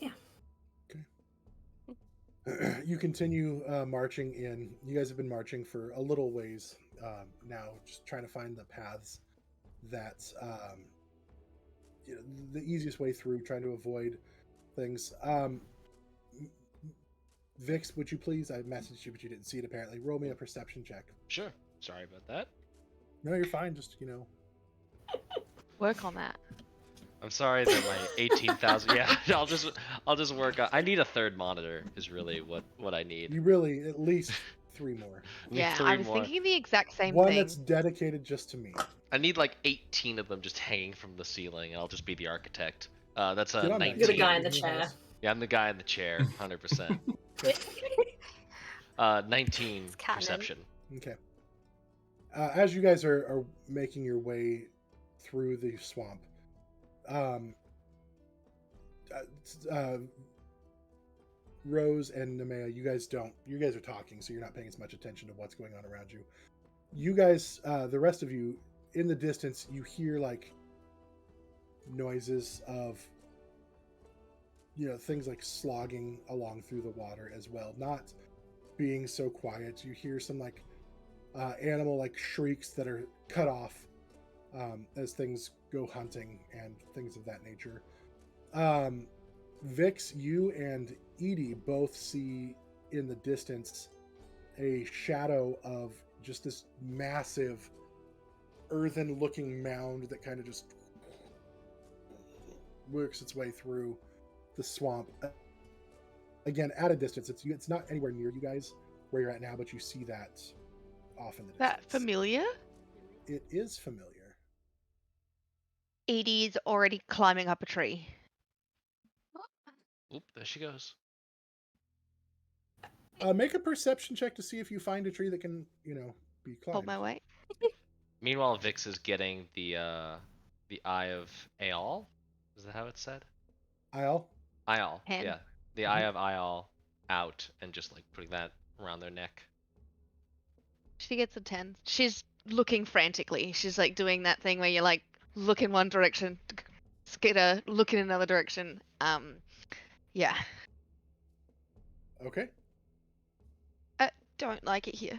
Yeah. Okay. You continue marching in. You guys have been marching for a little ways now, just trying to find the paths that the easiest way through, trying to avoid things. Vix, would you please? I messaged you, but you didn't see it apparently. Roll me a perception check. Sure. Sorry about that. No, you're fine. Just Work on that. I'm sorry that my 18,000. Yeah, I'll just work on. I need a third monitor. Is really what I need. you really at least 3 more. I need Yeah, three I was more. thinking the exact same One thing. that's dedicated just to me. I need like 18 of them just hanging from the ceiling, and I'll just be the architect. That's a Get on that. 19. You're the guy in the Your chair. house. Yeah, I'm the guy in the chair, 100%. 19 It's canon. perception. Okay. As you guys are making your way through the swamp, Rose and Nemea, you guys are talking, so you're not paying as much attention to what's going on around you. You guys, the rest of you, in the distance, you hear like noises of, things like slogging along through the water as well. Not being so quiet. You hear some like animal like shrieks that are cut off as things go hunting and things of that nature. Vix, you and Edie both see in the distance a shadow of just this massive earthen looking mound that kind of just works its way through the swamp. Again, at a distance. It's not anywhere near you guys where you're at now, but you see that off in the distance. That familiar? It is familiar. Edie's already climbing up a tree. Oop, there she goes. Make a perception check to see if you find a tree that can, be climbed. Hold my weight. Meanwhile, Vix is getting the Eye of Aeol. Is that how it's said? Isle? Aeol. Hen. Yeah. The Eye of Aeol out and just like putting that around their neck. She gets a 10. She's looking frantically. She's like doing that thing where you like look in one direction, skitter, look in another direction. Yeah. Okay. I don't like it here.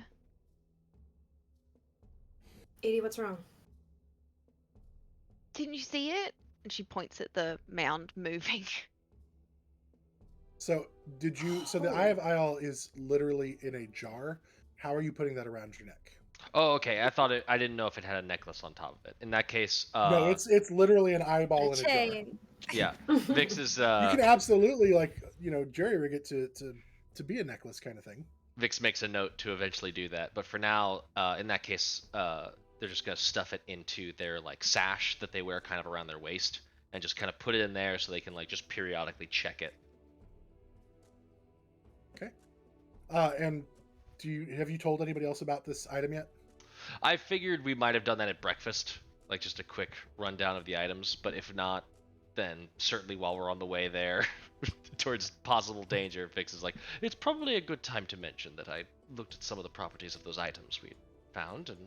Edie, what's wrong? Didn't you see it? And she points at the mound moving. So the Eye of Isle is literally in a jar. How are you putting that around your neck? Oh, okay. I didn't know if it had a necklace on top of it. In that case, No, it's literally an eyeball in a jar. chain. yeah. Vix is You can absolutely jerry rig it to be a necklace kind of thing. Vix makes a note to eventually do that, but for now, in that case, they're just gonna stuff it into their like sash that they wear kind of around their waist, and just kind of put it in there so they can like just periodically check it. Okay. And have you told anybody else about this item yet? I figured we might have done that at breakfast, like just a quick rundown of the items, but if not, then certainly while we're on the way there towards possible danger, Vix is like, it's probably a good time to mention that I looked at some of the properties of those items we found, and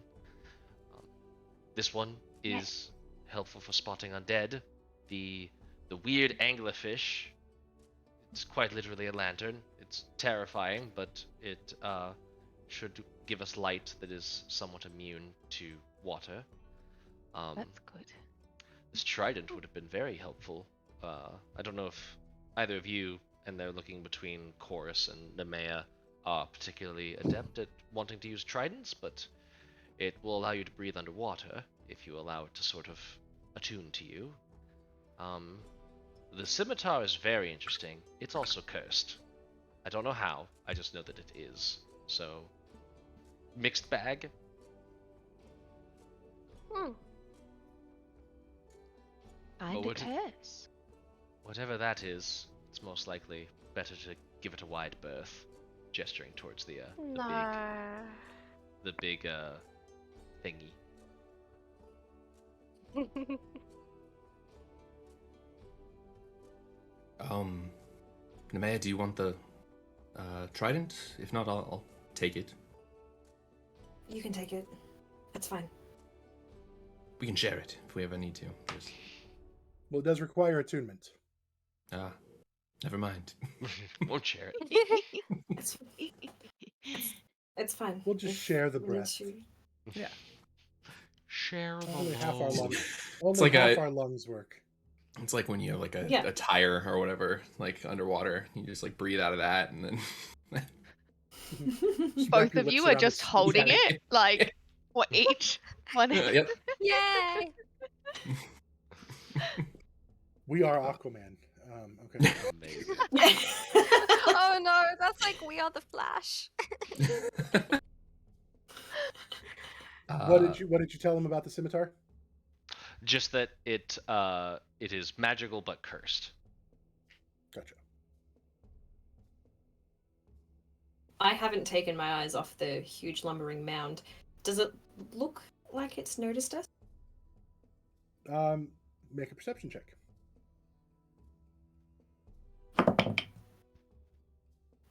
this one is helpful for spotting undead. The weird anglerfish, it's quite literally a lantern. It's terrifying, but it should give us light that is somewhat immune to water. That's good. This trident would have been very helpful. I don't know if either of you, and they're looking between Chorus and Nemea, are particularly adept at wanting to use tridents, but it will allow you to breathe underwater if you allow it to sort of attune to you. The scimitar is very interesting. It's also cursed. I don't know how, I just know that it is. So, mixed bag. Find But a what- curse. Whatever that is, it's most likely better to give it a wide berth, gesturing towards the big thingy. Nemea, do you want the trident? If not, I'll take it. You can take it. It's fine. We can share it if we ever need to. Just... Well, it does require attunement. Never mind. Won't share it. It's fine. We'll just If share the we need breath. to- Share Only the half our load. lungs. Only like half a- our lungs work. It's like when you have like Yeah. a tire or whatever, like underwater. You just like breathe out of that, and then Just wrap Both your of lips you are around just its- holding Yeah. it, like what each one. Yep. Yay! We are Aquaman. Okay. Amazing. Oh no, that's like We Are the Flash. What did you tell him about the scimitar? Just that it is magical but cursed. Gotcha. I haven't taken my eyes off the huge lumbering mound. Does it look like it's noticed us? Make a perception check.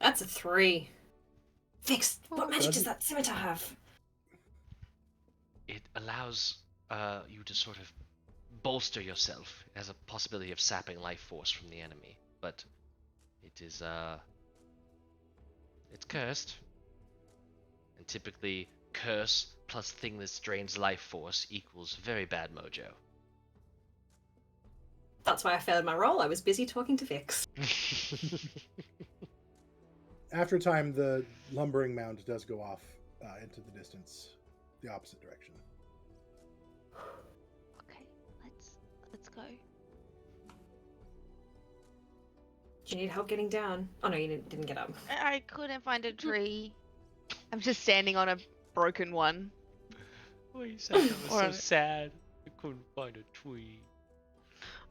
That's a 3. Fixed. What magic does Doesn't- that scimitar have? It allows you to sort of bolster yourself. It has a possibility of sapping life force from the enemy, but it is it's cursed. And typically, curse plus thing that drains life force equals very bad mojo. That's why I failed my roll. I was busy talking to Vix. After a time, the lumbering mound does go off into the distance, the opposite direction. Okay, let's go. Do you need help getting down? Oh no, you didn't get up. I couldn't find a tree. I'm just standing on a broken one. Oh, you said that was Or so a- sad. I couldn't find a tree.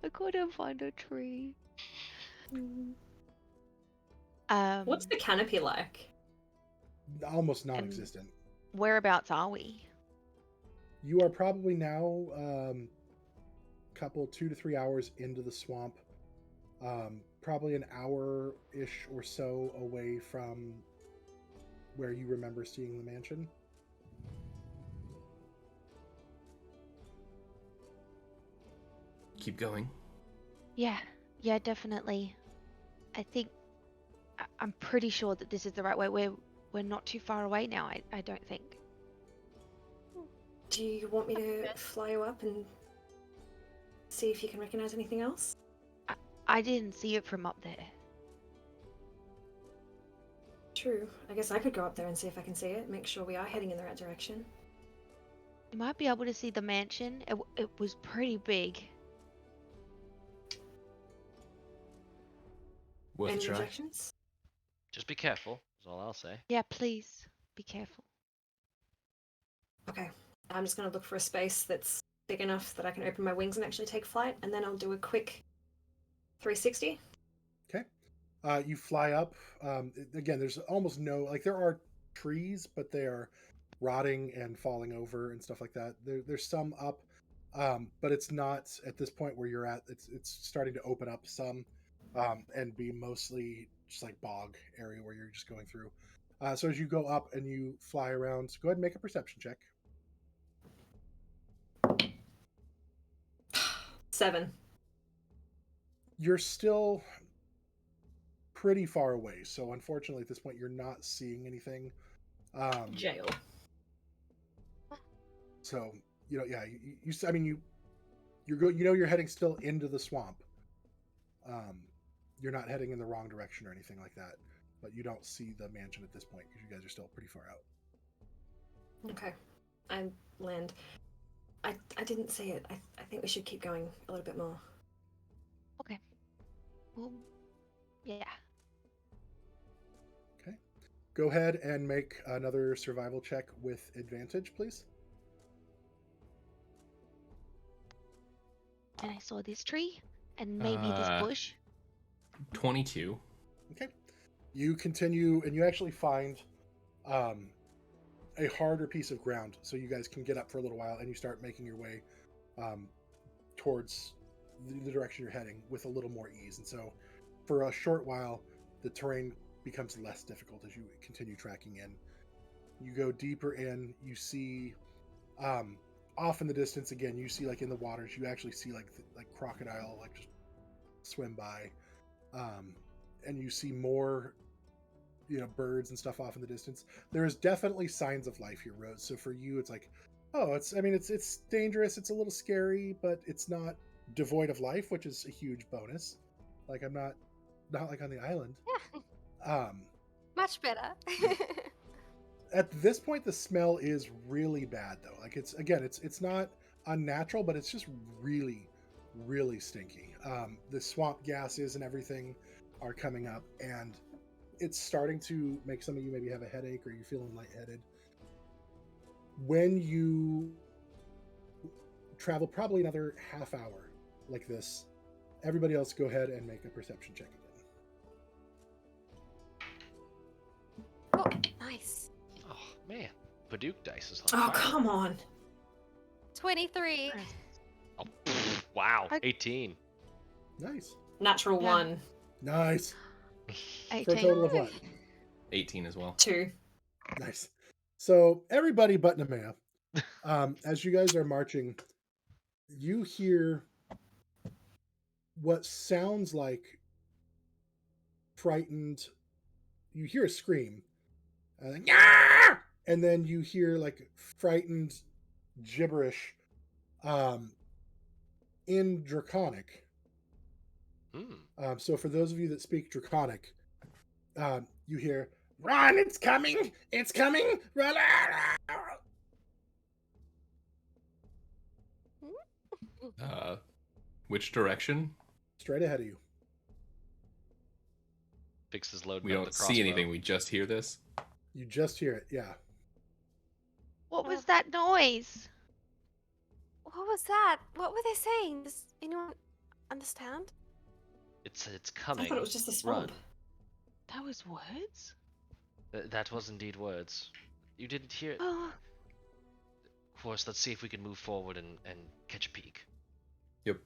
I couldn't find a tree. What's the canopy like? Almost non-existent. Whereabouts are we? You are probably now couple 2 to 3 hours into the swamp. Probably an hour-ish or so away from where you remember seeing the mansion. Keep going. Yeah, definitely. I think I'm pretty sure that this is the right way. We're not too far away now. I don't think. Do you want me to fly you up and see if you can recognize anything else? I didn't see it from up there. True. I guess I could go up there and see if I can see it. Make sure we are heading in the right direction. You might be able to see the mansion. It was pretty big. Worth a Any try. objections? Just be careful, is all I'll say. Yeah, please be careful. Okay. I'm just going to look for a space that's big enough that I can open my wings and actually take flight, and then I'll do a quick 360. Okay. You fly up. Again, there's almost no, like, there are trees, but they are rotting and falling over and stuff like that. There's some up, but it's not at this point where you're at. It's starting to open up some, and be mostly just like bog area where you're just going through. So as you go up and you fly around, go ahead and make a perception check. 7. You're still pretty far away, so unfortunately at this point you're not seeing anything. Jail. So yeah, I mean you're heading still into the swamp. You're not heading in the wrong direction or anything like that, but you don't see the mansion at this point because you guys are still pretty far out. Okay. I land. I didn't see it. I think we should keep going a little bit more. Okay. Well, yeah. Okay. Go ahead and make another survival check with advantage, please. And I saw this tree and maybe this bush. 22. Okay. You continue and you actually find a harder piece of ground, so you guys can get up for a little while and you start making your way towards the direction you're heading with a little more ease. And so for a short while, the terrain becomes less difficult as you continue tracking in. You go deeper in, you see off in the distance again, you see like in the waters, you actually see like crocodile like just swim by. And you see more birds and stuff off in the distance. There is definitely signs of life here, Rose. So for you, it's like, oh, it's dangerous. It's a little scary, but it's not devoid of life, which is a huge bonus. Like I'm not like on the island. Yeah, much better. At this point, the smell is really bad though. Like it's not unnatural, but it's just really, really stinky. The swamp gases and everything are coming up, and it's starting to make some of you maybe have a headache or you're feeling lightheaded. When you travel probably another half hour like this, everybody else go ahead and make a perception check again. Oh, nice. Oh man, Paduke dice is on Oh, fire. come on. 23. Oh, wow, I- 18. Nice. Natural Yeah. 1, Nice. For a 18. total of what? 18 as well. 2. Nice. So everybody but Nemea, as you guys are marching, you hear what sounds like frightened. You hear a scream, and then, "Yarr!" And then you hear like frightened gibberish, in Draconic. So for those of you that speak Draconic, you hear, "Run! It's coming! It's coming! Run!" Which direction? Straight ahead of you. Fix is loading We up don't the see crossbow. anything. We just hear this. You just hear it, yeah. What was that noise? What was that? What were they saying? Does anyone understand? It's I coming. thought it was just a swamp. Run. That was words? That was indeed words. You didn't hear it. Oh, Of course, let's see if we can move forward and catch a peek. Yep.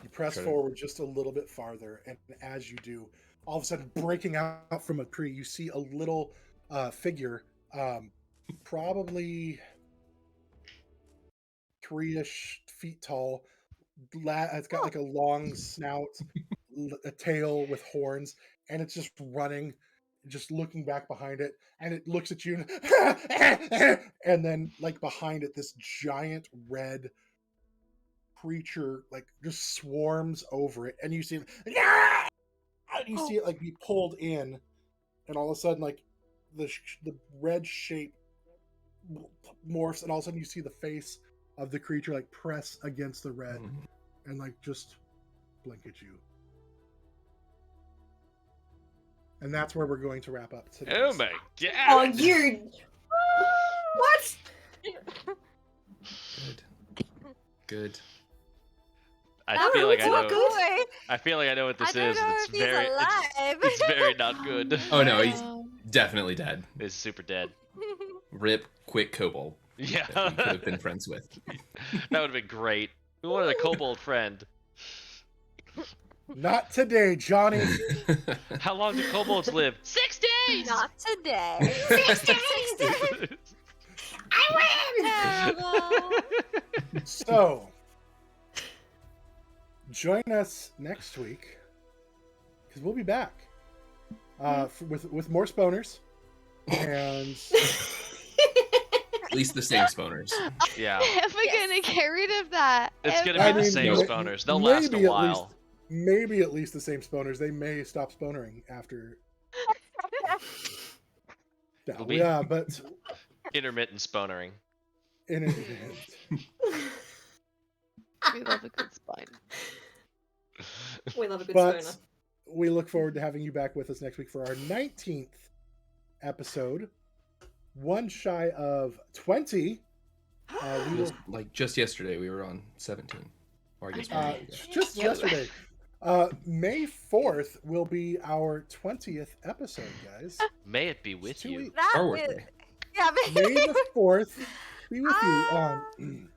You press Try to- forward just a little bit farther, and as you do, all of a sudden, breaking out from a tree, you see a little figure, probably 3-ish feet tall. It's got like a long snout, a tail with horns, and it's just running, just looking back behind it, and it looks at you, and then like behind it, this giant red creature like just swarms over it, and you see it, and you see it like be pulled in, and all of a sudden like the red shape morphs, and all of a sudden you see the face of the creature like press against the red and like just blink at you. And that's where we're going to wrap up today. Oh my god! Oh, you. What? Good. Good. I feel like I know. Good. I feel like I know what this I don't is. know and if he's alive. It's very not good. Oh no, he's um, definitely dead. It's super dead. Rip, quick kobold Yeah. that we could have been friends with. That would have been great. We wanted a kobold friend. Not today, Johnny. How long do kobolds live? 6 days! Not today. 6 days. Terrible. So, join us next week because we'll be back with more sponers and At least the same spawners. Yeah. Am I gonna get rid of that? It's gonna I be the mean, same no- spawners. They'll last a maybe at while. maybe at least the same sponers. They may stop sponering after. It'll be- Yeah, but Intermittent spawnering. in it, We love a good spine. We love a good but stoner. we look forward to having you back with us next week for our 19th episode. One shy of 20. We will Like just yesterday, we were on 17. Or I guess Uh, one day ago. just yesterday. May 4th will be our 20th episode, guys. May it be with It's 2 you. weeks. That Star Wars is- Day. Yeah, May the 4th be with you. Mhm.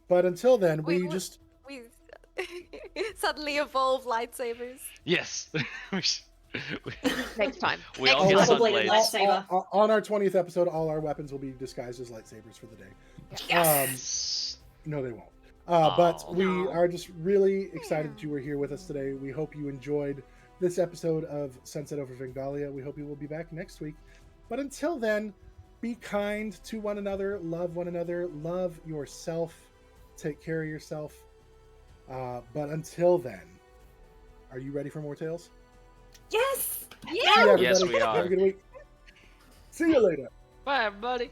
But until then, Wait, we what- just we suddenly evolve lightsabers. Yes. Next time. We all Next get time. Double-bladed sunblades. lightsaber. on our 20th episode, all our weapons will be disguised as lightsabers for the day. Yes. No, they won't. But Oh, we no. are just really excited that you were here with us today. We hope you enjoyed this episode of Sunset over Vengalia. We hope you will be back next week. But until then, be kind to one another, love yourself. take care of yourself. But until then, are you ready for more tales? Yes! See you, everybody. Yes, we Have are. a good week. See you later. Bye, everybody.